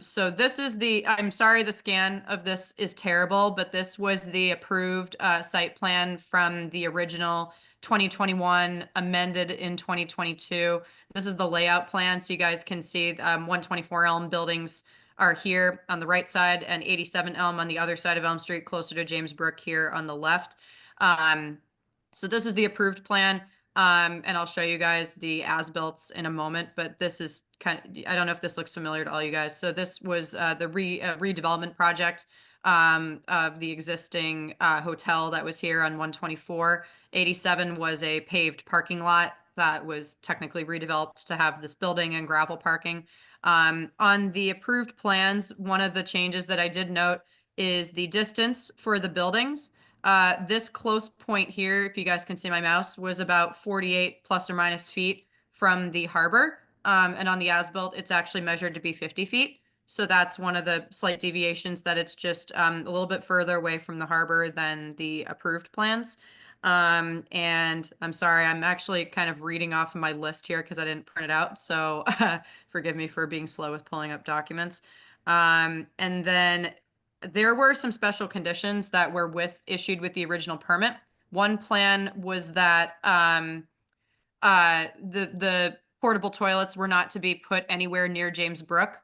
So this is I'm sorry the scan of this is terrible, but this was the approved site plan from the original 2021 amended in 2022. This is the layout plan, so you guys can see 124 Elm buildings are here on the right side and 87 Elm on the other side of Elm Street, closer to James Brook here on the left. So this is the approved plan. And I'll show you guys the as-built in a moment, but this is I don't know if this looks familiar to all you guys. So this was the redevelopment project of the existing hotel that was here on 124. 87 was a paved parking lot that was technically redeveloped to have this building and gravel parking. On the approved plans, one of the changes that I did note is the distance for the buildings. This close point here, if you guys can see my mouse, was about 48 plus or minus feet from the harbor. And on the as-built, it's actually measured to be 50 feet. So that's one of the slight deviations, that it's just a little bit further away from the harbor than the approved plans. And I'm sorry, I'm actually kind of reading off of my list here because I didn't print it out. So forgive me for being slow with pulling up documents. And then there were some special conditions that were issued with the original permit. One plan was that the portable toilets were not to be put anywhere near James Brook.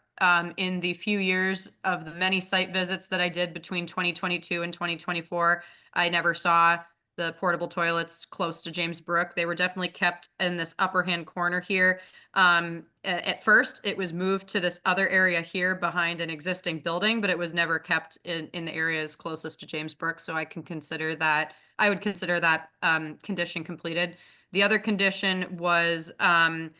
In the few years of the many site visits that I did between 2022 and 2024, I never saw the portable toilets close to James Brook. They were definitely kept in this upper hand corner here. At first, it was moved to this other area here behind an existing building, but it was never kept in the areas closest to James Brook. So I would consider that condition completed. The other condition was that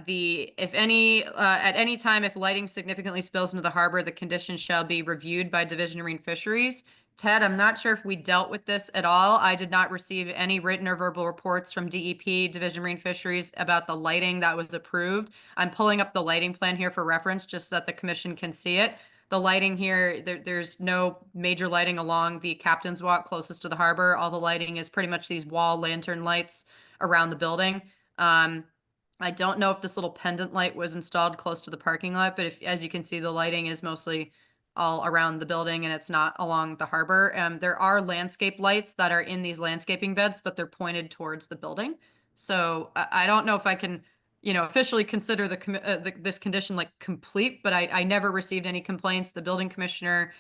at any time, if lighting significantly spills into the harbor, the condition shall be reviewed by Division of Marine Fisheries. Ted, I'm not sure if we dealt with this at all. I did not receive any written or verbal reports from DEP, Division of Marine Fisheries, about the lighting that was approved. I'm pulling up the lighting plan here for reference, just so that the commission can see it. The lighting here, there's no major lighting along the Captain's Walk closest to the harbor. All the lighting is pretty much these wall lantern lights around the building. I don't know if this little pendant light was installed close to the parking lot, but as you can see, the lighting is mostly all around the building and it's not along the harbor. There are landscape lights that are in these landscaping beds, but they're pointed towards the building. So I don't know if I can, officially consider this condition like complete, but I never received any complaints. The building commissioner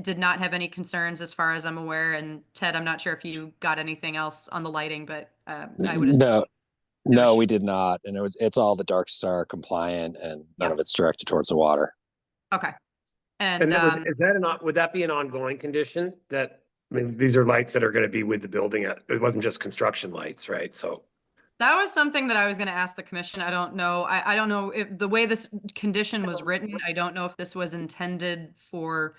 did not have any concerns as far as I'm aware. And Ted, I'm not sure if you got anything else on the lighting, but I would assume. No, we did not. And it's all the Dark Star compliant and none of it's directed towards the water. Okay. And would that be an ongoing condition? These are lights that are going to be with the building. It wasn't just construction lights, right? So That was something that I was going to ask the commission. I don't know. I don't know if the way this condition was written, I don't know if this was intended for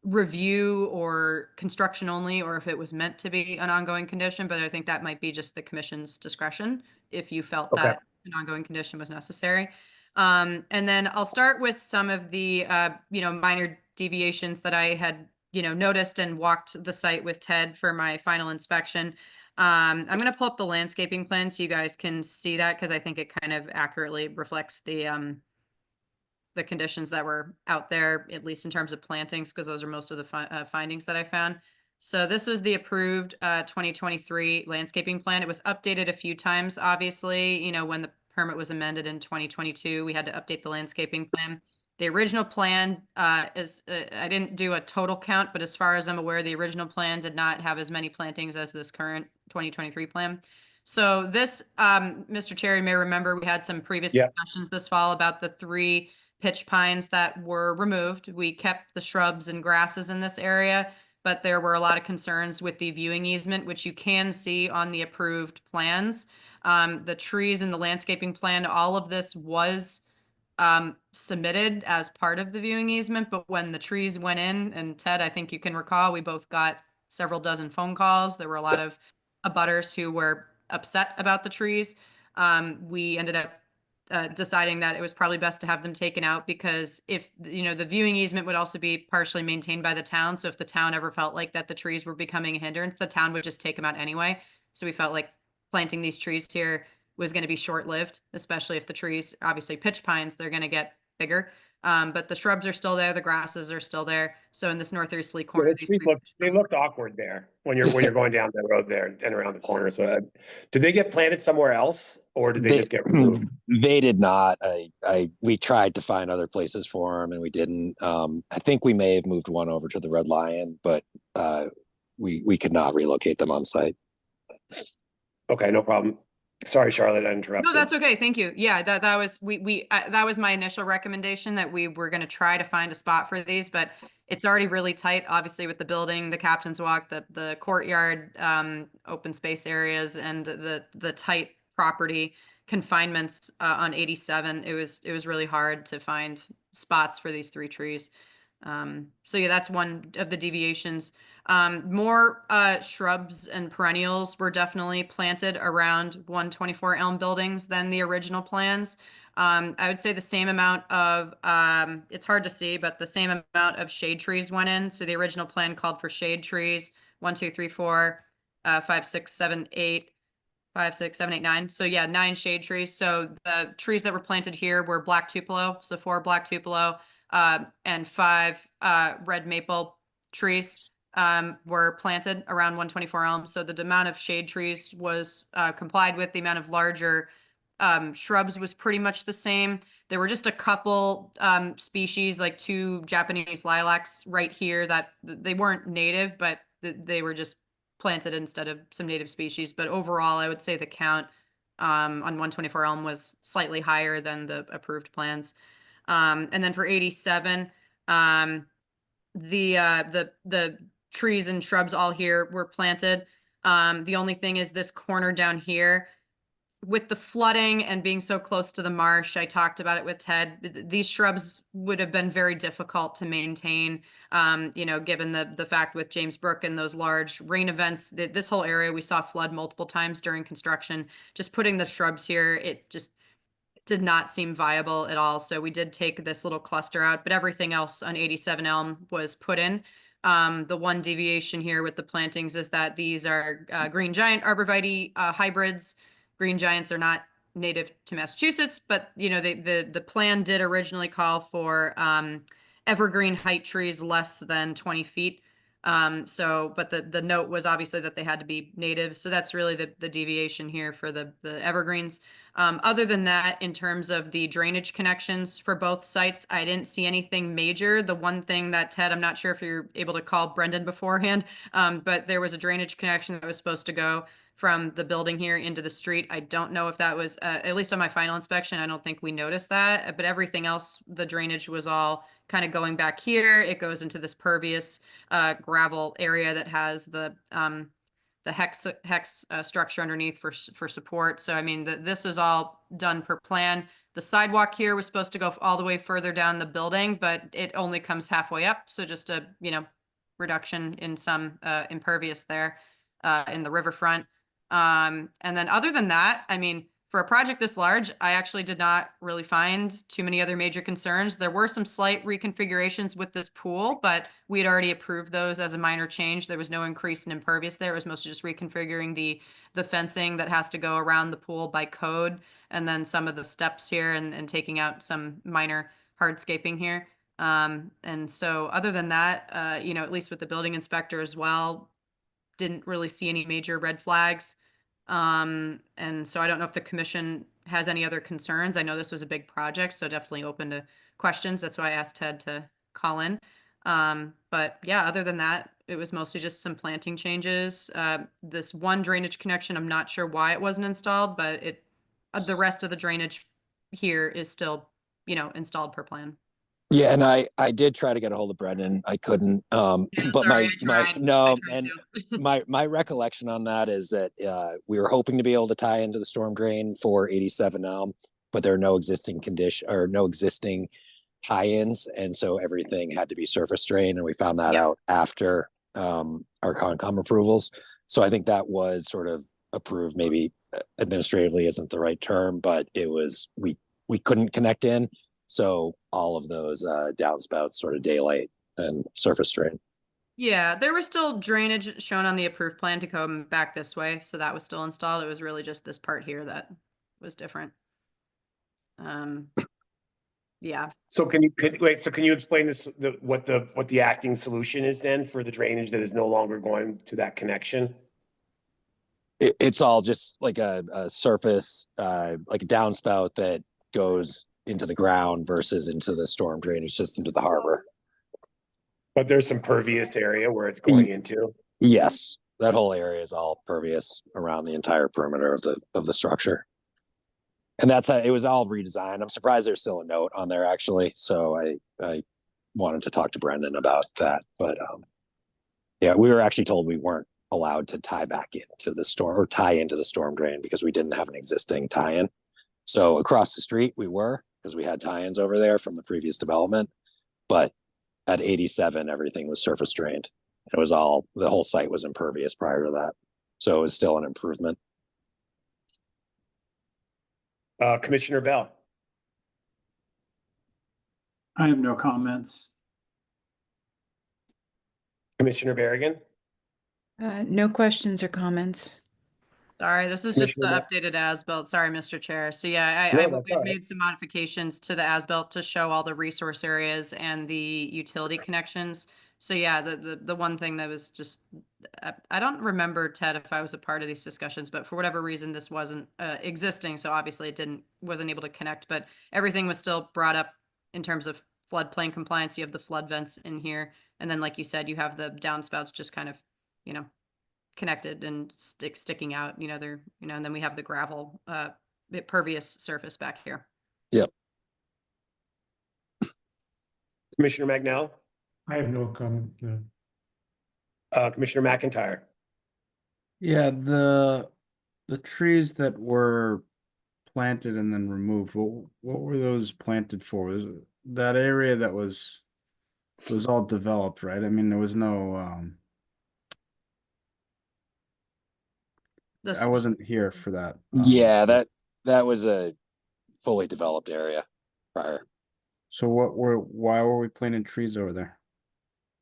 review or construction only, or if it was meant to be an ongoing condition, but I think that might be just the commission's discretion if you felt Okay. that an ongoing condition was necessary. And then I'll start with some of the, minor deviations that I had, noticed and walked the site with Ted for my final inspection. I'm going to pull up the landscaping plan so you guys can see that, because I think it kind of accurately reflects the conditions that were out there, at least in terms of plantings, because those are most of the findings that I found. So this was the approved 2023 landscaping plan. It was updated a few times, obviously, when the permit was amended in 2022, we had to update the landscaping plan. The original plan is, I didn't do a total count, but as far as I'm aware, the original plan did not have as many plantings as this current 2023 plan. So this, Mr. Chair, you may remember we had some previous discussions this fall about the 3 pitch pines that were removed. We kept the shrubs and grasses in this area, but there were a lot of concerns with the viewing easement, which you can see on the approved plans. The trees in the landscaping plan, all of this was submitted as part of the viewing easement, but when the trees went in, and Ted, I think you can recall, we both got several dozen phone calls. There were a lot of abutters who were upset about the trees. We ended up deciding that it was probably best to have them taken out, because if, the viewing easement would also be partially maintained by the town. So if the town ever felt like that the trees were becoming a hindrance, the town would just take them out anyway. So we felt like planting these trees here was going to be short-lived, especially if the trees, obviously pitch pines, they're going to get bigger. But the shrubs are still there, the grasses are still there. So in this northeasterly corner, They looked awkward there when you're going down the road there and around the corner. So did they get planted somewhere else, or did they just get removed? They did not. We tried to find other places for them and we didn't. I think we may have moved one over to the Red Lion, but we could not relocate them on site. Okay, no problem. Sorry, Charlotte, I interrupted. No, that's okay. Thank you. Yeah, that was that was my initial recommendation, that we were going to try to find a spot for these, but it's already really tight, obviously, with the building, the Captain's Walk, the courtyard, open space areas, and the tight property confinements on 87. It was really hard to find spots for these 3 trees. So yeah, that's one of the deviations. More shrubs and perennials were definitely planted around 124 Elm buildings than the original plans. I would say the same amount of, it's hard to see, but the same amount of shade trees went in. So the original plan called for shade trees, 1, 2, 3, 4, 5, 6, 7, 8, 5, 6, 7, 8, 9. So yeah, 9 shade trees. So the trees that were planted here were black tupelo. So 4 black tupelo, and 5 red maple trees were planted around 124 Elm. So the amount of shade trees was complied with. The amount of larger shrubs was pretty much the same. There were just a couple species, like 2 Japanese lilacs right here that they weren't native, but they were just planted instead of some native species. But overall, I would say the count on 124 Elm was slightly higher than the approved plans. And then for 87, the trees and shrubs all here were planted. The only thing is this corner down here, with the flooding and being so close to the marsh, I talked about it with Ted. These shrubs would have been very difficult to maintain, given the fact with James Brook and those large rain events. This whole area we saw flood multiple times during construction. Just putting the shrubs here, it just did not seem viable at all. So we did take this little cluster out, but everything else on 87 Elm was put in. The one deviation here with the plantings is that these are green giant arborvitae hybrids. Green giants are not native to Massachusetts, but the plan did originally call for evergreen height trees less than 20 feet. But the note was obviously that they had to be native. So that's really the deviation here for the evergreens. Other than that, in terms of the drainage connections for both sites, I didn't see anything major. The one thing that Ted, I'm not sure if you're able to call Brendan beforehand, but there was a drainage connection that was supposed to go from the building here into the street. I don't know if that was, at least on my final inspection, I don't think we noticed that, but everything else, the drainage was all kind of going back here. It goes into this pervious gravel area that has the hex structure underneath for support. So I mean, this is all done per plan. The sidewalk here was supposed to go all the way further down the building, but it only comes halfway up. So just a, reduction in some impervious there in the riverfront. And then other than that, I mean, for a project this large, I actually did not really find too many other major concerns. There were some slight reconfigurations with this pool, but we had already approved those as a minor change. There was no increase in impervious there. It was mostly just reconfiguring the fencing that has to go around the pool by code, and then some of the steps here and taking out some minor hardscaping here. And so other than that, at least with the building inspector as well, didn't really see any major red flags. And so I don't know if the commission has any other concerns. I know this was a big project, so definitely open to questions. That's why I asked Ted to call in. But yeah, other than that, it was mostly just some planting changes. This one drainage connection, I'm not sure why it wasn't installed, but the rest of the drainage here is still, installed per plan. Yeah, and I did try to get a hold of Brendan. I couldn't. But Sorry, I tried. I tried and to. my recollection on that is that we were hoping to be able to tie into the storm drain for 87 Elm, but there are no existing tie-ins, and so everything had to be surface drain, and we found that out after our Concom approvals. So I think that was sort of approved. Maybe administratively isn't the right term, but it was we couldn't connect in. So all of those downspouts sort of daylight and surface drain. Yeah, there was still drainage shown on the approved plan to come back this way. So that was still installed. It was really just this part here that was different. Yeah. So can you explain this, what the acting solution is then for the drainage that is no longer going to that connection? It's all just like a surface, like a downspout that goes into the ground versus into the storm drainage system to the harbor. But there's some pervious area where it's going into. Yes, that whole area is all pervious around the entire perimeter of the structure. And that's how it was all redesigned. I'm surprised there's still a note on there actually. So I wanted to talk to Brendan about that. But yeah, we were actually told we weren't allowed to tie back into the storm or tie into the storm drain because we didn't have an existing tie-in. So across the street we were, because we had tie-ins over there from the previous development. But at 87, everything was surface drained. It was the whole site was impervious prior to that. So it was still an improvement. Commissioner Bell. I have no comments. Commissioner Berrigan. No questions or comments. Sorry, this is just the updated as-built. Sorry, Mr. Chair. So yeah, we made some modifications to the as-built to show all the resource areas and the utility connections. So yeah, the one thing that was just, I don't remember, Ted, if I was a part of these discussions, but for whatever reason, this wasn't existing. So obviously it wasn't able to connect, but everything was still brought up in terms of floodplain compliance. You have the flood vents in here. And then like you said, you have the downspouts just kind of, connected and sticking out, and then we have the gravel, pervious surface back here. Yep. Commissioner Magnell. I have no comment. Commissioner McIntyre. Yeah, the trees that were planted and then removed, what were those planted for? Was it that area that was all developed, right? I mean, there was no I wasn't here for that. Yeah, that was a fully developed area prior. So why were we planting trees over there?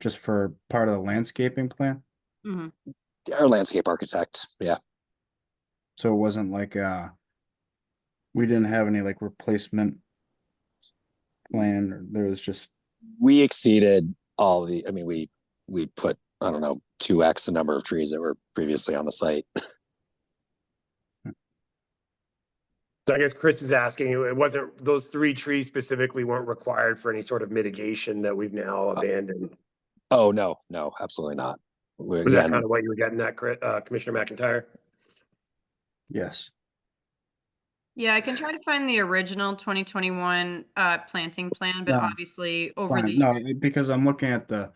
Just for part of the landscaping plan? Mm-hmm. Our landscape architect, yeah. So it wasn't like we didn't have any like replacement plan, or there was just We exceeded all we put, I don't know, 2x the number of trees that were previously on the site. So I guess Chris is asking, it wasn't, those 3 trees specifically weren't required for any sort of mitigation that we've now abandoned. Oh, no, absolutely not. Was that kind of what you were getting at, Commissioner McIntyre? Yes. Yeah, I can try to find the original 2021 planting plan, but No, obviously over fine. No, because I'm looking at the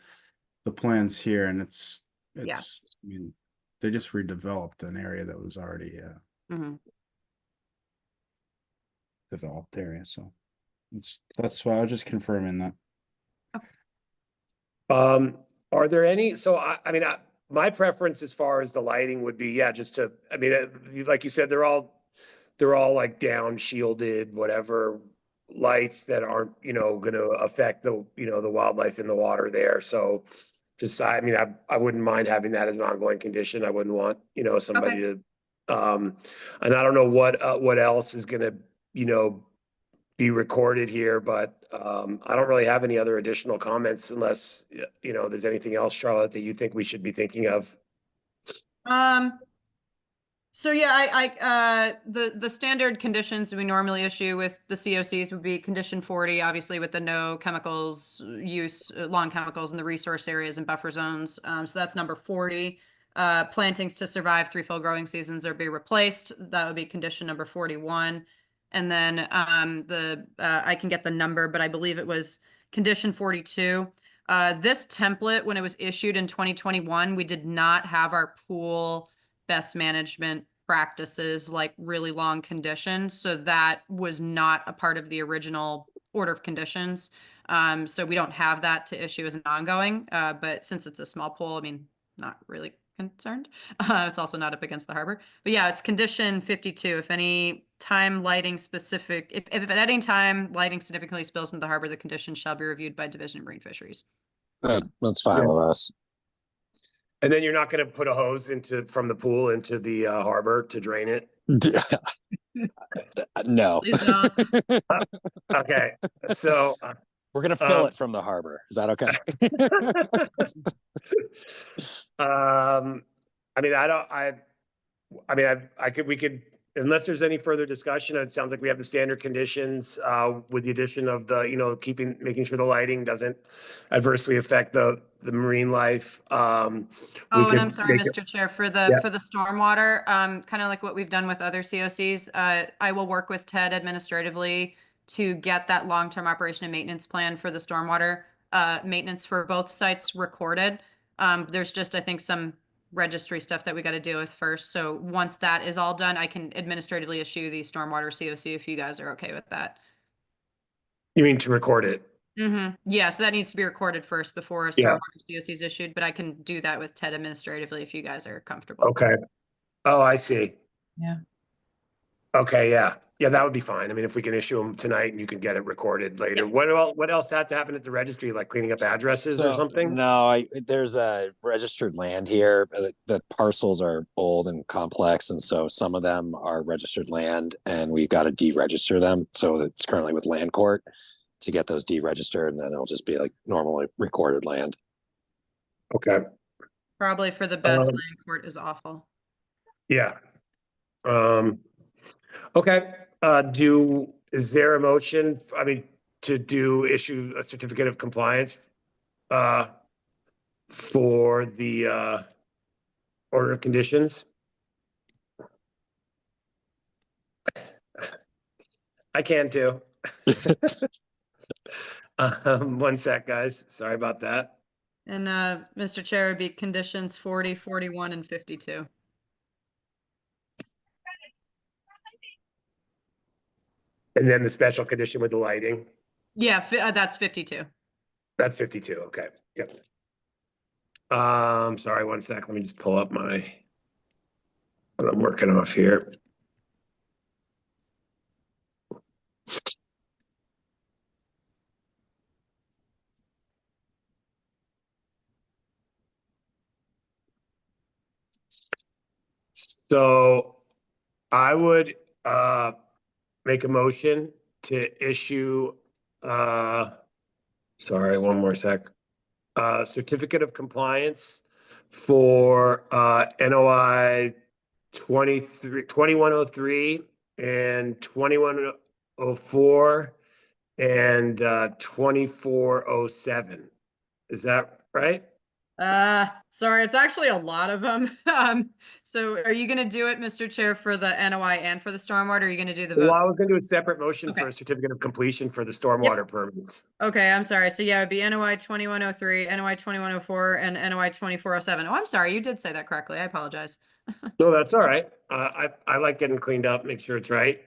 plans here and it's Yeah. I mean, they just redeveloped an area that was already Mhm. developed area, so that's why I was just confirming that. Are there any, so I mean, my preference as far as the lighting would be, yeah, just to, I mean, like you said, they're all like down shielded, whatever lights that aren't, gonna affect the, the wildlife in the water there. So just, I mean, I wouldn't mind having that as an ongoing condition. I wouldn't want, somebody to, and I don't know what else is gonna, be recorded here, but I don't really have any other additional comments unless, there's anything else, Charlotte, that you think we should be thinking of. So yeah, the standard conditions we normally issue with the COCs would be condition 40, obviously with the no chemicals use, long chemicals in the resource areas and buffer zones. So that's number 40. Plantings to survive 3 full growing seasons or be replaced. That would be condition number 41. And then I can get the number, but I believe it was condition 42. This template, when it was issued in 2021, we did not have our pool best management practices, like really long conditions. So that was not a part of the original order of conditions. So we don't have that to issue as an ongoing, but since it's a small pool, I mean, not really concerned. It's also not up against the harbor, but yeah, it's condition 52. If any time lighting specific, if at any time lighting significantly spills into the harbor, the condition shall be reviewed by Division of Marine Fisheries. That's fine with us. And then you're not gonna put a hose from the pool into the harbor to drain it? No. Please don't. Okay, so. We're gonna fill it from the harbor. Is that okay? We could, unless there's any further discussion, it sounds like we have the standard conditions, with the addition of the, making sure the lighting doesn't adversely affect the marine life. And I'm sorry, Mr. Chair, for the stormwater, kind of like what we've done with other COCs, I will work with Ted administratively to get that long-term operation and maintenance plan for the stormwater maintenance for both sites recorded. There's just, I think, some registry stuff that we got to deal with first. So once that is all done, I can administratively issue the stormwater COC if you guys are okay with that. You mean to record it? Yeah, so that needs to be recorded first before a stormwater COC is issued, but I can do that with Ted administratively if you guys are comfortable. Okay. Oh, I see. Yeah. Okay, yeah. Yeah, that would be fine. I mean, if we can issue them tonight and you can get it recorded later. What else had to happen at the registry, like cleaning up addresses or something? No, there's a registered land here. The parcels are old and complex, and so some of them are registered land, and we've got to deregister them. So it's currently with land court to get those deregistered, and then it'll just be like normally recorded land. Okay. Probably for the best. Land court is awful. Yeah. Okay. Is there a motion, to issue a certificate of compliance for the order of conditions? I can too. 1 sec, guys. Sorry about that. And Mr. Chair, would be conditions 40, 41, and 52. And then the special condition with the lighting. Yeah, that's 52. That's 52. Okay. Yep. Sorry, 1 sec. Let me just pull up what I'm working off here. So I would make a motion to issue sorry, 1 more sec. Certificate of compliance for NOI 2103 and 2104 and 2407. Is that right? Sorry, it's actually a lot of them. So are you gonna do it, Mr. Chair, for the NOI and for the stormwater? Or are you gonna do the Well, I votes? was gonna do a separate motion for Okay. a certificate of completion for the stormwater permits. Okay, I'm sorry. So yeah, it'd be NOI 2103, NOI 2104, and NOI 2407. Oh, I'm sorry. You did say that correctly. I apologize. No, that's all right. I like getting cleaned up, make sure it's right.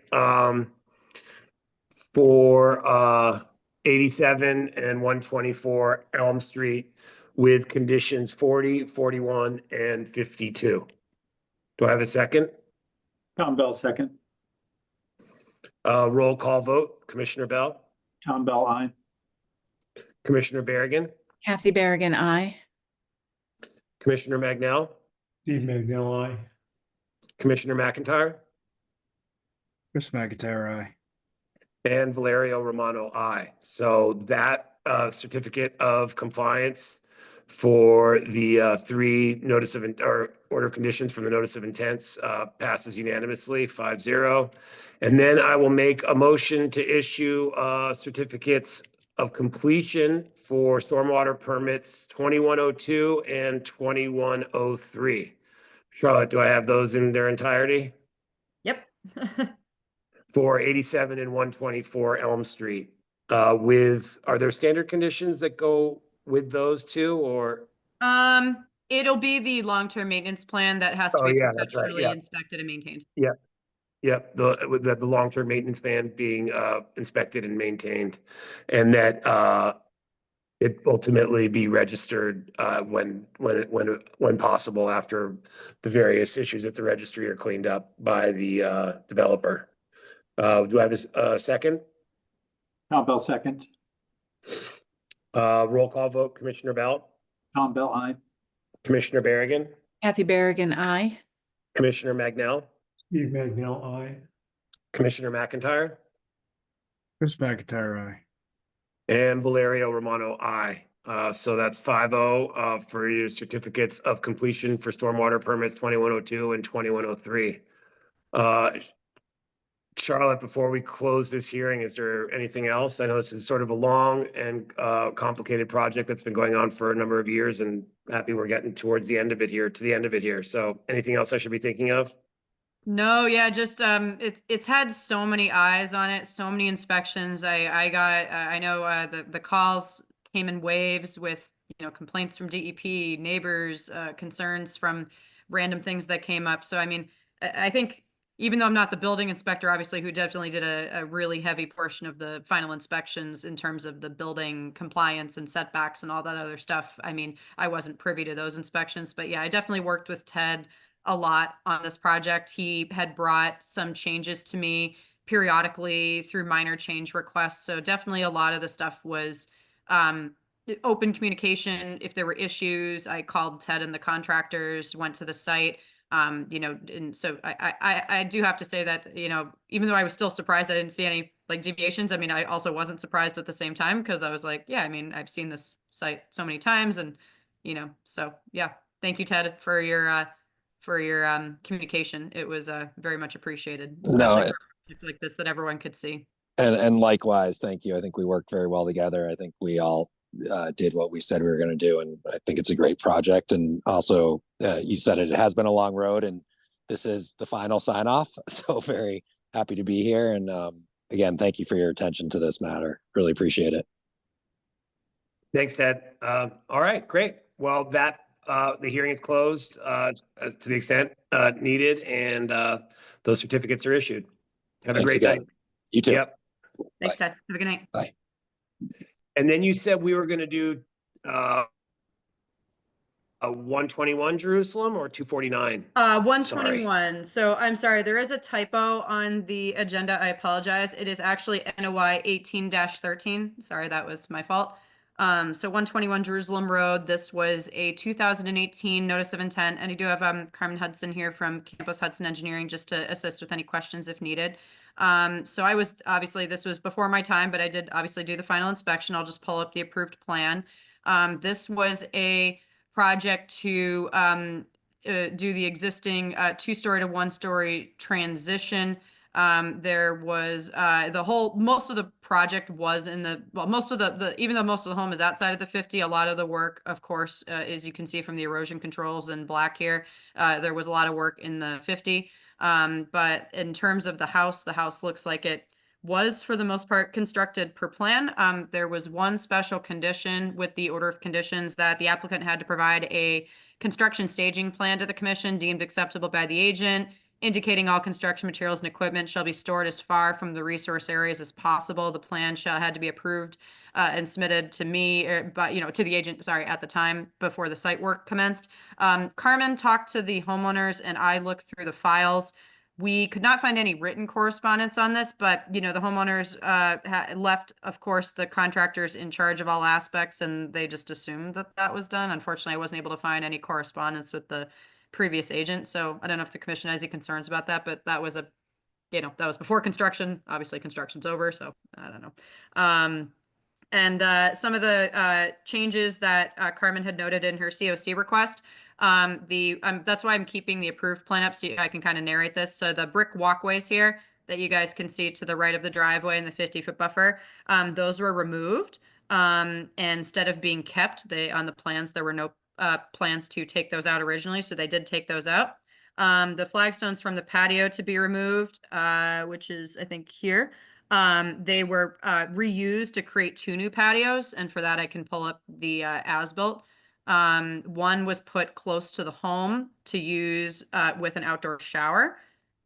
For 87 and 124 Elm Street with conditions 40, 41, and 52. Do I have a second? Tom Bell, second. Roll call vote. Commissioner Bell, Tom Bell, aye. Commissioner Berrigan, Kathy Berrigan, aye. Commissioner Magnell, Steve Magnell, aye. Commissioner McIntyre, Chris McIntyre, aye. and Valerio Romano, aye. So that certificate of compliance for the three notice of or order of conditions from the notice of intents passes unanimously 5-0. And then I will make a motion to issue certificates of completion for stormwater permits 2102 and 2103. Charlotte, do I have those in their entirety? Yep. For 87 and 124 Elm Street. Are there standard conditions that go with those two, or? It'll be the long-term maintenance plan that has to Oh, be yeah, that's right, perpetually yeah. inspected and maintained. Yep, the long-term maintenance ban being inspected and maintained, and that it ultimately be registered when possible after the various issues at the registry are cleaned up by the developer. Do I have a second? Tom Bell, second. Roll call vote. Commissioner Bell, Tom Bell, aye. Commissioner Berrigan, Kathy Berrigan, aye. Commissioner Magnell, Steve Magnell, aye. Commissioner McIntyre, Chris McIntyre, aye. and Valerio Romano, aye. So that's 5-0 for your certificates of completion for stormwater permits 2102 and 2103. Charlotte, before we close this hearing, is there anything else? I know this is sort of a long and complicated project that's been going on for a number of years, and happy we're getting towards the end of it here, So anything else I should be thinking of? No, yeah, just it's had so many eyes on it, so many inspections. I know the calls came in waves with, you know, complaints from DEP, neighbors, concerns from random things that came up. So I mean, I think even though I'm not the building inspector, obviously, who definitely did a really heavy portion of the final inspections in terms of the building compliance and setbacks and all that other stuff. I mean, I wasn't privy to those inspections, but yeah, I definitely worked with Ted a lot on this project. He had brought some changes to me periodically through minor change requests. So definitely a lot of the stuff was open communication. If there were issues, I called Ted and the contractors, went to the site. You know, and so I do have to say that, you know, even though I was still surprised I didn't see any like deviations, I mean, I also wasn't surprised at the same time, because I was like, yeah, I mean, I've seen this site so many times, and, you know, so yeah, thank you, Ted, for your communication. It was very much appreciated, especially for a project like this that everyone could see. And likewise, thank you. I think we worked very well together. I think we all did what we said we were going to do, and I think it's a great project. And also, you said it has been a long road, and this is the final sign off. So very happy to be here. And again, thank you for your attention to this matter. Really appreciate it. Thanks, Ted. All right, great. Well, the hearing is closed to the extent needed, and those certificates are issued. Have Thanks a great again. night. You too. Yep. Thanks, Ted. Have a good night. Bye. And then you said we were going to do a 121 Jerusalem or 249? 121. So I'm sorry, there is a typo on the agenda. I apologize. It is actually NOI 18-13. Sorry, that was my fault. So 121 Jerusalem Road. This was a 2018 notice of intent, and I do have Carmen Hudson here from Campos Hudson Engineering just to assist with any questions if needed. So I was, obviously this was before my time, but I did obviously do the final inspection. I'll just pull up the approved plan. This was a project to do the existing 2-story to 1-story transition. There was most of the project was in the, well, most of the even though most of the home is outside of the 50, a lot of the work, of course, as you can see from the erosion controls in black here, there was a lot of work in the 50. But in terms of the house looks like it was for the most part constructed per plan. There was one special condition with the order of conditions that the applicant had to provide a construction staging plan to the commission deemed acceptable by the agent, indicating all construction materials and equipment shall be stored as far from the resource areas as possible. The plan had to be approved and submitted to me, to the agent, sorry, at the time before the site work commenced. Carmen talked to the homeowners and I looked through the files. We could not find any written correspondence on this, but, the homeowners left, of course, the contractors in charge of all aspects, and they just assumed that that was done. Unfortunately, I wasn't able to find any correspondence with the previous agent, so I don't know if the commission has any concerns about that, but that was that was before construction. Obviously, construction's over, so I don't know. And some of the changes that Carmen had noted in her COC request, that's why I'm keeping the approved plan up so I can kind of narrate this. So the brick walkways here that you guys can see to the right of the driveway and the 50-foot buffer, those were removed. And instead of being kept, on the plans, there were no plans to take those out originally, so they did take those out. The flagstones from the patio to be removed, which is, I think, here. They were reused to create 2 new patios, and for that I can pull up the as-built. One was put close to the home to use with an outdoor shower.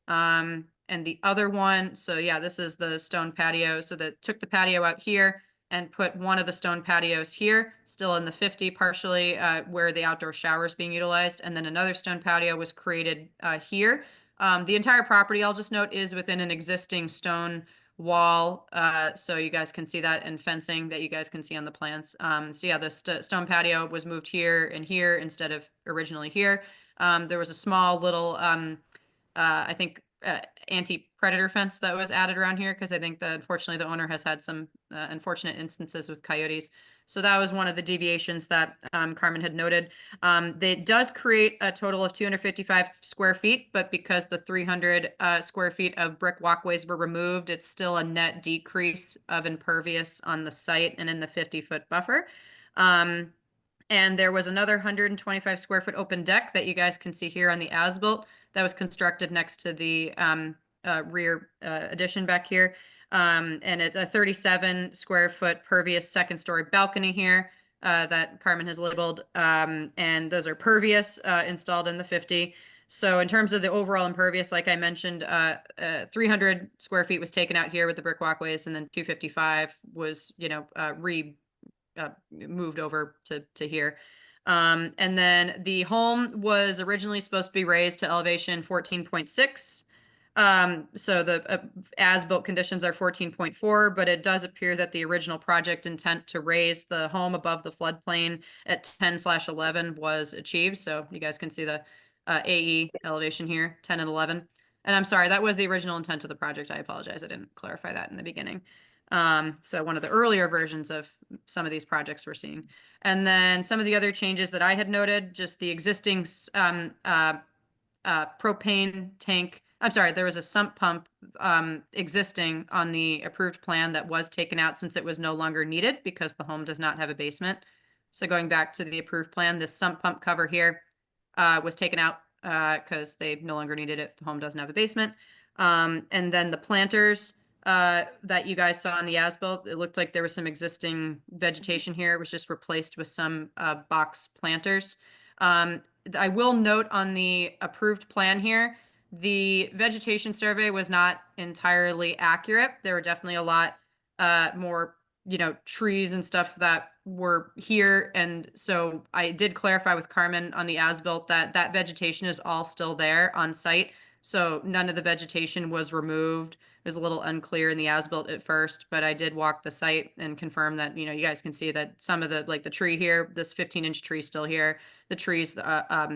And the other one, so yeah, this is the stone patio. So that took the patio out here and put one of the stone patios here, still in the 50 partially, where the outdoor shower is being utilized. And then another stone patio was created here. The entire property, I'll just note, is within an existing stone wall, so you guys can see that, and fencing that you guys can see on the plans. So yeah, the stone patio was moved here and here instead of originally here. There was a small little, I think, anti-predator fence that was added around here because I think that unfortunately the owner has had some unfortunate instances with coyotes. So that was one of the deviations that Carmen had noted. It does create a total of 255 square feet, but because the 300 square feet of brick walkways were removed, it's still a net decrease of impervious on the site and in the 50-foot buffer. And there was another 125 square foot open deck that you guys can see here on the as-built that was constructed next to the rear addition back here. And it's a 37 square foot pervious second story balcony here that Carmen has labeled. And those are pervious installed in the 50. So in terms of the overall impervious, like I mentioned, 300 square feet was taken out here with the brick walkways, and then 255 was, moved over to here. And then the home was originally supposed to be raised to elevation 14.6. So the as-built conditions are 14.4, but it does appear that the original project intent to raise the home above the floodplain at 10/11 was achieved. So you guys can see the AE elevation here, 10 and 11. And I'm sorry, that was the original intent of the project. I apologize. I didn't clarify that in the beginning. So one of the earlier versions of some of these projects we're seeing. And then some of the other changes that I had noted, just the existing propane tank. I'm sorry, there was a sump pump existing on the approved plan that was taken out since it was no longer needed because the home does not have a basement. So going back to the approved plan, this sump pump cover here was taken out because they no longer needed it if the home doesn't have a basement. And then the planters that you guys saw in the as-built, it looked like there was some existing vegetation here. It was just replaced with some box planters. I will note on the approved plan here, the vegetation survey was not entirely accurate. There were definitely a lot more, trees and stuff that were here. And so I did clarify with Carmen on the as-built that that vegetation is all still there on site. So none of the vegetation was removed. It was a little unclear in the as-built at first, but I did walk the site and confirm that, you guys can see that some of the, like the tree here, this 15-inch tree still here. The trees,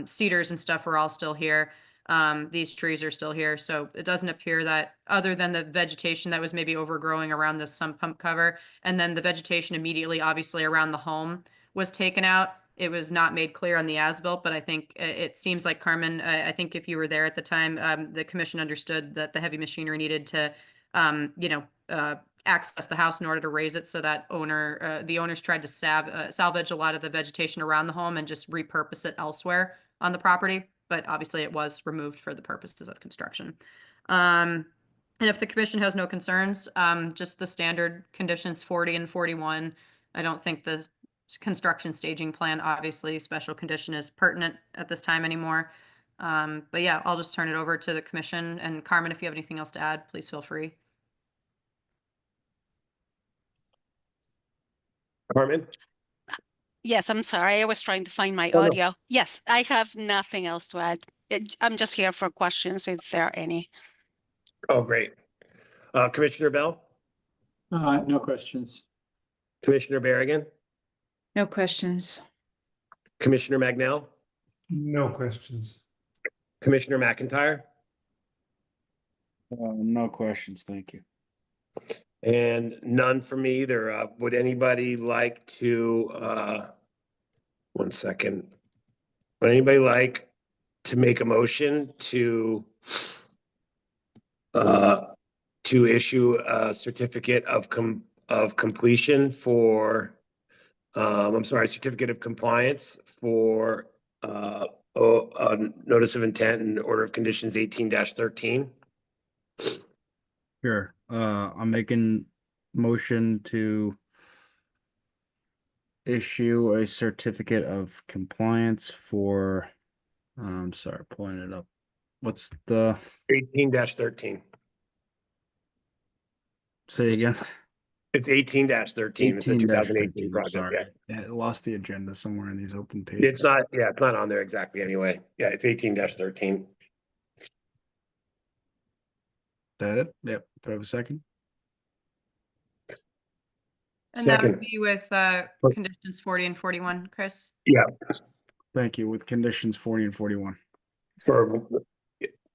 cedars and stuff are all still here. These trees are still here. So it doesn't appear that, other than the vegetation that was maybe overgrowing around this sump pump cover, and then the vegetation immediately, obviously, around the home was taken out. it was not made clear on the as-built, but I think it seems like Carmen, I think if you were there at the time, the commission understood that the heavy machinery needed to, access the house in order to raise it, so that the owners tried to salvage a lot of the vegetation around the home and just repurpose it elsewhere on the property. But obviously it was removed for the purposes of construction. And if the commission has no concerns, just the standard conditions 40 and 41. I don't think the construction staging plan, obviously, special condition is pertinent at this time anymore. But yeah, I'll just turn it over to the commission. And Carmen, if you have anything else to add, please feel free. Carmen? Yes, I'm sorry. I was trying to find my Oh, no. audio. Yes, I have nothing else to add. I'm just here for questions if there are any. Oh, great. Commissioner Bell? No questions. Commissioner Berrigan? No questions. Commissioner Magnell? No questions. Commissioner McIntyre? No questions, thank you. And none from me either. Would anybody like to, one second. Would anybody like to make a motion to issue a certificate of completion for, certificate of compliance for, a notice of intent and order of conditions 18-13? Sure. I'm making motion to issue a certificate of compliance for, I'm sorry, pulling it up. What's the, 18-13. say again? It's 18-13. It's a 2018 I'm project. sorry. Yeah. I lost the agenda somewhere in these open pages. It's not on there exactly anyway. Yeah, it's 18-13. That it? Yep. Do I have a second? And that would Second. be with conditions 40 and 41, Chris? Yeah, Thank you. With conditions 40 and 41.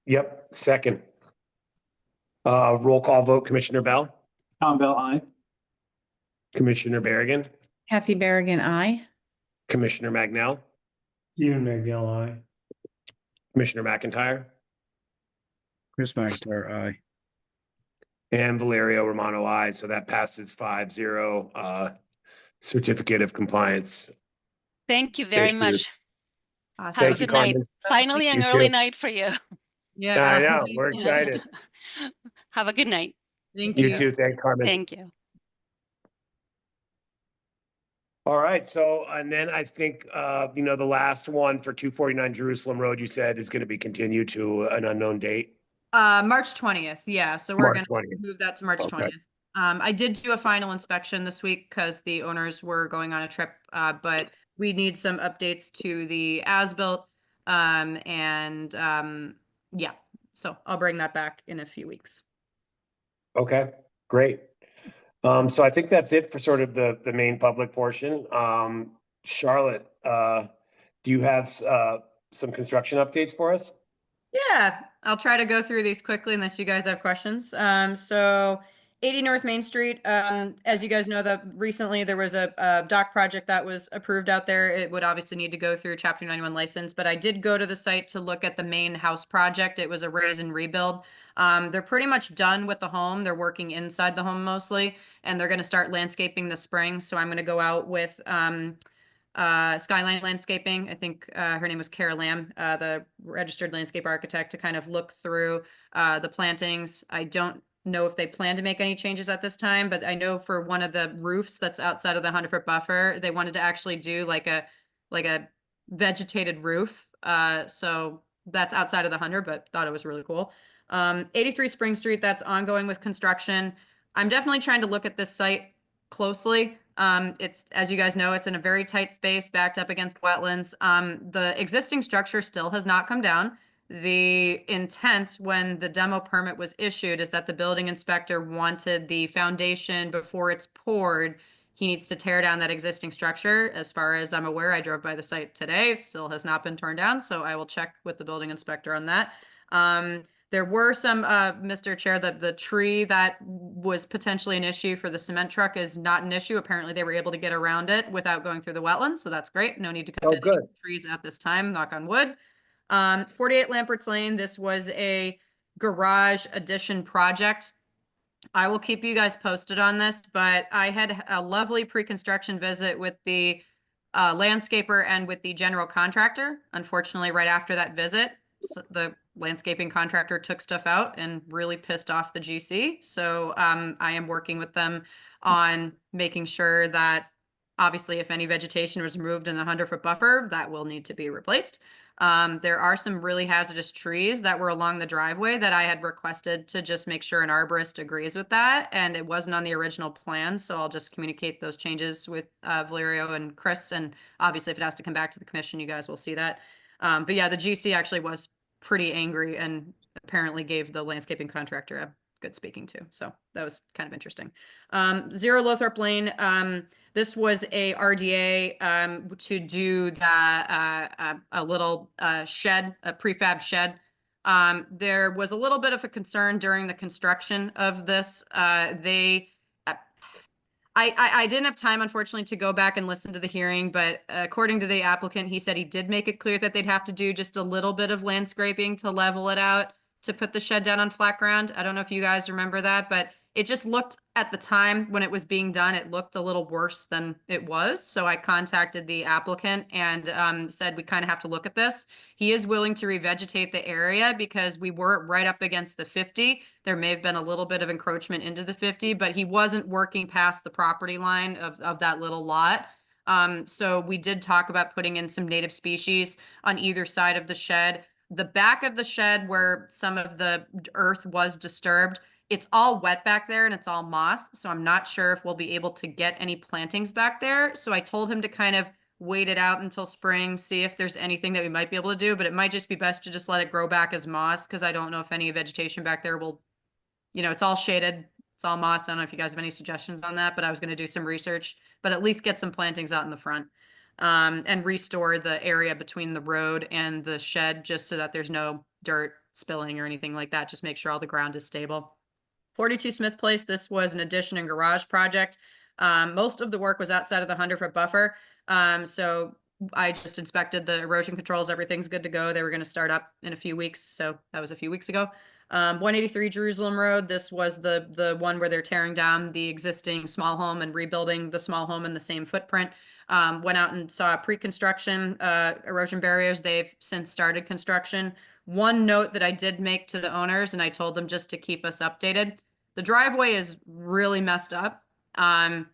yep, second. Roll call vote, Commissioner Bell, Tom Bell, aye. Commissioner Berrigan, Kathy Berrigan, aye. Commissioner Magnell, Stephen Magnell, aye. Commissioner McIntyre, Chris McIntyre, aye. and Valerio Romano, aye. So that passes 5-0. Certificate of compliance. Thank you very Issued. much. Awesome. Have a Thank you, good night. Carmen. Finally, an You early too. night for you. Yeah. I know, we're excited. Have a good night. Thank You you. too, thanks, Carmen. Thank you. All right, so, and then I think, the last one for 249 Jerusalem Road, you said is going to be continued to an unknown date. March 20th. Yeah. So we're March going to 20th. move that to March Okay. 20th. I did do a final inspection this week because the owners were going on a trip, but we need some updates to the as-built. Yeah, so I'll bring that back in a few weeks. Okay, great. So I think that's it for sort of the main public portion. Charlotte, do you have some construction updates for us? Yeah, I'll try to go through these quickly unless you guys have questions. So 80 North Main Street, as you guys know, recently there was a dock project that was approved out there. It would obviously need to go through Chapter 91 license, but I did go to the site to look at the main house project. It was a raise and rebuild. They're pretty much done with the home. They're working inside the home mostly, and they're going to start landscaping this spring. So I'm going to go out with Skyline Landscaping. I think her name was Kara Lamb, the registered landscape architect, to kind of look through the plantings. I don't know if they plan to make any changes at this time, but I know for one of the roofs that's outside of the 100-foot buffer, they wanted to actually do like a vegetated roof. So that's outside of the 100, but thought it was really cool. 83 Spring Street, that's ongoing with construction. I'm definitely trying to look at this site closely. It's, as you guys know, it's in a very tight space backed up against wetlands. The existing structure still has not come down. The intent when the demo permit was issued is that the building inspector wanted the foundation before it's poured. He needs to tear down that existing structure. As far as I'm aware, I drove by the site today. It still has not been torn down, so I will check with the building inspector on that. There were some, Mr. Chair, the tree that was potentially an issue for the cement truck is not an issue. Apparently they were able to get around it without going through the wetlands, so that's great. No need to cut any good. trees at this time, knock on wood. 48 Lampert's Lane, this was a garage addition project. I will keep you guys posted on this, but I had a lovely pre-construction visit with the landscaper and with the general contractor. Unfortunately, right after that visit, the landscaping contractor took stuff out and really pissed off the GC. So I am working with them on making sure that obviously if any vegetation was removed in the 100-foot buffer, that will need to be replaced. There are some really hazardous trees that were along the driveway that I had requested to just make sure an arborist agrees with that. And it wasn't on the original plan. So I'll just communicate those changes with Valerio and Chris. And obviously if it has to come back to the commission, you guys will see that. But yeah, the GC actually was pretty angry and apparently gave the landscaping contractor a good speaking to. So that was kind of interesting. 0 Lothrop Lane. This was a RDA to do a little shed, a prefab shed. There was a little bit of a concern during the construction of this. I didn't have time, unfortunately, to go back and listen to the hearing, but according to the applicant, he said he did make it clear that they'd have to do just a little bit of landscaping to level it out to put the shed down on flat ground. I don't know if you guys remember that, but it just looked at the time when it was being done, it looked a little worse than it was. So I contacted the applicant and said, we kind of have to look at this. He is willing to revegetate the area because we were right up against the 50. There may have been a little bit of encroachment into the 50, but he wasn't working past the property line of that little lot. So we did talk about putting in some native species on either side of the shed. The back of the shed where some of the earth was disturbed, it's all wet back there and it's all moss. So I'm not sure if we'll be able to get any plantings back there. So I told him to kind of wait it out until spring, see if there's anything that we might be able to do, but it might just be best to just let it grow back as moss because I don't know if any vegetation back there will, it's all shaded. It's all moss. I don't know if you guys have any suggestions on that, but I was going to do some research, but at least get some plantings out in the front. And restore the area between the road and the shed just so that there's no dirt spilling or anything like that. Just make sure all the ground is stable. 42 Smith Place, this was an addition and garage project. Most of the work was outside of the 100-foot buffer. So I just inspected the erosion controls. Everything's good to go. They were going to start up in a few weeks. So that was a few weeks ago. 183 Jerusalem Road. This was the one where they're tearing down the existing small home and rebuilding the small home in the same footprint. Went out and saw pre-construction erosion barriers. They've since started construction. One note that I did make to the owners, and I told them just to keep us updated. The driveway is really messed up. To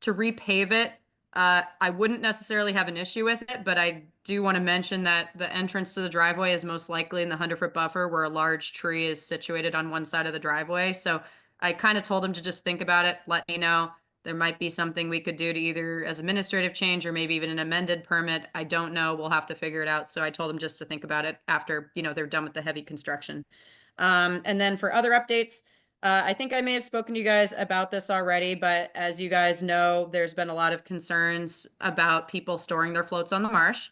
repave it, I wouldn't necessarily have an issue with it, but I do want to mention that the entrance to the driveway is most likely in the 100-foot buffer where a large tree is situated on one side of the driveway. So I kind of told them to just think about it, let me know. There might be something we could do to either as administrative change or maybe even an amended permit. I don't know. We'll have to figure it out. So I told them just to think about it after, they're done with the heavy construction. And then for other updates, I think I may have spoken to you guys about this already, but as you guys know, there's been a lot of concerns about people storing their floats on the marsh.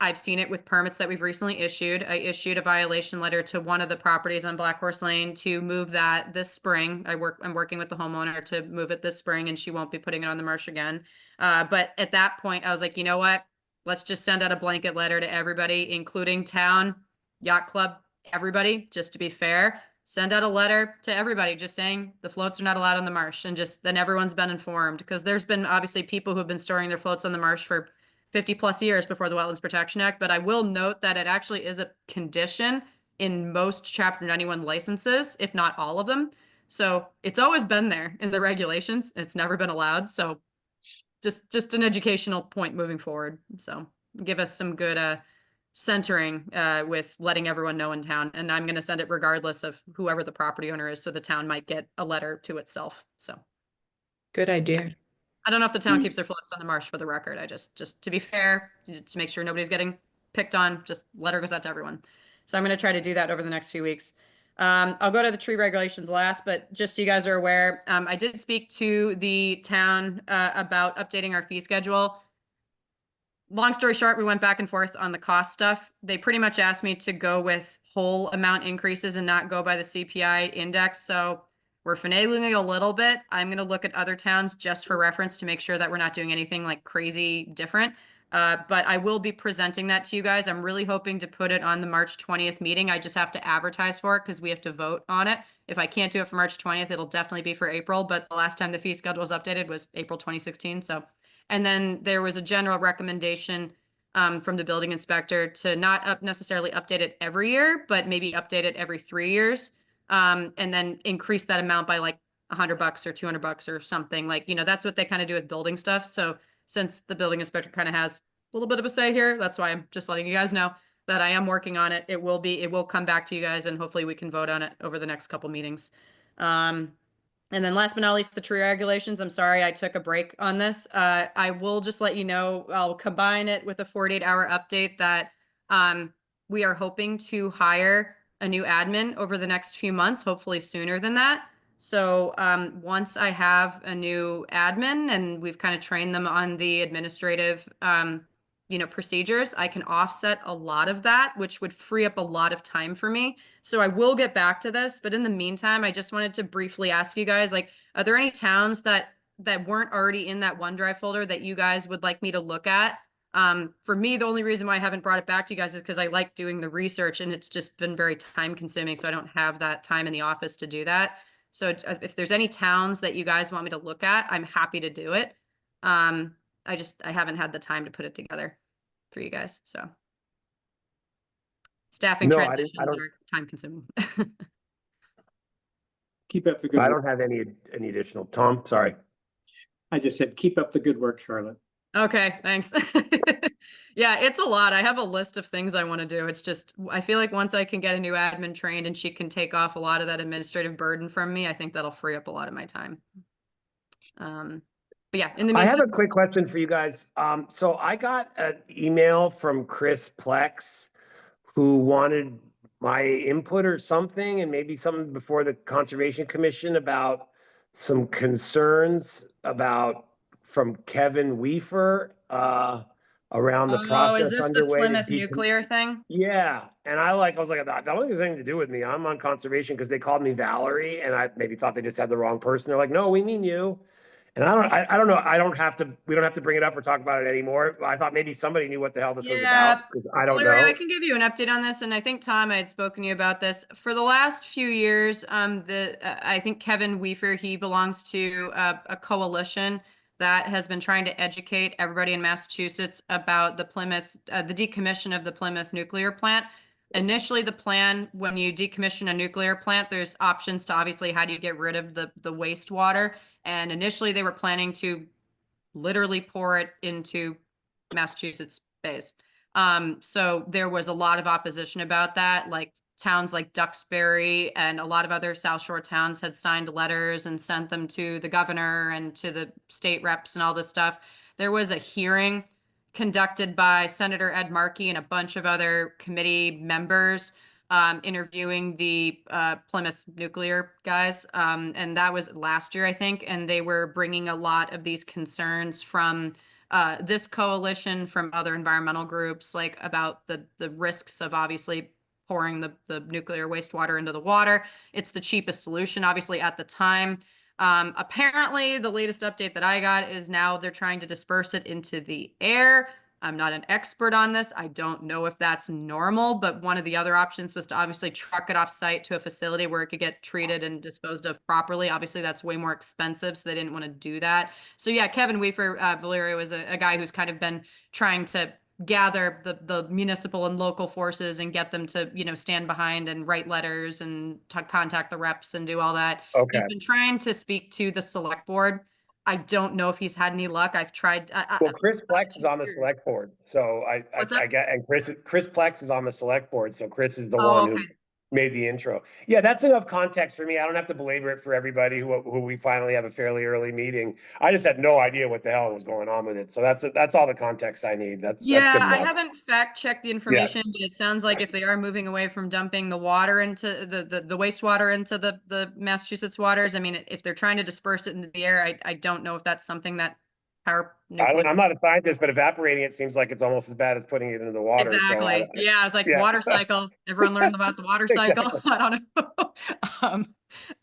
I've seen it with permits that we've recently issued. I issued a violation letter to one of the properties on Black Horse Lane to move that this spring. I'm working with the homeowner to move it this spring and she won't be putting it on the marsh again. But at that point, I was like, you know what? Let's just send out a blanket letter to everybody, including town, yacht club, everybody, just to be fair. Send out a letter to everybody just saying the floats are not allowed on the marsh, and just then everyone's been informed, because there's been obviously people who've been storing their floats on the marsh for 50 plus years before the Wetlands Protection Act. But I will note that it actually is a condition in most Chapter 91 licenses, if not all of them. So it's always been there in the regulations. It's never been allowed. So just an educational point moving forward. So give us some good centering with letting everyone know in town. And I'm going to send it regardless of whoever the property owner is, so the town might get a letter to itself. So Good idea. I don't know if the town keeps their floats on the marsh, for the record. I just to be fair, to make sure nobody's getting picked on, just letter goes out to everyone. So I'm going to try to do that over the next few weeks. I'll go to the tree regulations last, but just so you guys are aware, I did speak to the town about updating our fee schedule. long story short, we went back and forth on the cost stuff. They pretty much asked me to go with whole amount increases and not go by the CPI index. So we're finagling it a little bit. I'm going to look at other towns just for reference to make sure that we're not doing anything like crazy different. But I will be presenting that to you guys. I'm really hoping to put it on the March 20th meeting. I just have to advertise for it because we have to vote on it. If I can't do it for March 20th, it'll definitely be for April. But the last time the fee schedule was updated was April 2016. So, and then there was a general recommendation from the building inspector to not necessarily update it every year, but maybe update it every 3 years. And then increase that amount by like $100 or $200 or something. Like, you know, that's what they kind of do with building stuff. So since the building inspector kind of has a little bit of a say here, that's why I'm just letting you guys know that I am working on it. It will come back to you guys and hopefully we can vote on it over the next couple meetings. And then last but not least, the tree regulations. I'm sorry, I took a break on this. I will just let you know, I'll combine it with a 48-hour update that we are hoping to hire a new admin over the next few months, hopefully sooner than that. So once I have a new admin and we've kind of trained them on the administrative procedures, I can offset a lot of that, which would free up a lot of time for me. So I will get back to this, but in the meantime, I just wanted to briefly ask you guys, like, are there any towns that weren't already in that OneDrive folder that you guys would like me to look at? For me, the only reason why I haven't brought it back to you guys is because I like doing the research and it's just been very time consuming. So I don't have that time in the office to do that. So if there's any towns that you guys want me to look at, I'm happy to do it. I haven't had the time to put it together for you guys. So staffing transitions are time consuming. Keep up the good I work. don't have any additional. Tom, sorry. I just said, keep up the good work, Charlotte. Okay, thanks. Yeah, it's a lot. I have a list of things I want to do. It's just, I feel like once I can get a new admin trained and she can take off a lot of that administrative burden from me, I think that'll free up a lot of my time. But yeah, in the meantime, I have a quick question for you guys. So I got an email from Chris Plex who wanted my input or something, and maybe something before the Conservation Commission about some concerns from Kevin Weaver around the process is this underway. the Plymouth nuclear thing? Yeah, and I was like, that don't have anything to do with me. I'm on conservation because they called me Valerie, and I maybe thought they just had the wrong person. They're like, no, we mean you. And I don't know. We don't have to bring it up or talk about it anymore. I thought maybe somebody knew what the hell this was about, 'cause I don't Larry, know. I can give you an update on this, and I think Tom, I had spoken to you about this for the last few years. I think Kevin Weaver, he belongs to a coalition that has been trying to educate everybody in Massachusetts about the decommission of the Plymouth nuclear plant. Initially, the plan, when you decommission a nuclear plant, there's options to obviously how do you get rid of the wastewater. And initially, they were planning to literally pour it into Massachusetts bays. So there was a lot of opposition about that. Like towns like Duxbury and a lot of other South Shore towns had signed letters and sent them to the governor and to the state reps and all this stuff. There was a hearing conducted by Senator Ed Markey and a bunch of other committee members interviewing the Plymouth nuclear guys. And that was last year, I think. And they were bringing a lot of these concerns from this coalition, from other environmental groups, like about the risks of obviously pouring the nuclear wastewater into the water. It's the cheapest solution, obviously, at the time. Apparently, the latest update that I got is now they're trying to disperse it into the air. I'm not an expert on this. I don't know if that's normal, but one of the other options was to obviously truck it off site to a facility where it could get treated and disposed of properly. Obviously, that's way more expensive, so they didn't want to do that. So yeah, Kevin Weaver, Valerio, was a guy who's kind of been trying to gather the municipal and local forces and get them to, stand behind and write letters and contact the reps and do all that. Okay. He's been trying to speak to the select board. I don't know if he's had any luck. I've tried. Well, Chris Plex is on the select board, so I get, and Chris Plex is on the select board, so Chris is the one who made the intro. Yeah, that's enough context for me. I don't have to belabor it for everybody who we finally have a fairly early meeting. I just had no idea what the hell was going on with it, so that's all the context I need. That's good I enough. haven't fact checked the information, but it sounds like if they are moving away from dumping the water into the wastewater into the Massachusetts waters, I mean, if they're trying to disperse it into the air, I don't know if that's something that power. I'm not a scientist, but evaporating it seems like it's almost as bad as putting it into the water. So Exactly. Yeah, it's like yeah. water cycle. Everyone learned about the water cycle. Exactly. I don't know.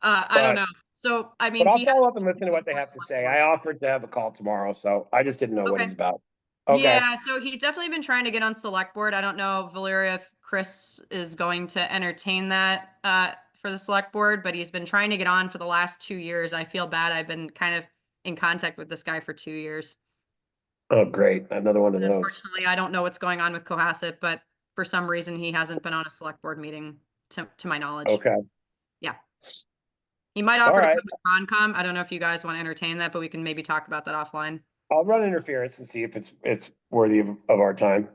I don't know. So, I mean, But I'll he follow up and listen to what they have to say. I offered to have a call tomorrow, so I just didn't know what Okay. it's about. Okay. Yeah, so he's definitely been trying to get on select board. I don't know, Valeria, if Chris is going to entertain that for the select board, but he's been trying to get on for the last 2 years. I feel bad. I've been kind of in contact with this guy for 2 years. Oh, great. Another one of And those. unfortunately, I don't know what's going on with Cohasset, but for some reason, he hasn't been on a select board meeting to my knowledge. Okay. Yeah. He might All offer to right. come to Concom. I don't know if you guys want to entertain that, but we can maybe talk about that offline. I'll run interference and see if it's worthy of our time.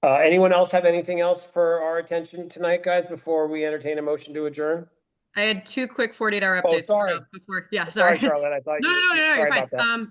Anyone else have anything else for our attention tonight, guys, before we entertain a motion to adjourn? I had 2 quick 48-hour Oh, updates. sorry. Before, yeah, Sorry, sorry. Charlotte. I thought No, you. you're fine. About that.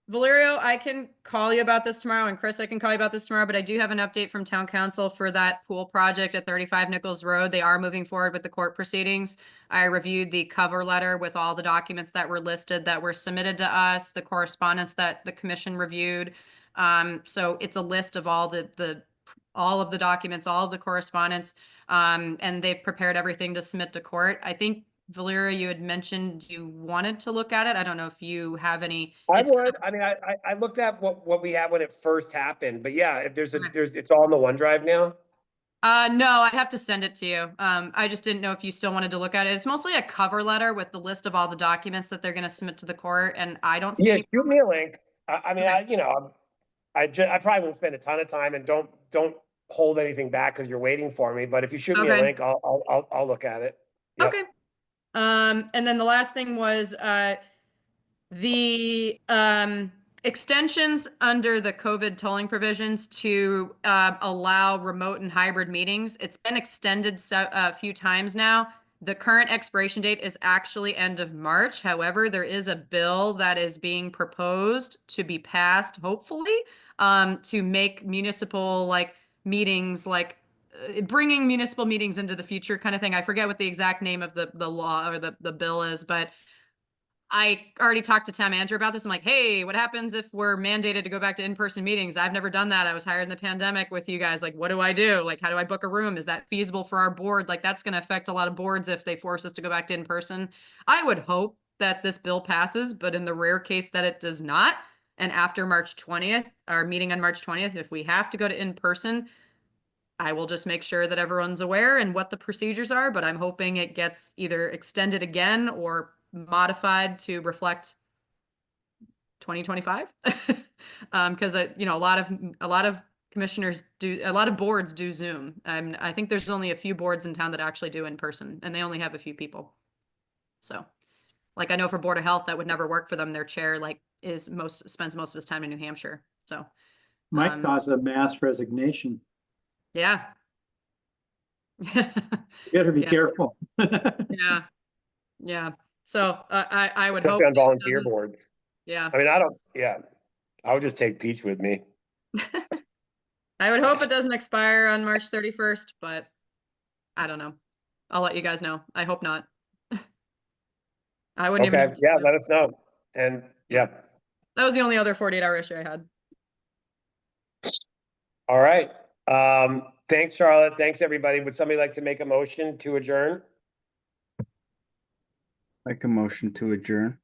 Valerio, I can call you about this tomorrow, and Chris, I can call you about this tomorrow, but I do have an update from town council for that pool project at 35 Nichols Road. They are moving forward with the court proceedings. I reviewed the cover letter with all the documents that were listed that were submitted to us, the correspondence that the commission reviewed. So it's a list of all of the documents, all of the correspondence, and they've prepared everything to submit to court. I think, Valeria, you had mentioned you wanted to look at it. I don't know if you have any. I would. I mean, I looked at what we had when it first happened, but yeah, if it's all in the OneDrive now. No, I'd have to send it to you. I just didn't know if you still wanted to look at it. It's mostly a cover letter with the list of all the documents that they're going to submit to the court, and I don't see any. Shoot me a link. I mean, I probably won't spend a ton of time, and don't hold anything back because you're waiting for me. But if you shoot me a link, I'll look at it. Yep. Okay. And then the last thing was the extensions under the COVID tolling provisions to allow remote and hybrid meetings. It's been extended a few times now. The current expiration date is actually end of March. However, there is a bill that is being proposed to be passed, hopefully, to make municipal meetings bringing municipal meetings into the future kind of thing. I forget what the exact name of the law or the bill is, but I already talked to town manager about this. I'm like, hey, what happens if we're mandated to go back to in-person meetings? I've never done that. I was hired in the pandemic with you guys. Like, what do I do? Like, how do I book a room? Is that feasible for our board? Like, that's going to affect a lot of boards if they force us to go back to in-person. I would hope that this bill passes, but in the rare case that it does not, and after March 20th, our meeting on March 20th, if we have to go to in-person, I will just make sure that everyone's aware and what the procedures are, but I'm hoping it gets either extended again or modified to reflect 2025. Because a lot of commissioners do, a lot of boards do Zoom. I think there's only a few boards in town that actually do in person, and they only have a few people. So, like, I know for Board of Health that would never work for them. Their chair spends most of his time in New Hampshire. So Might cause a mass resignation. yeah. You better be careful. Yeah. So I would Especially hope on volunteer boards. Yeah. I mean, I would just take Peach with me. I would hope it doesn't expire on March 31st, but I don't know. I'll let you guys know. I hope not. I wouldn't Okay. even. Yeah, let us know. And yeah. That was the only other 48-hour issue I had. All right. Thanks, Charlotte. Thanks, everybody. Would somebody like to make a motion to adjourn? Make a motion to adjourn.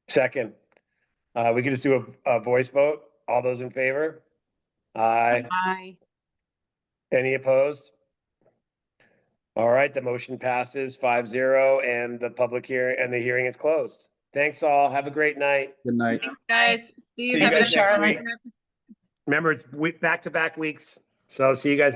Second. We could just do a voice vote. All those in favor? Aye. Aye. Any opposed? All right, the motion passes 5-0 and the public hearing and the hearing is closed. Thanks all. Have a great night. Good night. Thanks, guys. Steve, See you have a guys good next night. week. Remember, it's back-to-back weeks. So see you guys.